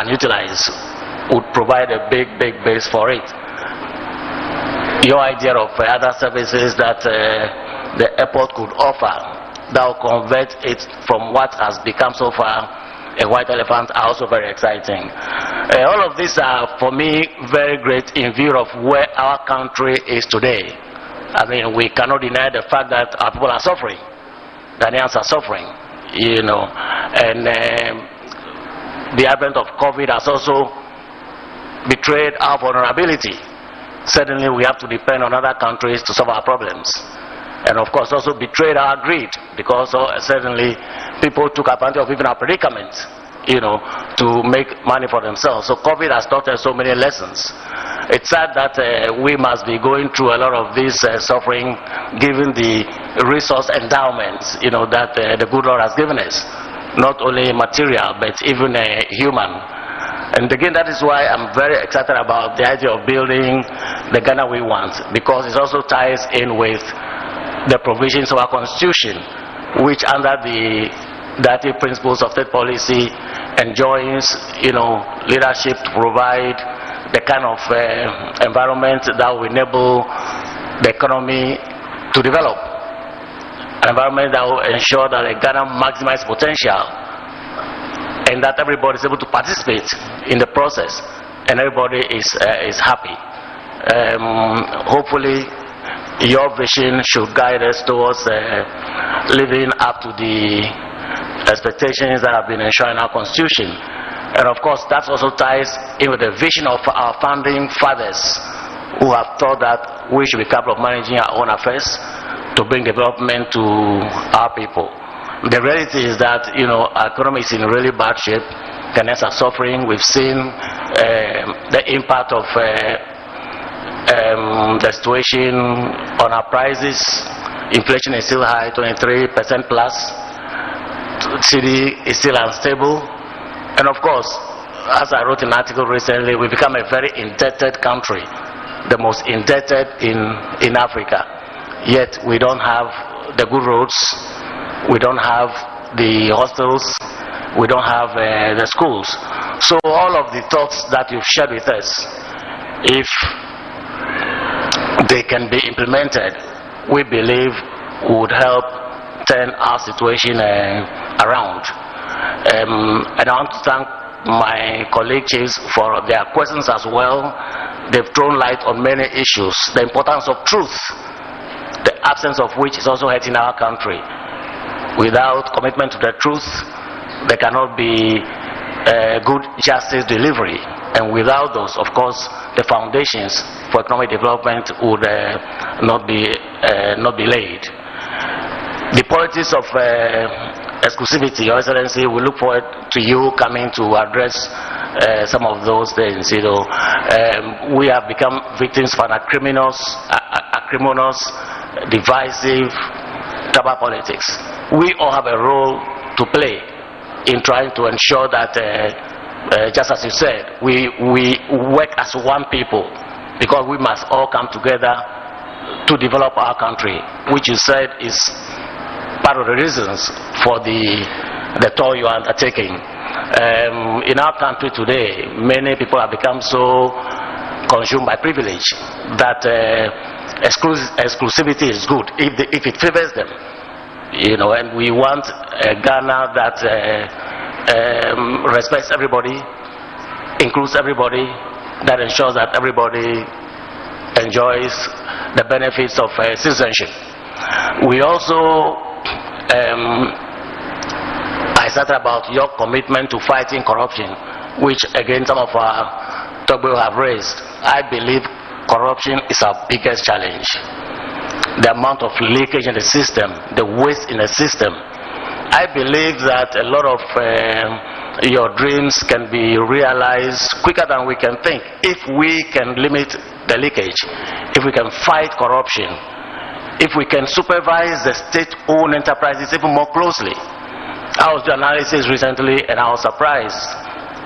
unutilized would provide a big base for it. Your idea of other services that the airport could offer that will convert it from what has become so far a white elephant are also very exciting. All of these are, for me, very great in view of where our country is today. I mean, we cannot deny the fact that our people are suffering. Ghanaians are suffering, you know, and the advent of COVID has also betrayed our vulnerability. Certainly we have to depend on other countries to solve our problems. And of course also betrayed our greed, because certainly people took advantage of even our predicament, you know, to make money for themselves. So COVID has taught us so many lessons. It's sad that we must be going through a lot of this suffering, given the resource endowments, you know, that the good Lord has given us. Not only material, but even human. And again, that is why I'm very excited about the idea of building the Ghana we want, because it also ties in with the provisions of our constitution, which under the directive principles of state policy enjoins, you know, leadership to provide the kind of environment that will enable the economy to develop, an environment that will ensure that the Ghana maximizes potential, and that everybody is able to participate in the process, and everybody is happy. Hopefully, your vision should guide us towards living up to the expectations that have been enshrined in our constitution. And of course, that also ties in with the vision of our founding fathers, who have thought that we should be capable of managing our own affairs to bring development to our people. The reality is that, you know, our economy is in really bad shape. Ghanaians are suffering. We've seen the impact of the situation on our prices. Inflation is still high, 23% plus. CD is still unstable. And of course, as I wrote in an article recently, we've become a very indebted country, the most indebted in Africa. Yet we don't have the good roads. We don't have the hostels, we don't have the schools. So all of the thoughts that you've shared with us, if they can be implemented, we believe would help turn our situation around. And I want to thank my colleague chiefs for their questions as well. They've thrown light on many issues. The importance of truth, the absence of which is also hurting our country. Without commitment to the truth, there cannot be good justice delivery. And without those, of course, the foundations for economic development would not be laid. The politics of exclusivity, Your Excellency, we look forward to you coming to address some of those things. You know, we have become victims of an acrimonious, divisive tribal politics. We all have a role to play in trying to ensure that, just as you said, we work as one people, because we must all come together to develop our country, which you said is part of the reasons for the toll you are undertaking. In our country today, many people have become so consumed by privilege that exclusivity is good if it favors them. and we want a Ghana that respects everybody, includes everybody, that ensures that everybody enjoys the benefits of citizenship. We also, I started about your commitment to fighting corruption, which again some of our Togbo have raised. I believe corruption is our biggest challenge. The amount of leakage in the system, the waste in the system. I believe that a lot of your dreams can be realized quicker than we can think if we can limit the leakage, if we can fight corruption, if we can supervise the state-owned enterprises even more closely. I was doing analysis recently and I was surprised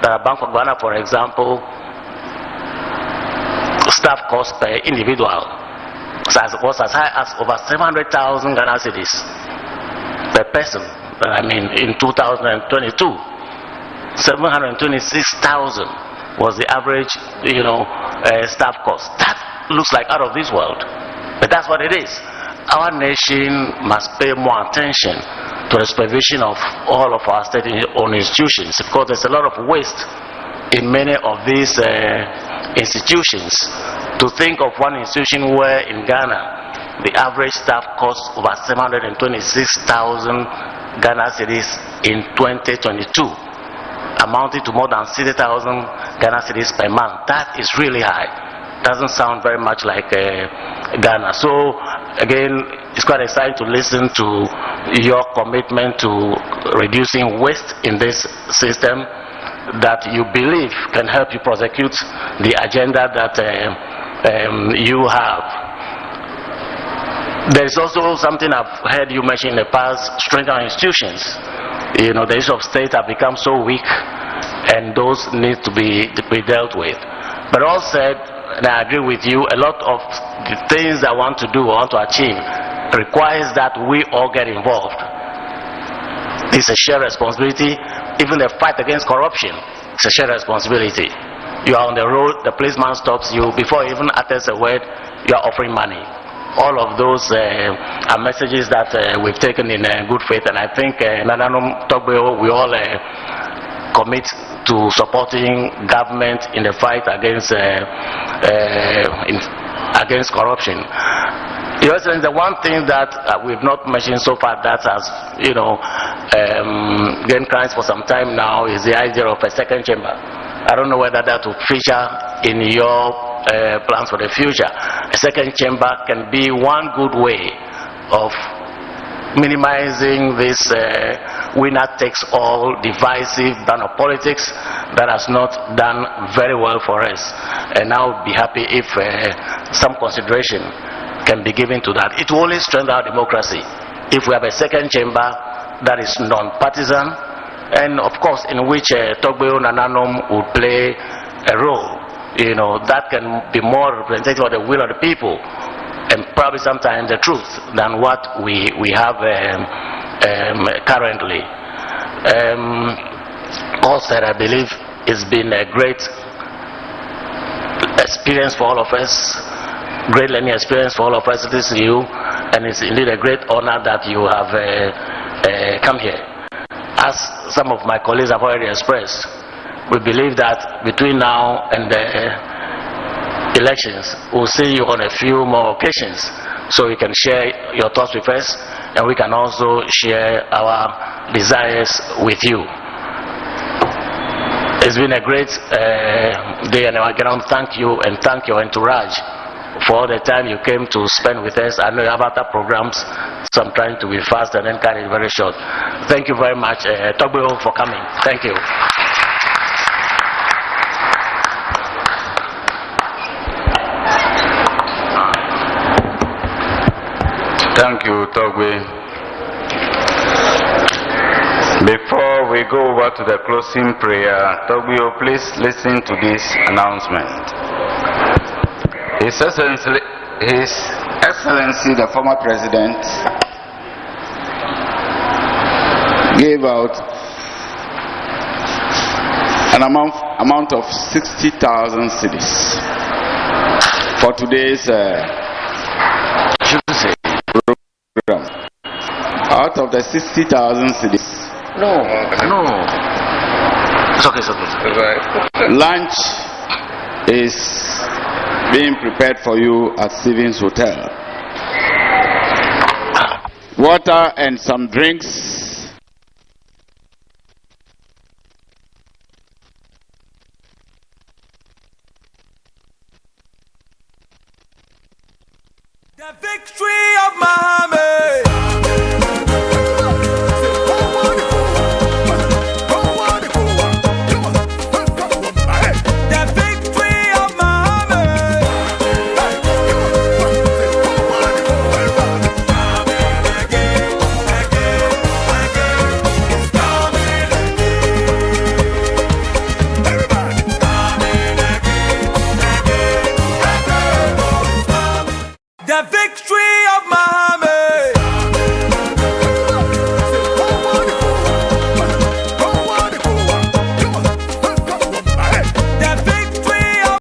that Bank of Ghana, for example, staff cost per individual was as high as over 700,000 Ghana cedis per person. I mean, in 2022, 726,000 was the average, staff cost. That looks like out of this world, but that's what it is. Our nation must pay more attention to the supervision of all of our state-owned institutions, because there's a lot of waste in many of these institutions. To think of one institution where in Ghana the average staff costs over 726,000 Ghana cedis in 2022, amounting to more than 60,000 Ghana cedis per month. That is really high. Doesn't sound very much like Ghana. So again, it's quite exciting to listen to your commitment to reducing waste in this system that you believe can help you prosecute the agenda that you have. There is also something I've heard you mention in the past: strengthen our institutions. The issue of state have become so weak, and those need to be dealt with. But all said, and I agree with you, a lot of the things I want to do, I want to achieve, requires that we all get involved. It's a shared responsibility. Even the fight against corruption, it's a shared responsibility. You are on the road, the policeman stops you. Before you even utters a word, you are offering money. All of those are messages that we've taken in good faith, and I think Nananum Togbo, we all commit to supporting government in the fight against corruption. Your Excellency, the one thing that we've not mentioned so far that has, gained clients for some time now is the idea of a second chamber. I don't know whether that will feature in your plans for the future. A second chamber can be one good way of minimizing this winner-takes-all divisive brand of politics that has not done very well for us. And I would be happy if some consideration can be given to that. It will only strengthen our democracy if we have a second chamber that is non-partisan, and of course in which Togbo Nananom would play a role. That can be more representative of the will of the people, and probably sometimes the truth, than what we have currently. Also, I believe it's been a great experience for all of us, great learning experience for all of us. This is you, and it's indeed a great honor that you have come here. As some of my colleagues have already expressed, we believe that between now and the elections, we'll see you on a few more occasions, so you can share your thoughts with us, and we can also share our desires with you. It's been a great day, and I can thank you and thank your entourage for all the time you came to spend with us. I know you have other programs, so I'm trying to be fast and then cut it very short. Thank you very much, Togbo, for coming. Thank you. Thank you, Togbo. Before we go over to the closing prayer, Togbo, please listen to this announcement. His Excellency, the former President, gave out an amount of 60,000 cedis for today's program. Out out of the 60,000 cedis. No. It's okay. Lunch is being prepared for you at Stevens Hotel. Water and some drinks. The victory of Mahama.